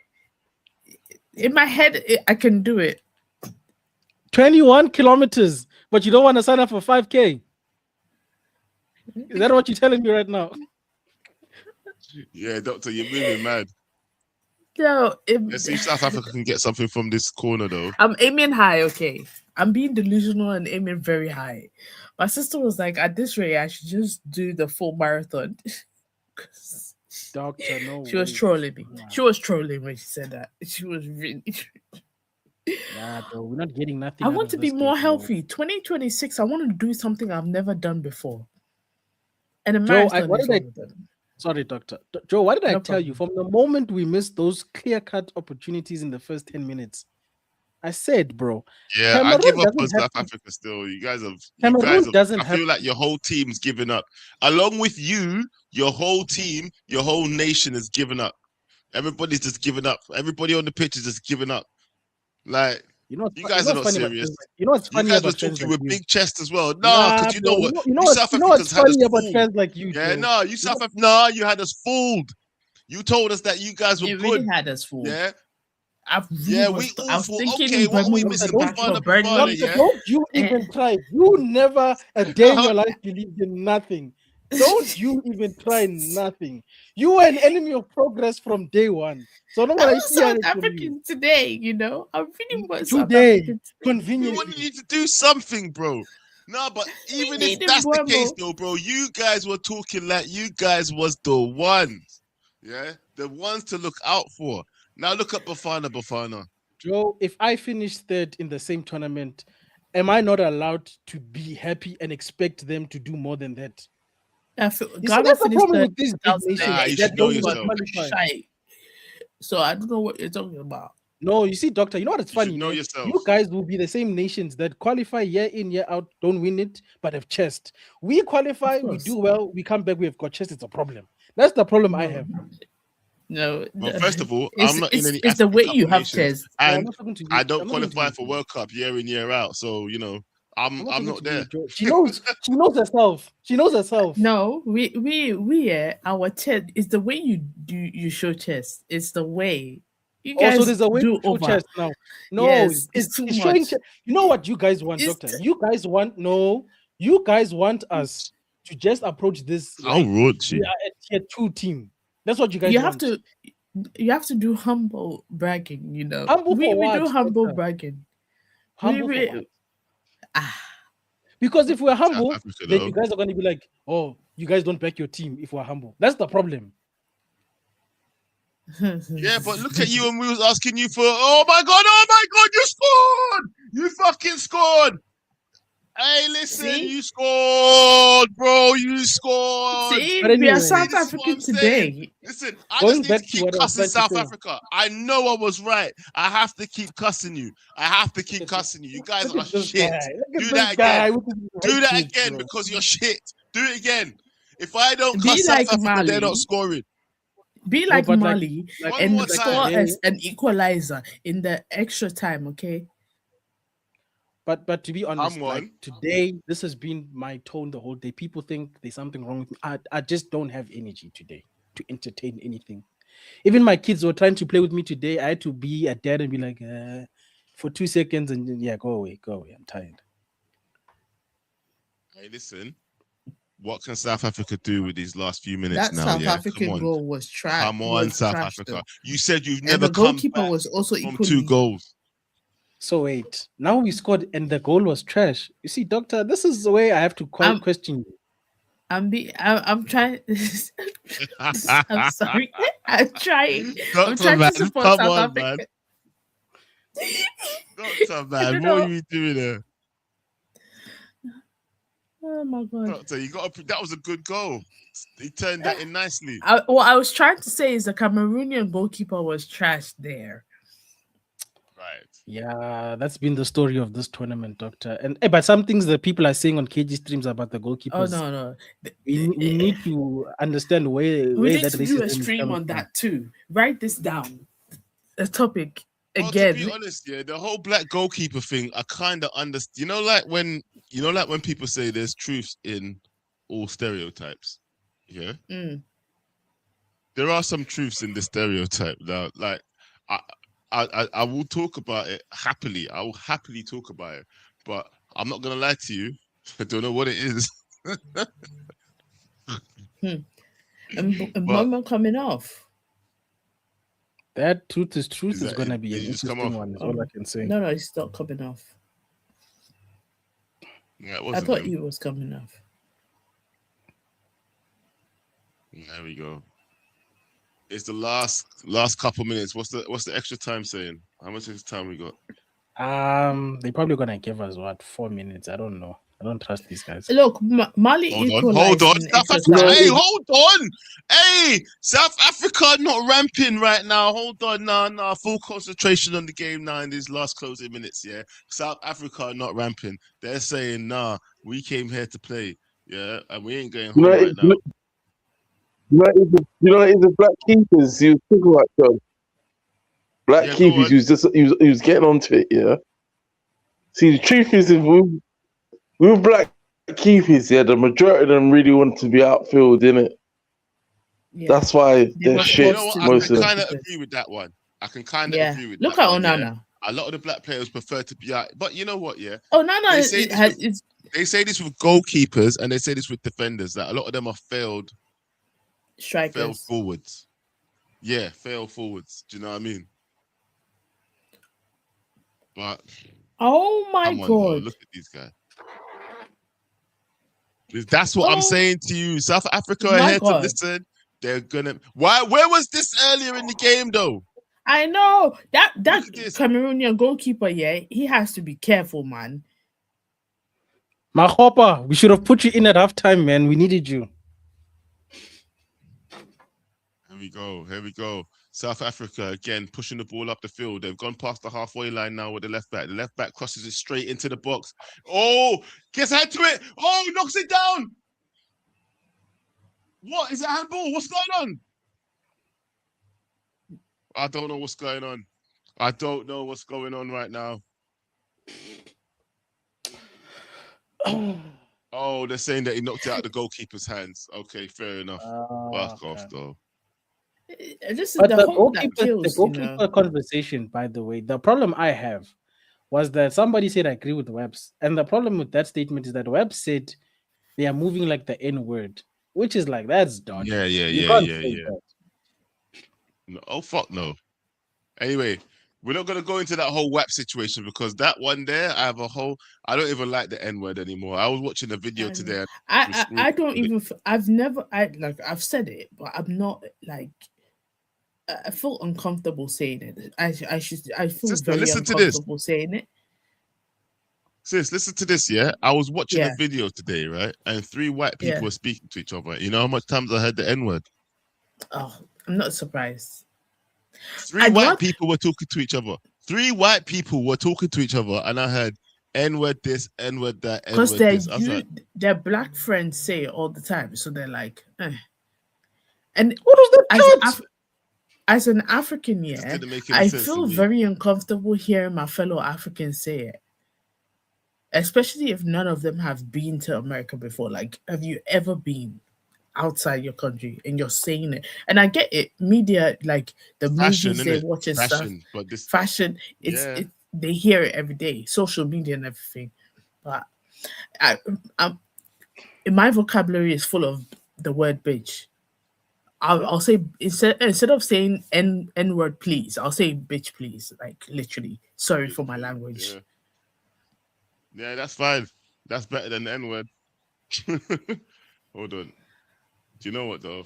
In my head, I can do it. 21 kilometers, but you don't want to sign up for 5K. Is that what you're telling me right now? Yeah, doctor, you're moving mad. No, Let's see if South Africa can get something from this corner, though. I'm aiming high, okay. I'm being delusional and aiming very high. My sister was like, at this rate, I should just do the full marathon. 'Cause Doctor, no she was way. trolling me. Nah. She was trolling when she said that. She was really. Nah, bro, we're not getting nothing. I out want of to be this more game, bro. healthy. 2026, I want to do something I've never done before. And a Joe, marathon what is did I- one of them. Sorry, Doctor. Joe, what did I No tell you? From the moment we missed those clear-cut opportunities in the first 10 minutes, I said, bro, Yeah, Cameroon I give up doesn't on have South to- Africa still. You guys have. Cameroon doesn't I have feel like your whole team's given up. Along with you, your whole team, your whole nation has given up. Everybody's just given up. Everybody on the pitch is just giving up. Like, You know, you guys are not serious. You know what's You funny guys were about fans talking like with you? big chest as well. No, Nah, because you know bro, what? You know South what's Africans had us funny about fooled. fans like you, Yeah, Joe? no, you South Africa. No, you had us fooled. You told us that you guys were It good. really had us fooled. Yeah, I really yeah, was, we I was awful. thinking Okay, what are we Bremen missing? was back Bafana, for Burnley. yeah. Don't you even try. You never a day in your life believed in nothing. Don't you even try nothing. You were an enemy of progress from day one. So no I one was South African today, you know. I really was South Today, African today. We conveniently. wanted you to do something, bro. No, but even if needed that's the Mbeumo. case, though, bro, you guys were talking like you guys was the ones. Yeah, the ones to look out for. Now look at Bafana. Joe, if I finish third in the same tournament, am I not allowed to be happy and expect them to do more than that? I feel, You see, Ghana that's the finished problem third with these in big 2008. nations. Nah, you that should know don't yourself. qualify. Shy. So I don't know what you're talking about. No, you see, Doctor, you know what it's You should funny? know man? yourself. You guys will be the same nations that qualify year in, year out, don't win it, but have chest. We qualify, Of we course. do well, we come back, we have got chest. It's a problem. That's the problem I No. have. No. Well, no. first of all, It's, I'm not in any it's the African way Cup you of have Nations, chairs. No, I'm and not talking to you. I don't I'm not talking to qualify you. for World Cup year in year out. So you know, I'm talking not to there. you, Joe. She knows herself. She knows herself. No, our chest is the way you show chest. It's the way you guys Also, there's a way do to show over. chest now. No, Yes, it's too showing much. chest. You know what you guys want, It's Doctor? You guys want us to just approach this How like rude she. we are a tier 2 team. That's what you guys You want. have to do humble bragging, you know. Humble we for we do what, humble Doctor? bragging. Humble we, for what? Ah, Because if we're South humble, Africa, then though. you guys are going to be like, oh, you guys don't back your team if we're humble. That's the problem. Yeah, but look at you, and we was asking you for. Oh my god! You scored! You fucking scored! Hey, listen, See? you scored, bro. You scored. See, But we are anyway, South This is what African I'm saying. today. Listen, I going just need to back to keep what I was cussing trying to South say. Africa. I know I was right. I have to keep cussing you. I have to keep cussing you. You guys Look are at this shit. guy. Look at Do this that guy again. with his Do white that kids, again bro. because you're shit. Do it again. If I don't Be cuss South like Africa, they're not Mali. scoring. Be No, like but Mali One and more like score time. today, as an equalizer in the extra time, okay? but to be honest, Come like on. today, this has been my tone the whole day. People think there's something wrong with me. I just don't have energy today to entertain anything. Even my kids were trying to play with me today. I had to be a dad and be like, for 2 seconds, and then, yeah, go away. I'm tired. Hey, listen. What can South Africa do with these last few minutes That now? South Yeah, African come on. goal was trash. Come on, South Africa. You said you've And never the come goalkeeper back was also from equally. 2 goals. So wait, now we scored and the goal was trash. You see, doctor, this is the way I have to question you. I'm trying. I'm sorry. I'm trying. I'm Doctor, trying man, to support come South on, man. Africa. Doctor, I man, don't what are know. you doing there? Oh my god. Doctor, that was a good goal. He turned that in nicely. What I was trying to say is the Cameroonian goalkeeper was trash there. Right. Yeah, that's been the story of this tournament, doctor. And but some things that people are saying on KG streams about the goalkeepers. Oh no. We need to understand where We need that to do a racism is stream coming on from. that too. Write this down. A topic Well, again. to be honest, yeah, the whole black goalkeeper thing, I kind of understand. You know, like when people say there's truth in all stereotypes. Yeah. Mm. There are some truths in the stereotype now. Like, I will talk about it happily. I will happily talk about it, but I'm not gonna lie to you. I don't know what it is. And But Momo coming off. That truth is that- going to be did an you just come interesting off? one, is all I can say. No, it's not coming off. Yeah, it I wasn't thought him. he was coming off. There we go. It's the last couple minutes. What's the extra time saying? How much extra time we got? They're probably gonna give us 4 minutes. I don't know. I don't trust these guys. Look, Mali Hold on. in South extra Africa. time. Hey, hold on. Hey, South Africa not ramping right now. Hold on. Nah. Full concentration on the game now in these last closing minutes. Yeah. South Africa are not ramping. They're saying, nah, we came here to play. Yeah, and we ain't going home right now. It's the black keepers you was talking about, John. Black Yeah, go keepers, on. he was getting onto it, yeah. See, the truth is, with black keepers, yeah, the majority of them really want to be outfield, innit? Yeah. That's why they're were shit. You know what? I Most can of them. kind of agree with that one. I can kind of Yeah. agree with Look that at one. Yeah. Onana. A lot of the black players prefer to be out. But you know what, yeah? Onana They say They say this with goalkeepers and they say this with defenders, that a lot of them are failed strikers. forwards. Yeah, failed forwards. Do you know what I mean? But Oh my come on, though, god. look at these guys. That's what I'm saying to you. South Africa are here to listen. They're gonna. Why? Where was this earlier in the game, though? I know that Cameroonian goalkeeper. Yeah, he has to be careful, man. Mahopa, we should have put you in at halftime, man. We needed you. Here we go. South Africa again pushing the ball up the field. They've gone past the halfway line now with the left back. The left back crosses it straight into the box. Oh, gets head to it. Oh, knocks it down. What is it? Handball? What's going on? I don't know what's going on. I don't know what's going on right now. Oh, they're saying that he knocked it out of the goalkeeper's hands. Okay, fair enough. Fuck off, though. This is But the hope that kills, the goalkeeper conversation, by the way, the problem I have was that somebody said I agree with Webbs. And the problem with that statement is that Webb said they are moving like the N-word, which is like, that's dodgy. Yeah. No, oh, fuck no. Anyway, we're not going to go into that whole WAP situation because that one there, I don't even like the N-word anymore. I was watching a video today. I don't even, I've said it, but I'm not like, I feel uncomfortable saying it. I feel very uncomfortable saying it. sis, listen to this, yeah? I was watching Yeah. a video today, right? And 3 white people Yeah. were speaking to each other. You know how much times I heard the N-word? Oh, I'm not surprised. 3 I'd white rather- people were talking to each other. 3 white people were talking to each other, and I heard N-word this, N-word that, Because N-word this. I was like, their black friends say it all the time, so they're like, eh. And What does that as count? as an African, this yeah, didn't make any I sense to feel me. very uncomfortable hearing my fellow Africans say it, especially if none of them have been to America before. Like, have you ever been outside your country and you're saying it? And I get it, media, like the Fashion, movies they innit? watch and stuff, Fashion, but this, fashion, yeah. they hear it every day, social media and everything. But I'm in my vocabulary is full of the word bitch. I'll say instead of saying n word please, I'll say bitch please. Like literally. Sorry for my language. Yeah. Yeah, that's fine. That's better than the N-word. Hold on. Do you know what though?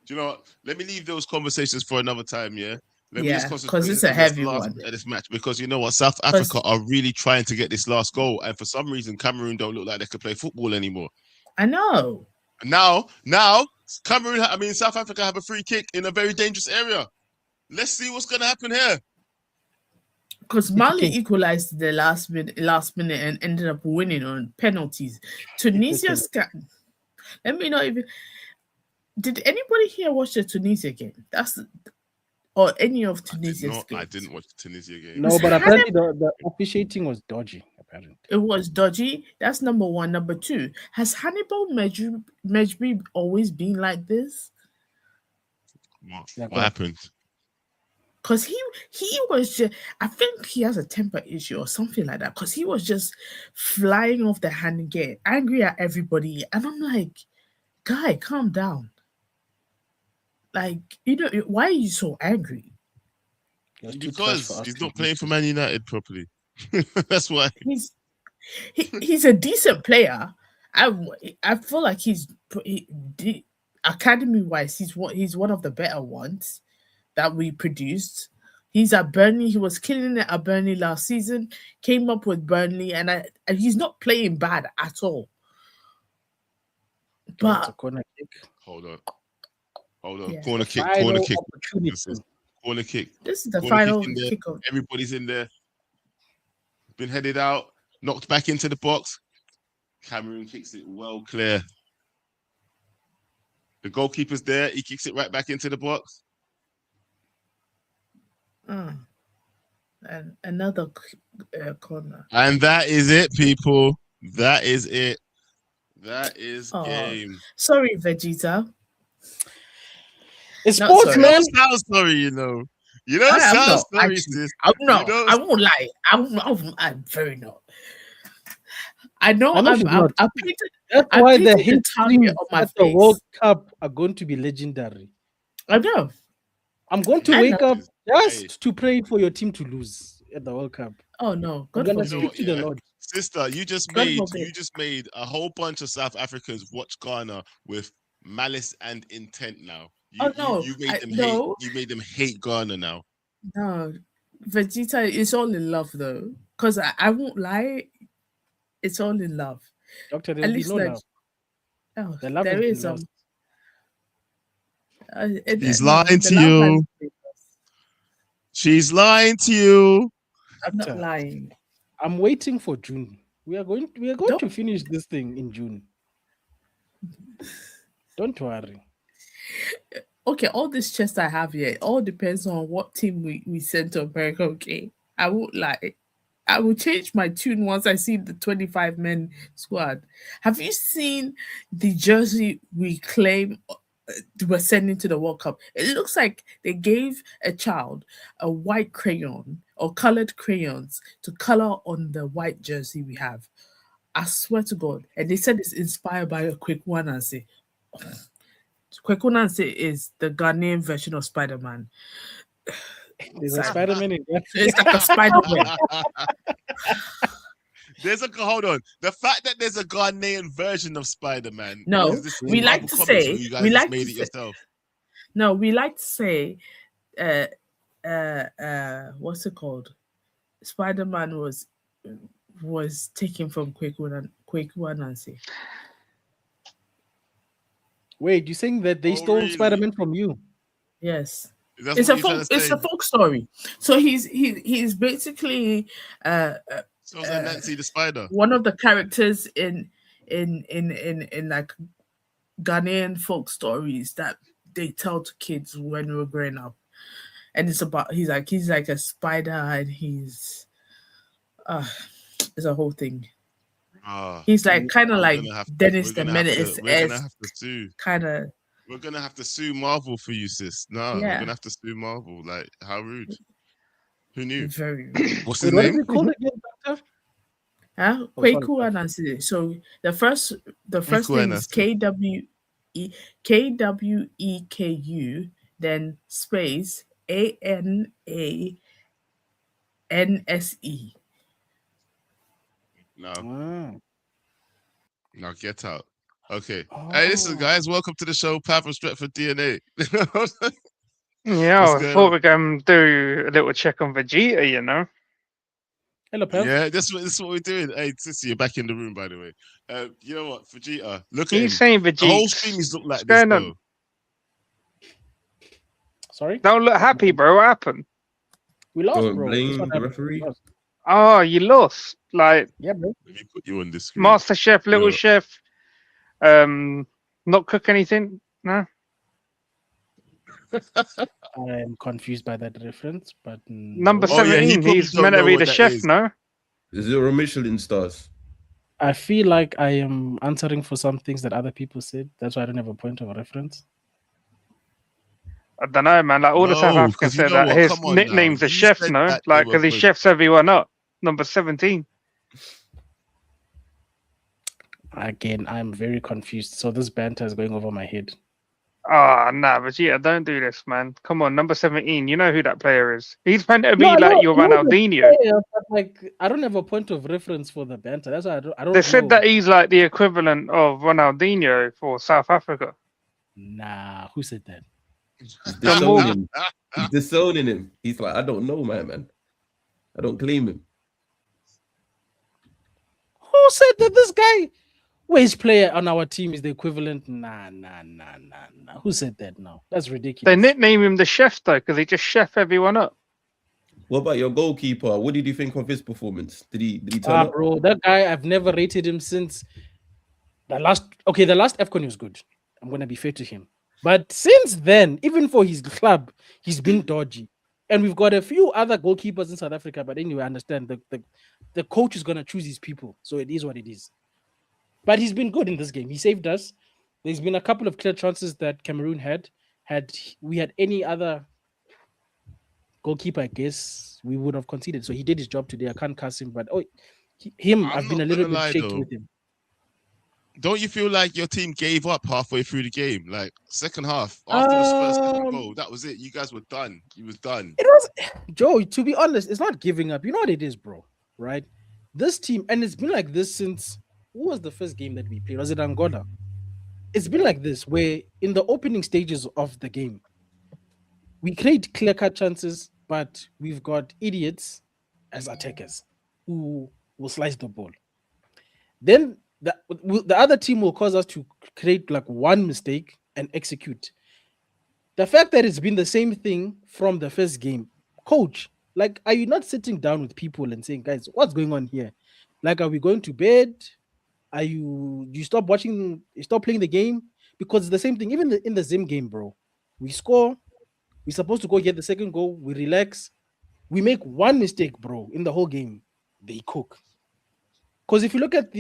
Do you know what? Let me leave those conversations for another time, yeah? Let me just Yeah, concentrate because it's a on this heavy last one. bit of this match, because you know what? South Africa are really trying to get this last goal, and for some reason Cameroon don't look like they can play football anymore. I know. Now South Africa have a free kick in a very dangerous area. Let's see what's gonna happen here. Because Mali equalized the last minute and ended up winning on penalties. Tunisia let me know if did anybody here watch the Tunisia game? Or any of Tunisia's games? I didn't watch the Tunisia game. No, but apparently the officiating was dodgy. Apparently, it was dodgy. That's number one. Number two, has Hannibal Mejbri always been like this? What happened? Because he was just, I think he has a temper issue or something like that. Because he was just flying off the handle, get angry at everybody, and I'm like, guy, calm down. Like, why are you so angry? Because he's not playing for Man United properly. That's why. He's a decent player. I feel like academy wise, he's one of the better ones that we produced. He's at Burnley. He was killing it at Burnley last season. Came up with Burnley, and he's not playing bad at all. But a corner kick. Hold on. Yeah. Corner kick. This is the final kick. Everybody's in there. Been headed out. Knocked back into the box. Cameroon kicks it well clear. The goalkeeper's there. He kicks it right back into the box. And another corner. And that is it, people. That is it. That is game. Sorry, Vegeta. It's sports, man. Sound sorry, you know. You don't sound sorry, sis. I won't lie. I'm very not. I know. That's why the hit streams at the World Cup are going to be legendary. I know. I'm going to wake up just to pray for your team to lose at the World Cup. Oh no! I'm gonna speak to the Lord. Sister, you just made a whole bunch of South Africans watch Ghana with malice and intent. Now, you made them hate Ghana now. No, Vegeta is all in love though, because I won't lie, it's all in love. Doctor, there'll be no love. Oh, the love there is some. He's lying to you. She's lying to you. I'm not lying. I'm waiting for June. We are going to finish this thing in June. Don't worry. Okay, all this chest I have here, it all depends on what team we send to America. Okay, I won't lie. I will change my tune once I see the 25-man squad. Have you seen the jersey we claim we're sending to the World Cup? It looks like they gave a child a white crayon or colored crayons to color on the white jersey we have. I swear to God. And they said it's inspired by a Kwekwananse. Kwekwananse is the Ghanaian version of Spider-Man. There's a Spider-Man in there. It's like a Spider-Man. Hold on. The fact that there's a Ghanaian version of Spider-Man. No, we like to say made it yourself. No, we like to say what's it called? Spider-Man was was taken from Kweku Nancy. Wait, you saying that they Oh, stole really? Spider-Man from you? Yes. That's It's what a you're trying folk. to It's say. a folk story. So he's basically So was that Nancy the Spider? one of the characters in like Ghanaian folk stories that they tell to kids when we were growing up, and it's about he's like a spider and he's it's a whole thing. Ah, He's like kind of I'm like gonna have to. Dennis We're the gonna have to. Menace We're gonna have to sue. kind of. We're gonna have to sue Marvel for you, sis. No, we're Yeah. gonna have to sue Marvel. Like, how rude. Who knew? Very. What's his Wait, what is name? it called again, Doctor? Huh? Oh, sorry, Kweku Anansi. So the first thing is Kweku KWEKU, then space ANANSE. No, Ah. no, get out. Okay. Hey, listen, guys. Welcome to the show. Pav and Stretford DNA. Yeah, What's I going thought on? we're going to do a little check on Vegeta, you know. Hello, Pam. Yeah, this is what we're doing. Hey, Sissy, you're back in the room, by the way. You know what, Vegeta? Look at You him. saying The whole Vegeta? stream is look What's like this, going on? though. Sorry, Don't look happy, bro. What happened? we lost, Don't bro. That's blame what the happened. referee. We lost. Oh, you lost. Like Yeah, bro. Let me put you on the screen. Master Chef, Little Yeah. Chef, not cook anything. No. I'm confused by that reference, but Number no. Oh, yeah, he 17. probably He's don't meant to know be what the that chef, is. no? 0 Michelin stars. I feel like I am answering for some things that other people said. That's why I don't have a point of reference. I don't know, man. Like all the South No, Africans 'cause you said know that what? his Come on now. nickname's the You chef, said no? that they Like were because he good. chefs everyone up. Number 17. Again, I'm very confused. So this banter is going over my head. Ah, nah, Vegeta, don't do this, man. Come on, number 17. You know who that player is. He's meant to be I like your I know the Ronaldinho. player, but like I don't have a point of reference for the banter. That's why I don't They said know. that he's like the equivalent of Ronaldinho for South Africa. Nah, who said that? He's John disowning Morgan. him. He's disowning him. He's like, I don't know, man. I don't claim him. Who said that this guy, which player on our team is the equivalent? Nah. Who said that now? That's They ridiculous. nickname him the chef though, because he just chef everyone up. What about your goalkeeper? What did you think of his performance? Did he turn up? Bro, that guy, I've never rated him since the last AFCON he was good. I'm gonna be fair to him. But since then, even for his club, he's been dodgy. And we've got a few other goalkeepers in South Africa, but anyway, I understand the coach is gonna choose his people. So it is what it is. But he's been good in this game. He saved us. There's been a couple of clear chances that Cameroon had. Had we had any other goalkeeper, I guess we would have conceded. So he did his job today. I can't cuss him, but I'm I've been not a little gonna bit lie, shaky though. with him. Don't you feel like your team gave up halfway through the game? Like second half, after the Spurs second goal, that was it. You guys were done. You was done. It was Joe, to be honest, it's not giving up. You know what it is, bro, right? This team, and it's been like this since who was the first game that we played? Was it Angola? It's been like this, where in the opening stages of the game, we create clear-cut chances, but we've got idiots as attackers who will slice the ball. Then the other team will cause us to create like one mistake and execute. The fact that it's been the same thing from the first game, coach, like, are you not sitting down with people and saying, guys, what's going on here? Like, are we going to bed? Are you stop watching, you stop playing the game? Because it's the same thing, even in the Zim game, bro. We score, we're supposed to go get the second goal, we relax, we make one mistake, bro, in the whole game, they cook. Because if you look at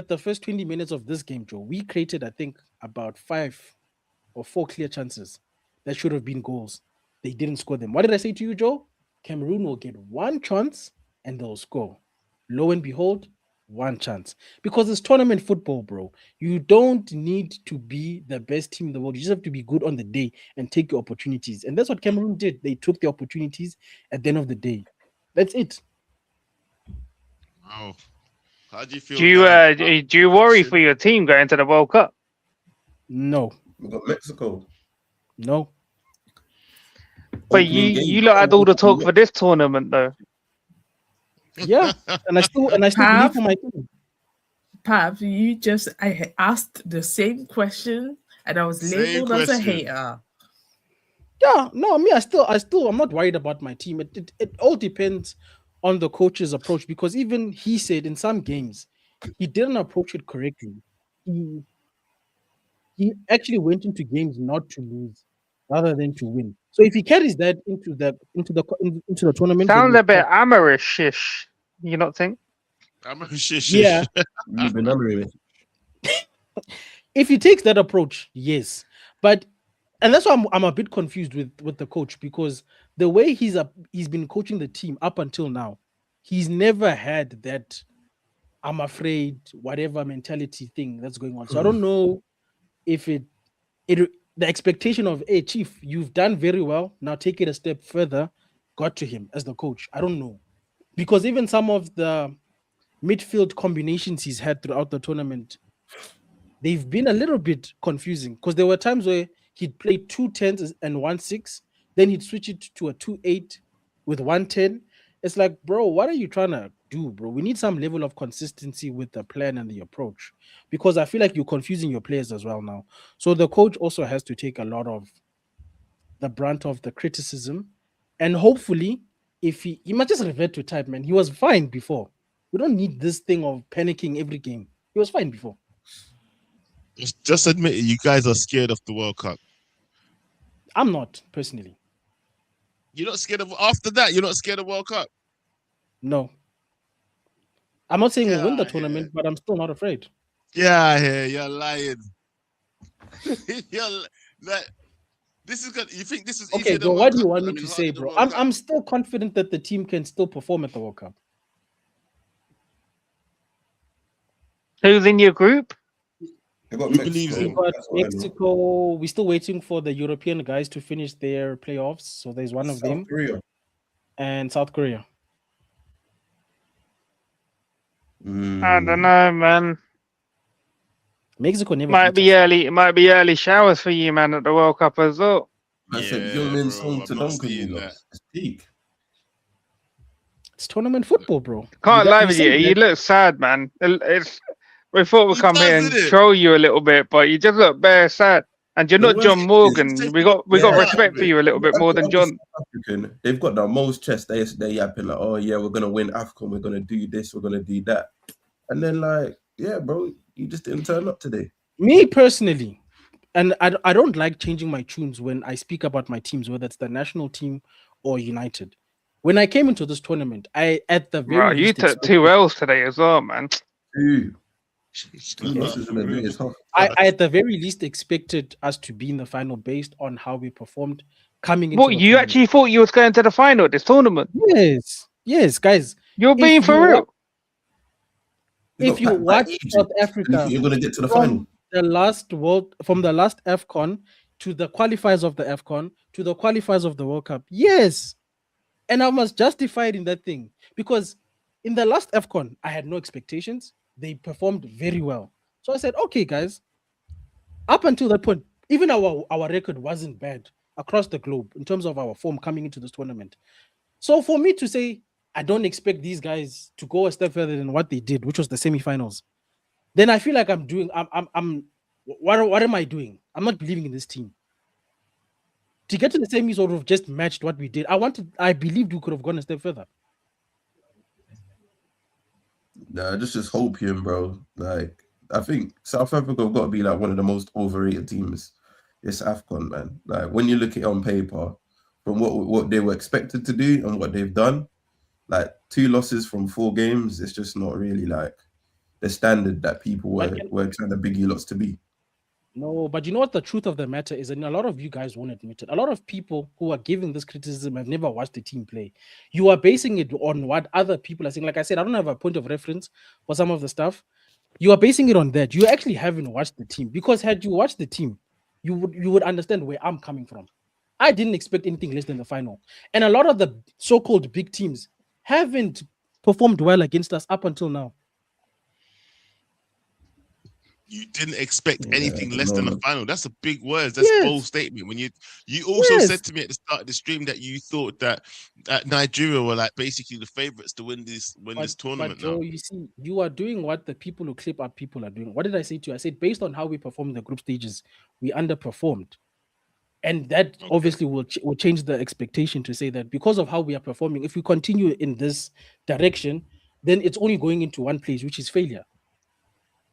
the first 20 minutes of this game, Joe, we created, I think, about 5 or 4 clear chances that should have been goals. They didn't score them. What did I say to you, Joe? Cameroon will get one chance and they'll score. Lo and behold, one chance. Because it's tournament football, bro. You don't need to be the best team in the world. You just have to be good on the day and take your opportunities. And that's what Cameroon did. They took the opportunities at the end of the day. That's it. Wow. How do you feel? Do you worry for your team going to the World Cup? No. We got Mexico. No. But Opening game. you lot had all the talk for this tournament though. Yeah, and I still believe Pav, for my team. Pav, I asked the same question and I was Same labeled as a question. hater. Yeah, no, me, I'm not worried about my team. It all depends on the coach's approach, because even he said in some games he didn't approach it correctly. He actually went into games not to lose rather than to win. So if he carries that into the tournament, when Sounds we're a bit Amarish-ish. You not think? I'm a shish. yeah, Ruben Amorim. if he takes that approach, yes. But and that's why I'm a bit confused with the coach, because the way he's been coaching the team up until now, he's never had that I'm afraid whatever mentality thing that's going on. So I don't know if it the expectation of, hey chief, you've done very well, now take it a step further, got to him as the coach. I don't know, because even some of the midfield combinations he's had throughout the tournament, they've been a little bit confusing, because there were times where he'd play 2 10s and 1 6, then he'd switch it to a 2 8 with 1 10. It's like, bro, what are you trying to do, bro? We need some level of consistency with the plan and the approach, because I feel like you're confusing your players as well now. So the coach also has to take a lot of the brunt of the criticism, and hopefully, if he might just revert to type, man. He was fine before. We don't need this thing of panicking every game. He was fine before. Just admit it, you guys are scared of the World Cup. I'm not personally. You're not scared of after that. You're not scared of World Cup. No. I'm not saying we'll win the Yeah, tournament, but I'm still not afraid. Yeah, you're lying. You're like, this is good. You think this is Okay, easier bro, than what World do you Cup? want I me mean, to harder say, than bro? World Cup? I'm still confident that the team can still perform at the World Cup. Who's in your group? They got Who believes We it? Mexico. got That's what I know. Mexico. We're still waiting for the European guys to finish their playoffs. So there's one of South them, Korea. and South Korea. I don't know, man. Mexico never Might beat be us. early. It might be early showers for you, man, at the World Cup as well. I said Yeah, Young Min bro, Song to I'm not Duncan, you seeing know. that. It's peak. It's tournament football, bro. Can't lie with say you. You that. look sad, man. We thought we'd He come here does, and innit? troll you a little bit, but you just look bare sad. And you're The not worst John thing is, Morgan. We got yeah, respect for you a little bit more than other John. South African, they've got the most chest. They're yapping like, oh yeah, we're gonna win AFCON, we're gonna do this, we're gonna do that. And then like, yeah, bro, you just didn't turn up today. Me personally, and I don't like changing my tunes when I speak about my teams, whether it's the national team or United. When I came into this tournament, I at the very Right, you least took expected, 2 L's today as well, man. Two Nah, losses in for a day real. is tough. I at the very least expected us to be in the final based on how we performed coming into What, the you tournament. actually thought you was going to the final of this tournament? Yes, guys. You're being If for you real. if you got packed by watch Egypt, South and you Africa think you're gonna get to the final. from the last AFCON to the qualifiers of the AFCON to the qualifiers of the World Cup, yes, and I must justify it in that thing, because in the last AFCON I had no expectations. They performed very well, so I said, okay, guys. Up until that point, even our record wasn't bad across the globe in terms of our form coming into this tournament. So for me to say I don't expect these guys to go a step further than what they did, which was the semifinals, then I feel like what am I doing? I'm not believing in this team. To get to the semis sort of just matched what we did. I believed we could have gone a step further. Nah, just hoping, bro. Like, I think South Africa have got to be like one of the most overrated teams this AFCON, man. Like when you look at it on paper, from what they were expected to do and what they've done, like 2 losses from 4 games, it's just not really like the standard that people were trying to big you lots to be. No, but you know what the truth of the matter is, and a lot of you guys won't admit it. A lot of people who are giving this criticism have never watched the team play. You are basing it on what other people are saying. Like I said, I don't have a point of reference for some of the stuff. You are basing it on that. You actually haven't watched the team, because had you watched the team, you would understand where I'm coming from. I didn't expect anything less than the final. And a lot of the so-called big teams haven't performed well against us up until now. you didn't expect Yeah, anything less than a no. final. That's a big word. That's a bold statement. When you also Yes. said to me at the start of the stream that you thought that Nigeria were like basically the favorites to win this tournament. But Joe, you see, you are doing what the people who clip up people are doing. What did I say to you? I said, based on how we performed in the group stages, we underperformed. And that obviously will change the expectation to say that because of how we are performing, if we continue in this direction, then it's only going into one place, which is failure,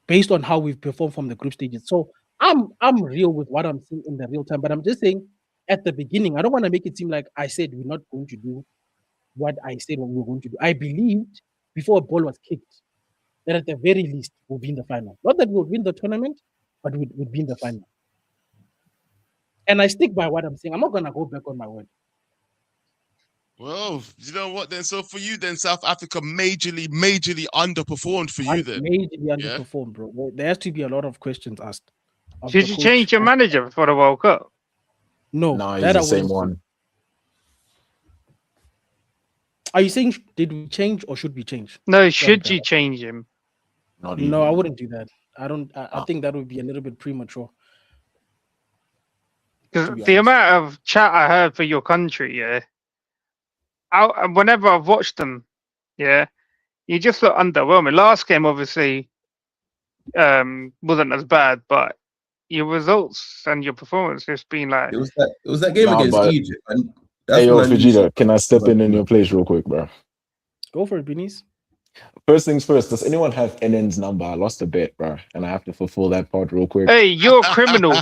based on how we've performed from the group stages. So I'm real with what I'm seeing in the real time, but I'm just saying at the beginning, I don't want to make it seem like I said we're not going to do what I said we were going to do. I believed before a ball was kicked that at the very least we'll be in the final. Not that we'll win the tournament, but we'll be in the final. And I stick by what I'm saying. I'm not gonna go back on my word. Well, you know what then? So for you then, South Africa majorly underperformed for you then. Majorly underperformed, bro. Well, there has to be a lot of questions asked. Did you change your manager for the World Cup? No, he's the same one. Are you saying did we change or should we change? No, should you change him? No, I wouldn't do that. I think that would be a little bit premature. Because the amount of chat I heard for your country, whenever I've watched them, you just look underwhelming. Last game, obviously, wasn't as bad, but your results and your performance just been like. It was that game against Egypt. And hey, yo, Vegeta, can I step in your place real quick, bro? Go for it, Beanies. First things first, does anyone have NN's number? I lost a bet, bro, and I have to fulfill that part real quick. Hey, you're a criminal.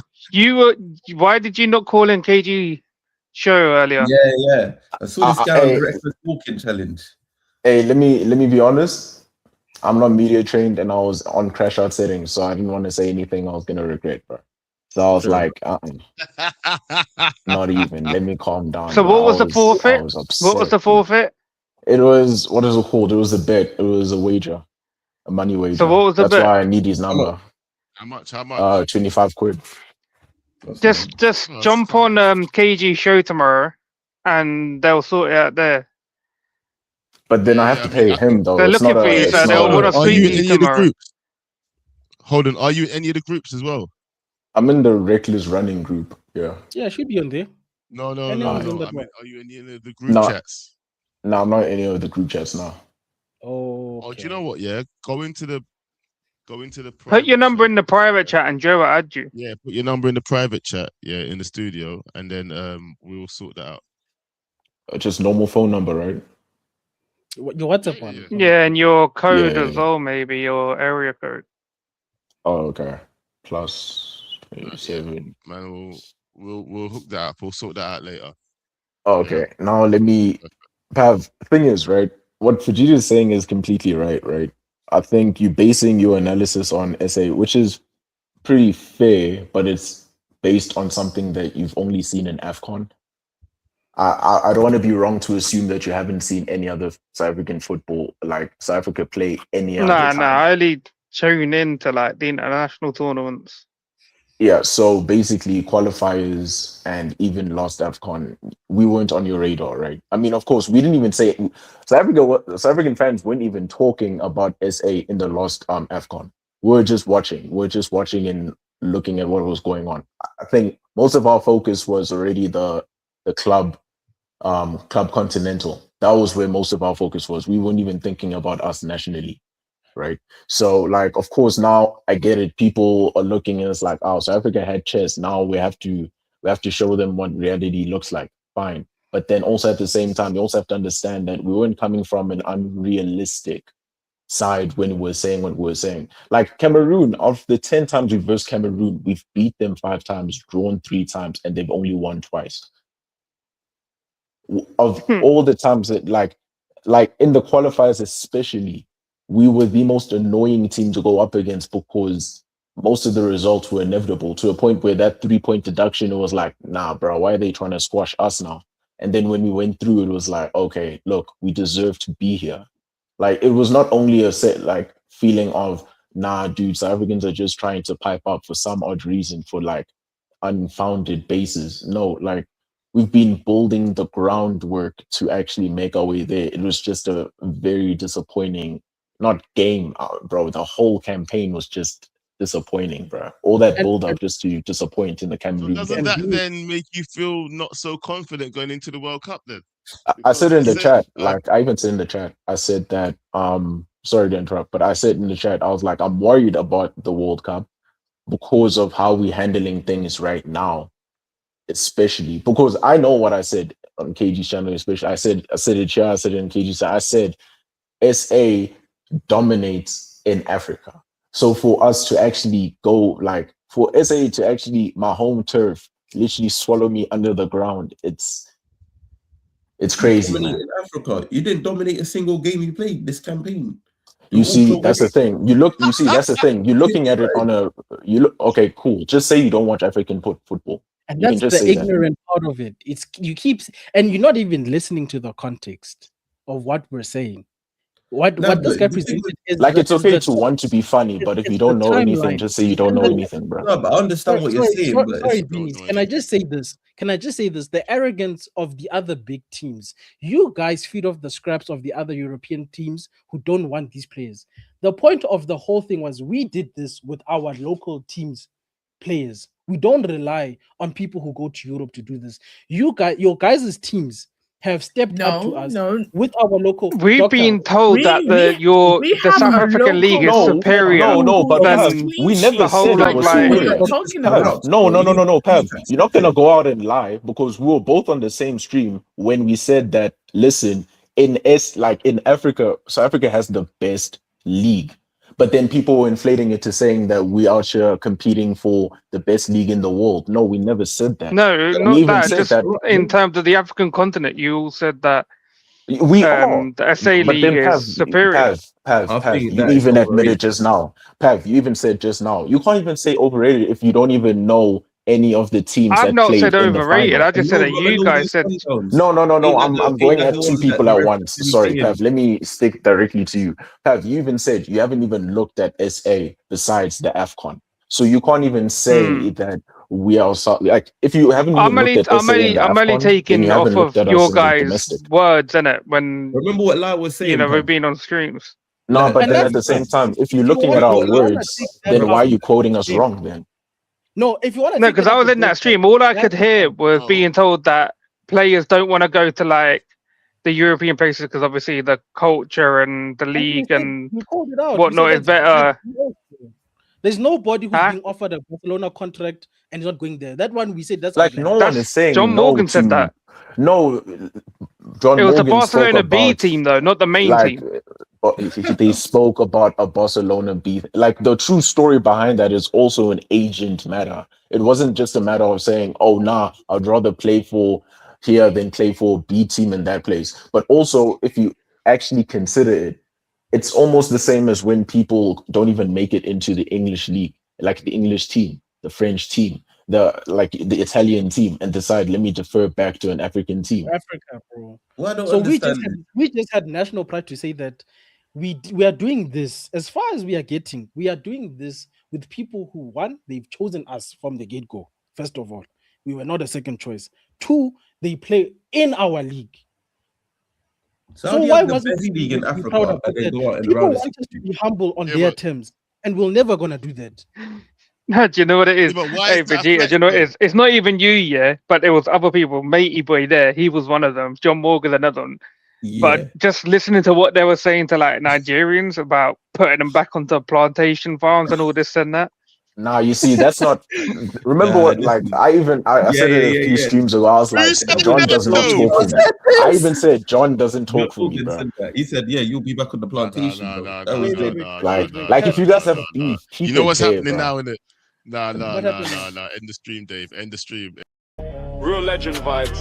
Why did you not call in KG show earlier? Yeah. I saw this guy on the Breakfast Walking Challenge. Hey, let me be honest. I'm not media trained, and I was on crash out settings, so I didn't want to say anything I was gonna regret, bro. So I was like, not even. Let me calm down. So what was the forfeit? I was upset. What was the forfeit? It was, what is it called? It was a bet. It was a wager, a money wager. So what was the bet? That's why I need his number. How much? 25 quid. Just jump on KG show tomorrow, and they'll sort it out there. But then I have to pay him though. They're looking for you, so they'll want to sweep you tomorrow. Hold on, are you in any of the groups as well? I'm in the Reckless Running group. Yeah. Yeah, I should be on there. No. I mean, are you in any of the group chats? No, I'm not in any of the group chats now. Oh. Oh, do you know what? Yeah, go into the. Put your number in the private chat, and Joe will add you. Yeah, put your number in the private chat. Yeah, in the studio, and then we will sort that out. Just normal phone number, right? Your WhatsApp one. Yeah, and your code as well, maybe your area code. Oh, okay. Plus 27. Man, we'll hook that up. We'll sort that out later. Oh, okay. Now let me. Pav, thing is, right? What Fujita is saying is completely right? I think you're basing your analysis on SA, which is pretty fair, but it's based on something that you've only seen in AFCON. I don't want to be wrong to assume that you haven't seen any other South African football, like South Africa play any other time. No, I only tune in to like the international tournaments. Yeah, so basically qualifiers and even last AFCON, we weren't on your radar, right? I mean, of course, we didn't even say South African fans weren't even talking about SA in the last AFCON. We're just watching and looking at what was going on. I think most of our focus was already the club continental. That was where most of our focus was. We weren't even thinking about us nationally. Right. So, like, of course, now I get it. People are looking and it's like, oh, South Africa had chess. Now we have to show them what reality looks like. Fine. But then also at the same time, you also have to understand that we weren't coming from an unrealistic side when we're saying what we're saying. Like Cameroon, of the 10 times we've versed Cameroon, we've beat them 5 times, drawn 3 times, and they've only won twice. Of all the times that like in the qualifiers especially, we were the most annoying team to go up against because most of the results were inevitable, to a point where that 3-point deduction, it was like, nah, bro, why are they trying to squash us now? And then when we went through, it was like, okay, look, we deserve to be here. Like, it was not only a set like feeling of, nah, dude, South Africans are just trying to pipe up for some odd reason for like unfounded basis. No, like, we've been building the groundwork to actually make our way there. It was just a very disappointing, not game, bro. The whole campaign was just disappointing, bro. All that And- build up just to disappoint in the So Cameroon doesn't game. that then make you feel not so confident going into the World Cup then? I said in the Because chat, like I even said in the chat, I said that sorry to interrupt, but I said in the chat, I was like, I'm worried about the World Cup because of how we're handling things right now, especially because I know what I said on KG's channel, especially I said it here, I said it in KG's channel, I said SA dominates in Africa. So for us to actually go, like for SA to actually, my home turf, literally swallow me under the ground, it's crazy, Dominate man. in Africa. You didn't dominate a single game you played this campaign. You see, that's the thing. You see, that's the thing. You're looking at it on a, okay, cool. Just say you don't watch African football. And You can that's just the say that. ignorant part of it. It's you keep and you're not even listening to the context of what we're saying. What No, this but guy the thing presented is Like, it's okay the to want to be funny, but if it's you don't the know anything, timeline. just say you don't know anything, bro. No, but I understand what you're saying. But Sorry, it's, Beans. know Can I just say this? Can I just say this? The arrogance of the other big teams. You guys feed off the scraps of the other European teams who don't want these players. The point of the whole thing was we did this with our local teams players. We don't rely on people who go to Europe to do this. You guys, your guys' teams have stepped up to us with our local. We've Doctor, been told that we the have South a African league is local- superior No, but than Pav, we never the whole said it of was like. What are you superior. talking Pav, about? no, Pav. You're not gonna go out and lie because we were both on the same stream when we said that. Listen, in Africa, South Africa has the best league, but then people were inflating it to saying that we out here competing for the best league in the world. No, we never said that. No, We not even that. said Just that in terms of the African continent, you all said that we are. the SA But league then is superior. I Pav, think you that is even admitted overrated. just now. Pav, you even said just now. You can't even say overrated if you don't even know any of the teams I've that not played said in the overrated. final. I just said that you guys said No. I'm Ain't going that at the two ones people that at the once. referee Sorry, singing? Pav. Let me stick directly to you. Pav, you even said you haven't even looked at SA besides the AFCON. So you can't even say that we are like if you haven't even looked at SA in the I'm only AFCON, then you taking haven't off looked of at your us in the guys' domestic. words, innit? When Remember what Lai was saying, we've Pav? been on streams. No, Like, but and then that's at the same fine. time, if you're If you looking want- at our if you wanna words, take that then why out are you of quoting us debate- wrong then? No, if you want to No, because I was in that stream. All I could hear was being told that players don't want to go to like the European places because obviously the culture and the league and you called it out. whatnot is better. There's nobody who's Huh? being offered a Barcelona contract and is not going there. That one we said that's Like our no bad. one is saying John no Morgan said to that. no. John It was the Morgan spoke Barcelona B about team though, not the main like team. they spoke about a Barcelona B. Like the true story behind that is also an agent matter. It wasn't just a matter of saying, "Oh, nah, I'd rather play for here than play for B team in that place." But also, if you actually consider it, it's almost the same as when people don't even make it into the English league, like the English team, the French team, the Italian team, and decide, let me defer back to an African team. Africa, bro. Well, I don't So understand. we just had national pride to say that we are doing this as far as we are getting. We are doing this with people who, one, they've chosen us from the get go. First of all, we were not a second choice. Two, they play in our league. Saudi why have the wasn't best league in we proud Africa, about and they that? go out in the People round of want us to 16. be humble on Yeah, their but- terms, and we're never gonna do that. Do you know what it is? Yeah, but why Hey, is that a Vegeta, do flex, you know what though? it is? It's not even you, yeah, but there was other people. Matey boy there, he was one of them. John Morgan, another one. Yeah. But just listening to what they were saying to like Nigerians about putting them back onto plantation farms and all this and that. Nah, you see, that's not. Remember Nah, what? this Like is- I said it a few streams ago. I was Who like, said John that, does not though? talk for me. I even said John doesn't talk for me, Morgan bro. said that. He said, "Yeah, you'll be back on the plantation." Nah, bro. nah, That nah, was nah, good. nah, Like, nah, like nah, if you guys nah, have nah, beef, keep You know it what's there, happening bro. now, innit? Nah. What happened? End the stream, Dave. End the stream. Real legend vibes.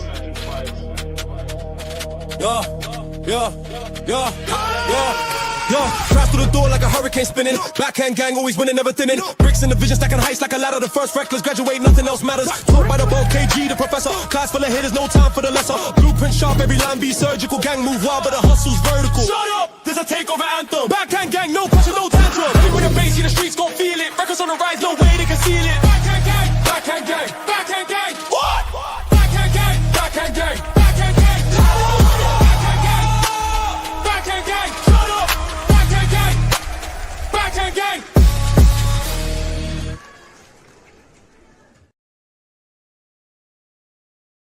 Crash through the door like a hurricane spinning. Backhand gang always winning, never thinning. Bricks in the vision, stacking heights like a ladder. The first reckless graduate, nothing else matters. Taught by the bold KG, the professor. Class full of hitters, no time for the lesser. Blueprint sharp, every line be surgical. Gang move wild, but the hustle's vertical. Shut up! There's a takeover anthem. Backhand gang, no pressure, no tantrum. With the bass, the streets gon' feel it. Records on the rise, no way to conceal it. Backhand gang, backhand gang, backhand gang. What?